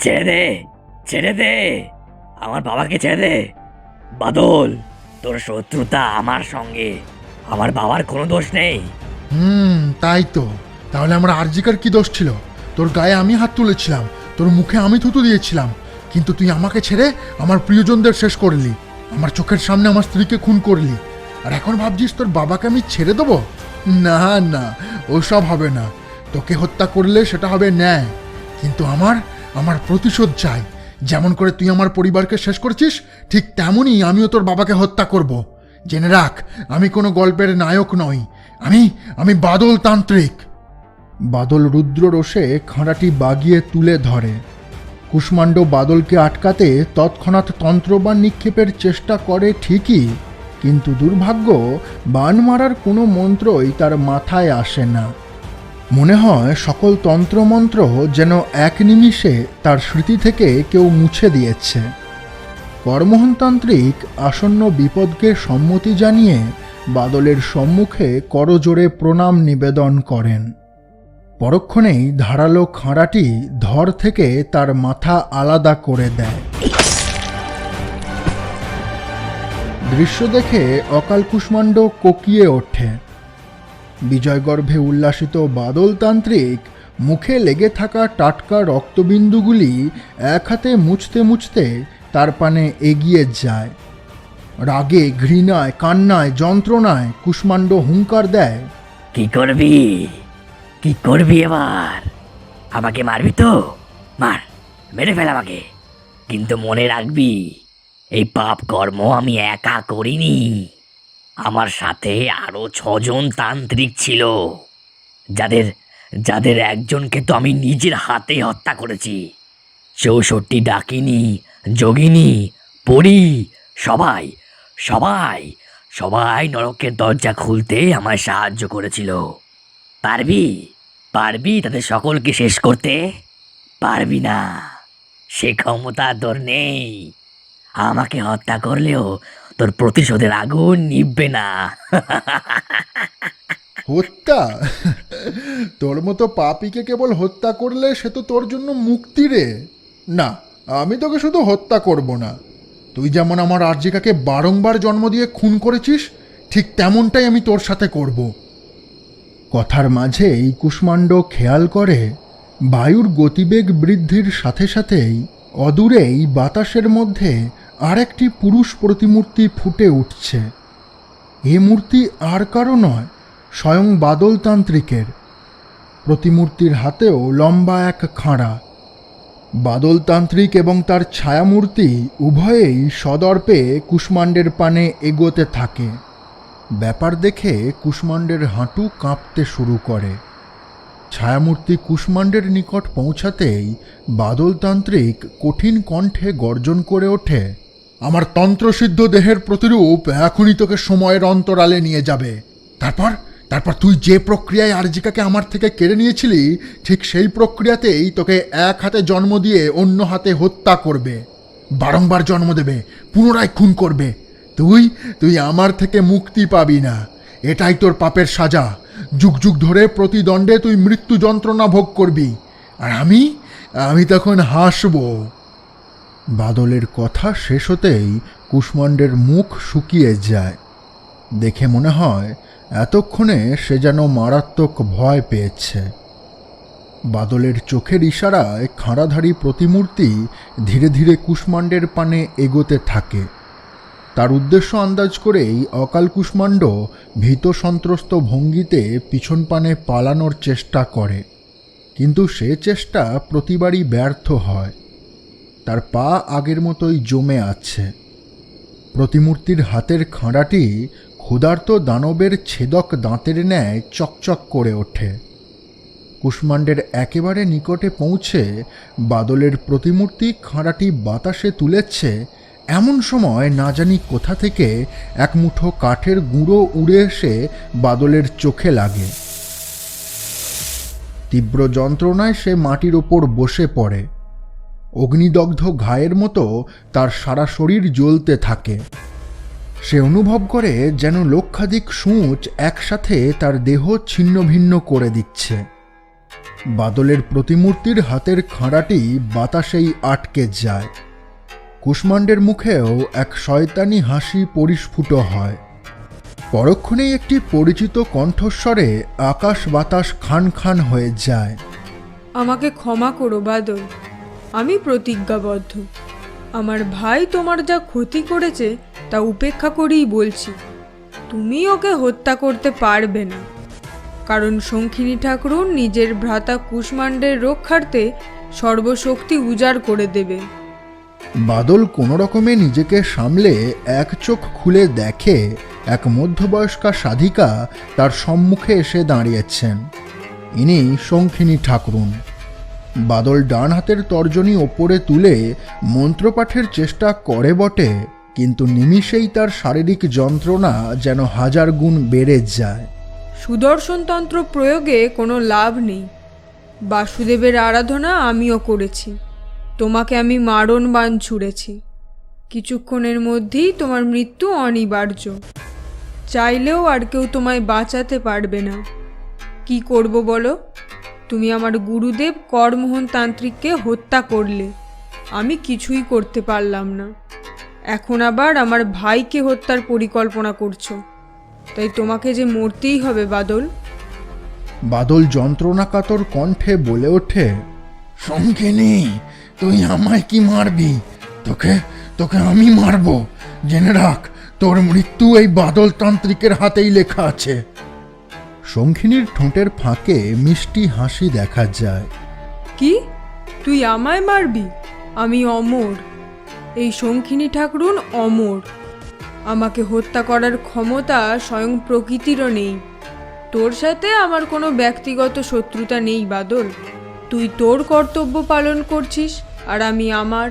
ছেড়ে দে, ছেড়ে দে, আমার বাবাকে ছেড়ে দে। বাদল, তোর শত্রুতা আমার সঙ্গে, আমার বাবার কোনো দোষ নেই। তাই তো। তাহলে আমার আরজিকার কি দোষ ছিল? তোর গায়ে আমি হাত তুলেছিলাম, তোর মুখে আমি থুতু দিয়েছিলাম, কিন্তু তুই আমাকে ছেড়ে আমার প্রিয়জনদের শেষ করলি, আমার চোখের সামনে আমার স্ত্রীকে খুন করলি, আর এখন ভাবছিস তোর বাবাকে আমি ছেড়ে দেবো? না না, ওসব হবে না। তোকে হত্যা করলে সেটা হবে ন্যায়, কিন্তু আমার প্রতিশোধ চাই। যেমন করে তুই আমার পরিবারকে শেষ করেছিস, ঠিক তেমনই আমিও তোর বাবাকে হত্যা করব। জেনে রাখ, আমি কোনো গল্পের নায়ক নই, আমি বাদল তান্ত্রিক। বাদল রুদ্র রোষে খাঁড়াটি বাগিয়ে তুলে ধরে। কুষ্মাণ্ড বাদলকে আটকাতে তৎক্ষণাৎ তন্ত্রবাণ নিক্ষেপের চেষ্টা করে ঠিকই, কিন্তু দুর্ভাগ্য, বাণ মারার কোনো মন্ত্রই তার মাথায় আসে না। মনে হয় সকল তন্ত্রমন্ত্র যেন এক নিমিষে তার স্মৃতি থেকে কেউ মুছে দিয়েছে। করমোহনতান্ত্রিক আসন্ন বিপদকে সম্মতি জানিয়ে বাদলের সম্মুখে করজোড়ে প্রণাম নিবেদন করেন। পরক্ষণেই ধারালো খাঁড়াটি ধর থেকে তার মাথা আলাদা করে দেয়। দৃশ্য দেখে অকাল কুষ্মাণ্ড কোকিয়ে ওঠে। বিজয়গর্ভে উল্লাসিত বাদলতান্ত্রিক মুখে লেগে থাকা টাটকা রক্তবিন্দুগুলি এক হাতে মুছতে মুছতে তার পানে এগিয়ে যায়। রাগে, ঘৃণায়, কান্নায়, যন্ত্রণায় কুষ্মাণ্ড হুঙ্কার দেয়, কি করবি, কি করবি এবার? আমাকে মারবি তো মার, মেরে ফেল আমাকে, কিন্তু মনে রাখবি এই পাপ কর্ম আমি একা করিনি, আমার সাথে আরো 6 জন তান্ত্রিক ছিল, যাদের যাদের একজনকে তো আমি নিজের হাতে হত্যা করেছি। 64 ডাকিনী, যোগিনী, পরী, সবাই সবাই সবাই নরকের দরজা খুলতে আমায় সাহায্য করেছিল। পারবি পারবি তাদের সকলকে শেষ করতে? পারবি না, সে ক্ষমতা তোর নেই। আমাকে হত্যা করলেও তোর প্রতিশোধের আগুন নিভবে না। হত্যা? তোর মতো পাপীকে কেবল হত্যা করলে সে তো তোর জন্য মুক্তি রে। না, আমি তোকে শুধু হত্যা করব না, তুই যেমন আমার আর্জিকাকে বারংবার জন্ম দিয়ে খুন করেছিস, ঠিক তেমনটাই আমি তোর সাথে করব। কথার মাঝেই কুষ্মাণ্ড খেয়াল করে বায়ুর গতিবেগ বৃদ্ধির সাথে সাথেই অদূরেই বাতাসের মধ্যে আরেকটি পুরুষ প্রতিমূর্তি ফুটে উঠছে। এ মূর্তি আর কারো নয়, স্বয়ং বাদলতান্ত্রিকের। প্রতিমূর্তির হাতেও লম্বা এক খাঁড়া। বাদলতান্ত্রিক এবং তার ছায়ামূর্তি উভয়েই সদর্পে কুষ্মাণ্ডের পানে এগোতে থাকে। ব্যাপার দেখে কুষ্মাণ্ডের হাঁটু কাঁপতে শুরু করে। ছায়ামূর্তি কুষ্মাণ্ডের নিকট পৌঁছাতেই বাদলতান্ত্রিক কঠিন কণ্ঠে গর্জন করে ওঠে, আমার তন্ত্রসিদ্ধ দেহের প্রতিরূপ এখনই তোকে সময়ের অন্তরালে নিয়ে যাবে। তারপর তুই যে প্রক্রিয়ায় আরজিকাকে আমার থেকে কেড়ে নিয়েছিলি, ঠিক সেই প্রক্রিয়াতেই তোকে এক হাতে জন্ম দিয়ে অন্য হাতে হত্যা করবে, বারংবার জন্ম দেবে, পুনরায় খুন করবে। তুই আমার থেকে মুক্তি পাবি না, এটাই তোর পাপের সাজা। যুগ যুগ ধরে প্রতিদণ্ডে তুই মৃত্যু যন্ত্রণা ভোগ করবি, আর আমি তখন হাসব। বাদলের কথা শেষ হতেই কুষ্মাণ্ডের মুখ শুকিয়ে যায়। দেখে মনে হয় এতক্ষণে সে যেন মারাত্মক ভয় পেয়েছে। বাদলের চোখের ইশারায় খাঁড়াধারী প্রতিমূর্তি ধীরে ধীরে কুষ্মাণ্ডের পানে এগোতে থাকে। তার উদ্দেশ্য আন্দাজ করেই অকাল কুষ্মাণ্ড ভীত সন্ত্রস্ত ভঙ্গিতে পিছন পানে পালানোর চেষ্টা করে, কিন্তু সে চেষ্টা প্রতিবারই ব্যর্থ হয়। তার পা আগের মতোই জমে আছে। প্রতিমূর্তির হাতের খাঁড়াটি ক্ষুধার্ত দানবের ছেদক দাঁতের ন্যায় চকচক করে ওঠে। কুষ্মাণ্ডের একেবারে নিকটে পৌঁছে বাদলের প্রতিমূর্তি খাঁড়াটি বাতাসে তুলেছে, এমন সময় না জানি কোথা থেকে এক মুঠো কাঠের গুঁড়ো উড়ে এসে বাদলের চোখে লাগে। তীব্র যন্ত্রণায় সে মাটির ওপর বসে পড়ে। অগ্নিদগ্ধ ঘায়ের মতো তার সারা শরীর জ্বলতে থাকে। সে অনুভব করে যেন লক্ষাধিক সূঁচ একসাথে তার দেহ ছিন্নভিন্ন করে দিচ্ছে। বাদলের প্রতিমূর্তির হাতের খাঁড়াটি বাতাসেই আটকে যায়। কুষ্মাণ্ডের মুখেও এক শয়তানি হাসি পরিস্ফুট হয়। পরক্ষণেই একটি পরিচিত কণ্ঠস্বরে আকাশ বাতাস খান খান হয়ে যায়। আমাকে ক্ষমা করো বাদল, আমি প্রতিজ্ঞাবদ্ধ। আমার ভাই তোমার যা ক্ষতি করেছে তা উপেক্ষা করেই বলছি। তুমি ওকে হত্যা করতে পারবে না, কারণ শঙ্খিনী ঠাকুরুন নিজের ভ্রাতা কুষ্মাণ্ডের রক্ষার্থে সর্বশক্তি উজাড় করে দেবে। বাদল কোনো রকমে নিজেকে সামলে এক চোখ খুলে দেখে এক মধ্যবয়স্কা সাধিকা তার সম্মুখে এসে দাঁড়িয়েছেন। ইনি শঙ্খিনী ঠাকুরুন। বাদল ডান হাতের তর্জনী ওপরে তুলে মন্ত্রপাঠের চেষ্টা করে বটে, কিন্তু নিমিষেই তার শারীরিক যন্ত্রণা যেন 1000 গুণ বেড়ে যায়। সুদর্শন তন্ত্র প্রয়োগে কোনো লাভ নেই। বাসুদেবের আরাধনা আমিও করেছি। তোমাকে আমি মারণ বাণ ছুঁড়েছি। কিছুক্ষণের মধ্যেই তোমার মৃত্যু অনিবার্য। চাইলেও আর কেউ তোমায় বাঁচাতে পারবে না। কি করব বলো? তুমি আমার গুরুদেব করমোহন তান্ত্রিককে হত্যা করলে, আমি কিছুই করতে পারলাম না। এখন আবার আমার ভাইকে হত্যার পরিকল্পনা করছো, তাই তোমাকে যে মরতেই হবে বাদল। বাদল যন্ত্রণাকাতর কণ্ঠে বলে ওঠে, শঙ্খিনী, তুই আমায় কি মারবি? তোকে তোকে আমি মারবো। জেনে রাখ, তোর মৃত্যু এই বাদল তান্ত্রিকের হাতেই লেখা আছে। শঙ্খিনীর ঠোঁটের ফাঁকে মিষ্টি হাসি দেখা যায়। কি? তুই আমায় মারবি? আমি অমর। এই শঙ্খিনী ঠাকুরুন অমর। আমাকে হত্যা করার ক্ষমতা স্বয়ং প্রকৃতিরও নেই। তোর সাথে আমার কোনো ব্যক্তিগত শত্রুতা নেই বাদল। তুই তোর কর্তব্য পালন করছিস আর আমি আমার।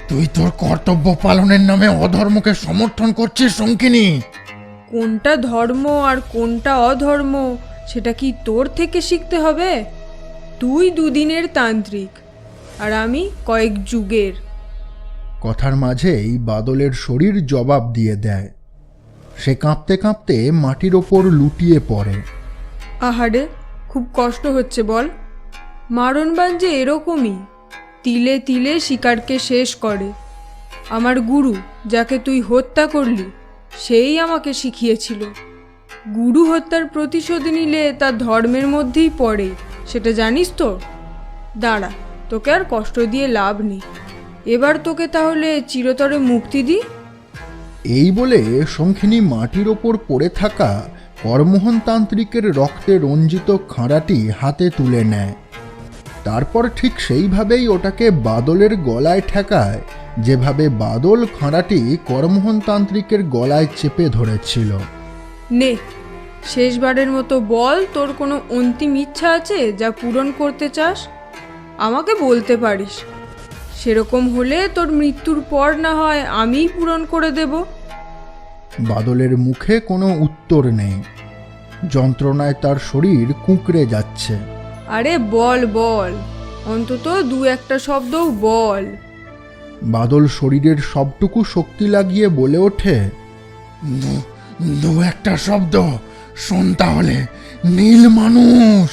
তুই তোর কর্তব্য পালনের নামে অধর্মকে সমর্থন করছিস শঙ্খিনী। কোনটা ধর্ম আর কোনটা অধর্ম সেটা কি তোর থেকে শিখতে হবে? তুই 2 দিনের তান্ত্রিক আর আমি কয়েক যুগের। কথার মাঝেই বাদলের শরীর জবাব দিয়ে দেয়। সে কাঁপতে কাঁপতে মাটির ওপর লুটিয়ে পড়ে। আহারে, খুব কষ্ট হচ্ছে বল। মারণবাণ যে এরকমই, তিলে তিলে শিকারকে শেষ করে। আমার গুরু, যাকে তুই হত্যা করলি, সেই আমাকে শিখিয়েছিল গুরু হত্যার প্রতিশোধ নিলে তা ধর্মের মধ্যেই পড়ে। সেটা জানিস তো? দাঁড়া, তোকে আর কষ্ট দিয়ে লাভ নেই। এবার তোকে তাহলে চিরতরে মুক্তি দিই। এই বলে শঙ্খিনী মাটির ওপর পড়ে থাকা করমোহন তান্ত্রিকের রক্তে রঞ্জিত খাঁড়াটি হাতে তুলে নেয়। তারপর ঠিক সেইভাবেই ওটাকে বাদলের গলায় ঠেকায়, যেভাবে বাদল খাঁড়াটি করমোহন তান্ত্রিকের গলায় চেপে ধরেছিল। নে, শেষবারের মতো বল, তোর কোনো অন্তিম ইচ্ছা আছে যা পূরণ করতে চাস? আমাকে বলতে পারিস। সেরকম হলে তোর মৃত্যুর পর না হয় আমিই পূরণ করে দেব। বাদলের মুখে কোনো উত্তর নেই। যন্ত্রণায় তার শরীর কুঁকড়ে যাচ্ছে। আরে বল বল, অন্তত 2-1টা শব্দও বল। বাদল শরীরের সবটুকু শক্তি লাগিয়ে বলে ওঠে, দু একটা শব্দ শোন তাহলে। নীল মানুষ।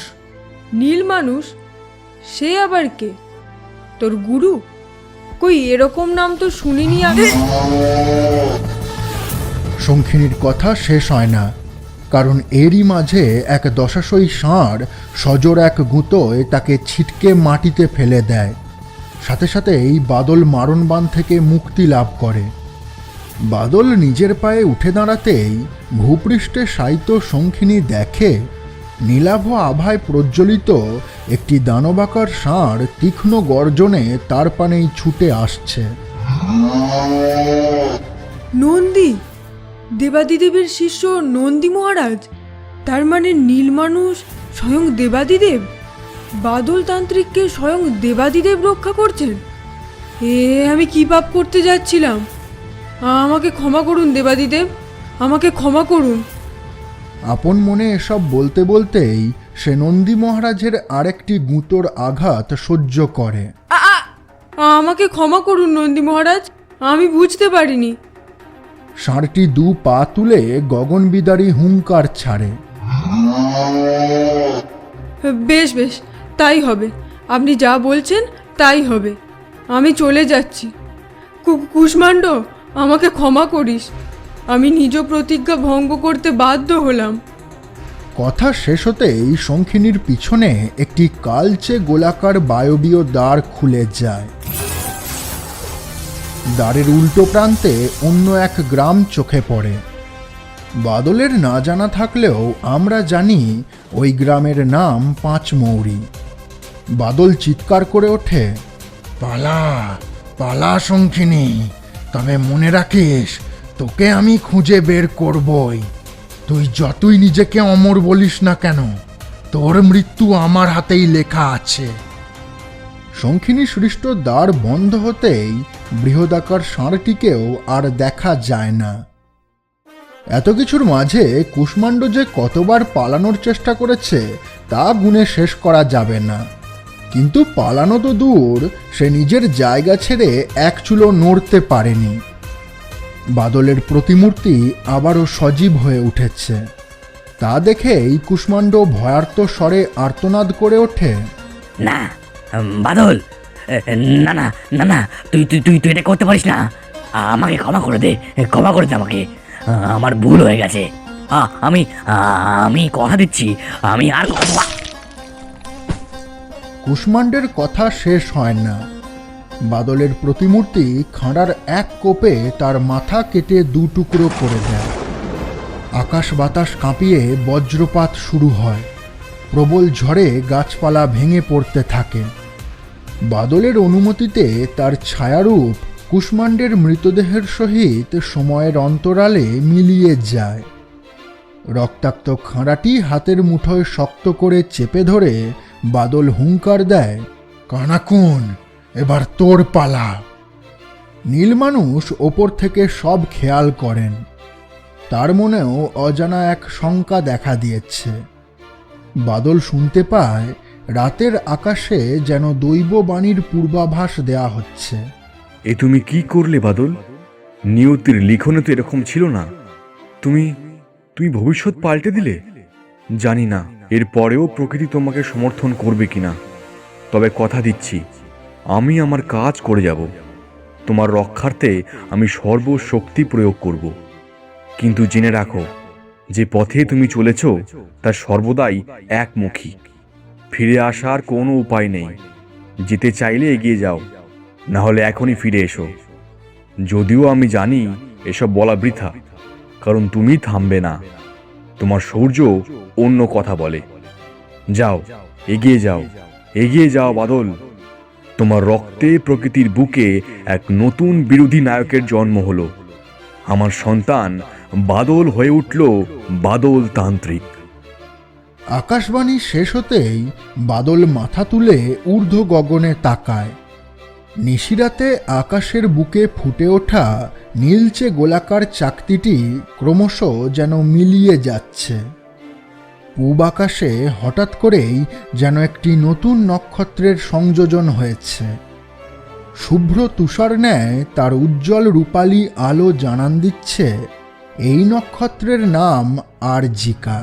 নীল মানুষ? সে আবার কে? তোর গুরু? কই এরকম নাম তো শুনিনি আগে। শঙ্খিনীর কথা শেষ হয় না, কারণ এরই মাঝে এক দশাশয়ী ষাঁড় সজোর এক গুঁতোয় তাকে ছিটকে মাটিতে ফেলে দেয়। সাথে সাথেই বাদল মারণবাণ থেকে মুক্তি লাভ করে। বাদল নিজের পায়ে উঠে দাঁড়াতেই ভূপৃষ্ঠে শায়িত শঙ্খিনী দেখে নীলাভ আভায় প্রজ্বলিত একটি দানবাকার ষাঁড় তীক্ষ্ণ গর্জনে তার পানেই ছুটে আসছে। নন্দী, দেবাদিদেবের শিষ্য নন্দী মহারাজ। তার মানে নীল মানুষ স্বয়ং দেবাদিদেব। বাদল তান্ত্রিককে স্বয়ং দেবাদিদেব রক্ষা করছেন। আমি কি পাপ করতে যাচ্ছিলাম? আমাকে ক্ষমা করুন দেবাদিদেব, আমাকে ক্ষমা করুন। আপন মনে এসব বলতে বলতেই সে নন্দী মহারাজের আরেকটি গুঁতোর আঘাত সহ্য করে। আমাকে ক্ষমা করুন নন্দী মহারাজ, আমি বুঝতে পারিনি। ষাঁড়টি দু পা তুলে গগনবিদারী হুঙ্কার ছাড়ে। বেশ বেশ, তাই হবে। আপনি যা বলছেন তাই হবে। আমি চলে যাচ্ছি। কুষ্মাণ্ড, আমাকে ক্ষমা করিস। আমি নিজ প্রতিজ্ঞা ভঙ্গ করতে বাধ্য হলাম। কথা শেষ হতেই শঙ্খিনীর পিছনে একটি কালচে গোলাকার বায়বীয় দ্বার খুলে যায়। দ্বারের উল্টো প্রান্তে অন্য এক গ্রাম চোখে পড়ে। বাদলের না জানা থাকলেও আমরা জানি ওই গ্রামের নাম পাঁচমৌরি। বাদল চিৎকার করে ওঠে, পালা পালা শঙ্খিনী, তবে মনে রাখিস তোকে আমি খুঁজে বের করবই। তুই যতই নিজেকে অমর বলিস না কেন, তোর মৃত্যু আমার হাতেই লেখা আছে। শঙ্খিনী সৃষ্ট দ্বার বন্ধ হতেই বৃহদাকার ষাঁড়টিকেও আর দেখা যায় না। এত কিছুর মাঝে কুষ্মাণ্ড যে কতবার পালানোর চেষ্টা করেছে তা গুণে শেষ করা যাবে না। কিন্তু পালানো তো দূর, সে নিজের জায়গা ছেড়ে এক চুলো নড়তে পারেনি। বাদলের প্রতিমূর্তি আবারও সজীব হয়ে উঠেছে। তা দেখেই কুষ্মাণ্ড ভয়ার্ত স্বরে আর্তনাদ করে ওঠে, না বাদল, না না না না, তুই তুই তুই তুই এটা করতে পারিস না। আমাকে ক্ষমা করে দে, ক্ষমা করে দে আমাকে। আমার ভুল হয়ে গেছে। আমি আমি কথা দিচ্ছি, আমি আর কুষ্মাণ্ডের কথা শেষ হয় না। বাদলের প্রতিমূর্তি খাঁড়ার এক কোপে তার মাথা কেটে দু টুকরো করে দেয়। আকাশ বাতাস কাঁপিয়ে বজ্রপাত শুরু হয়। প্রবল ঝড়ে গাছপালা ভেঙে পড়তে থাকে। বাদলের অনুমতিতে তার ছায়ারূপ কুষ্মাণ্ডের মৃতদেহের সহিত সময়ের অন্তরালে মিলিয়ে যায়। রক্তাক্ত খাঁড়াটি হাতের মুঠোয় শক্ত করে চেপে ধরে বাদল হুঙ্কার দেয়, কানাকুন, এবার তোর পালা। নীল মানুষ ওপর থেকে সব খেয়াল করেন। তার মনেও অজানা এক শঙ্কা দেখা দিয়েছে। বাদল শুনতে পায় রাতের আকাশে যেন দৈব বাণীর পূর্বাভাস দেয়া হচ্ছে। এ তুমি কি করলে বাদল? নিয়তির লিখনে তো এরকম ছিল না। তুমি তুমি ভবিষ্যৎ পাল্টে দিলে। জানি না এর পরেও প্রকৃতি তোমাকে সমর্থন করবে কিনা, তবে কথা দিচ্ছি আমি আমার কাজ করে যাব। তোমার রক্ষার্থে আমি সর্বশক্তি প্রয়োগ করব। কিন্তু জেনে রাখো, যে পথে তুমি চলেছ তা সর্বদাই একমুখী। ফিরে আসার কোনো উপায় নেই। যেতে চাইলে এগিয়ে যাও, না হলে এখনই ফিরে এসো। যদিও আমি জানি এসব বলা বৃথা, কারণ তুমি থামবে না। তোমার শৌর্য অন্য কথা বলে। যাও, এগিয়ে যাও, এগিয়ে যাও বাদল। তোমার রক্তে প্রকৃতির বুকে এক নতুন বিরোধী নায়কের জন্ম হলো। আমার সন্তান বাদল হয়ে উঠল বাদল তান্ত্রিক। আকাশবাণী শেষ হতেই বাদল মাথা তুলে ঊর্ধ্ব গগনে তাকায়। নিশিরাতে আকাশের বুকে ফুটে ওঠা নীলচে গোলাকার চাকতিটি ক্রমশ যেন মিলিয়ে যাচ্ছে। পূব আকাশে হঠাৎ করেই যেন একটি নতুন নক্ষত্রের সংযোজন হয়েছে। শুভ্র তুষার ন্যায় তার উজ্জ্বল রূপালী আলো জানান দিচ্ছে এই নক্ষত্রের নাম আরজিকা।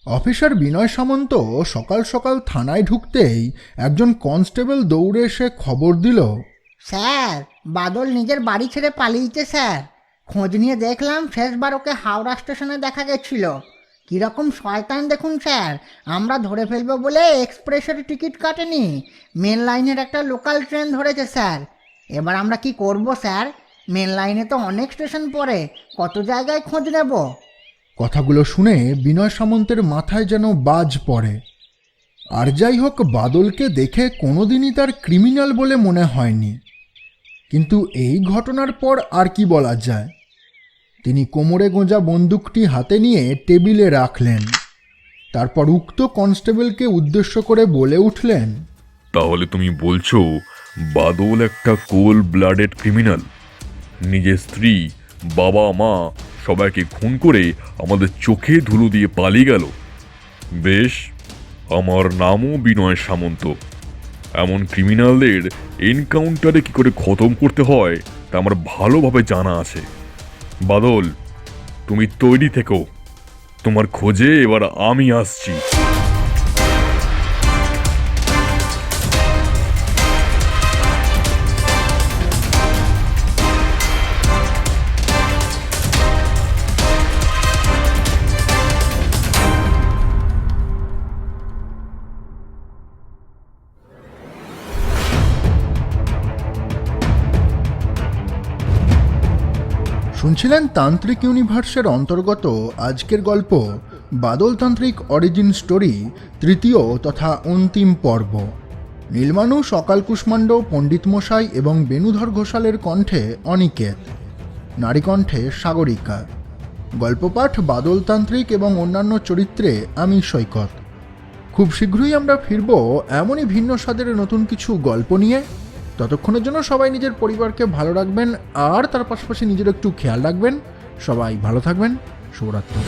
অফিসার বিনয় সামন্ত সকাল সকাল থানায় ঢুকতেই একজন কনস্টেবল দৌড়ে এসে খবর দিল, স্যার, বাদল নিজের বাড়ি ছেড়ে পালিয়েছে স্যার। খোঁজ নিয়ে দেখলাম শেষবার ওকে হাওড়া স্টেশনে দেখা গেছিল। কীরকম শয়তান দেখুন স্যার, আমরা ধরে ফেলবো বলে এক্সপ্রেসের টিকিট কাটেনি, মেন লাইনের একটা লোকাল ট্রেন ধরেছে স্যার। এবার আমরা কি করব স্যার? মেন লাইনে তো অনেক স্টেশন পড়ে, কত জায়গায় খোঁজ নেব। কথাগুলো শুনে বিনয় সামন্তের মাথায় যেন বাজ পড়ে। আর যাই হোক, বাদলকে দেখে কোনোদিনই তার ক্রিমিনাল বলে মনে হয়নি। কিন্তু এই ঘটনার পর আর কি বলা যায়। তিনি কোমরে গোঁজা বন্দুকটি হাতে নিয়ে টেবিলে রাখলেন। তারপর উক্ত কনস্টেবলকে উদ্দেশ্য করে বলে উঠলেন, তাহলে তুমি বলছো বাদল একটা কোল্ড ব্লাডেড ক্রিমিনাল? নিজের স্ত্রী, বাবা, মা সবাইকে খুন করে আমাদের চোখে ধুলো দিয়ে পালিয়ে গেল। বেশ, আমার নামও বিনয় সামন্ত। এমন ক্রিমিনালদের এনকাউন্টারে কি করে খতম করতে হয় তা আমার ভালোভাবে জানা আছে। বাদল, তুমি তৈরি থেকো, তোমার খোঁজে এবার আমি আসছি। শুনছিলেন তান্ত্রিক ইউনিভার্সের অন্তর্গত আজকের গল্প বাদলতান্ত্রিক অরিজিন স্টোরি, তৃতীয় তথা অন্তিম পর্ব। নীলমানুষ, অকাল কুষ্মাণ্ড, পণ্ডিত মশাই এবং বেণুধর ঘোষালের কণ্ঠে অনিকেত, নারী কণ্ঠে সাগরিকা। গল্পপাঠ বাদলতান্ত্রিক এবং অন্যান্য চরিত্রে আমি সৈকত। খুব শীঘ্রই আমরা ফিরব এমনই ভিন্ন স্বাদের নতুন কিছু গল্প নিয়ে। ততক্ষণের জন্য সবাই নিজের পরিবারকে ভালো রাখবেন, আর তার পাশাপাশি নিজের একটু খেয়াল রাখবেন। সবাই ভালো থাকবেন। শুভরাত্রি।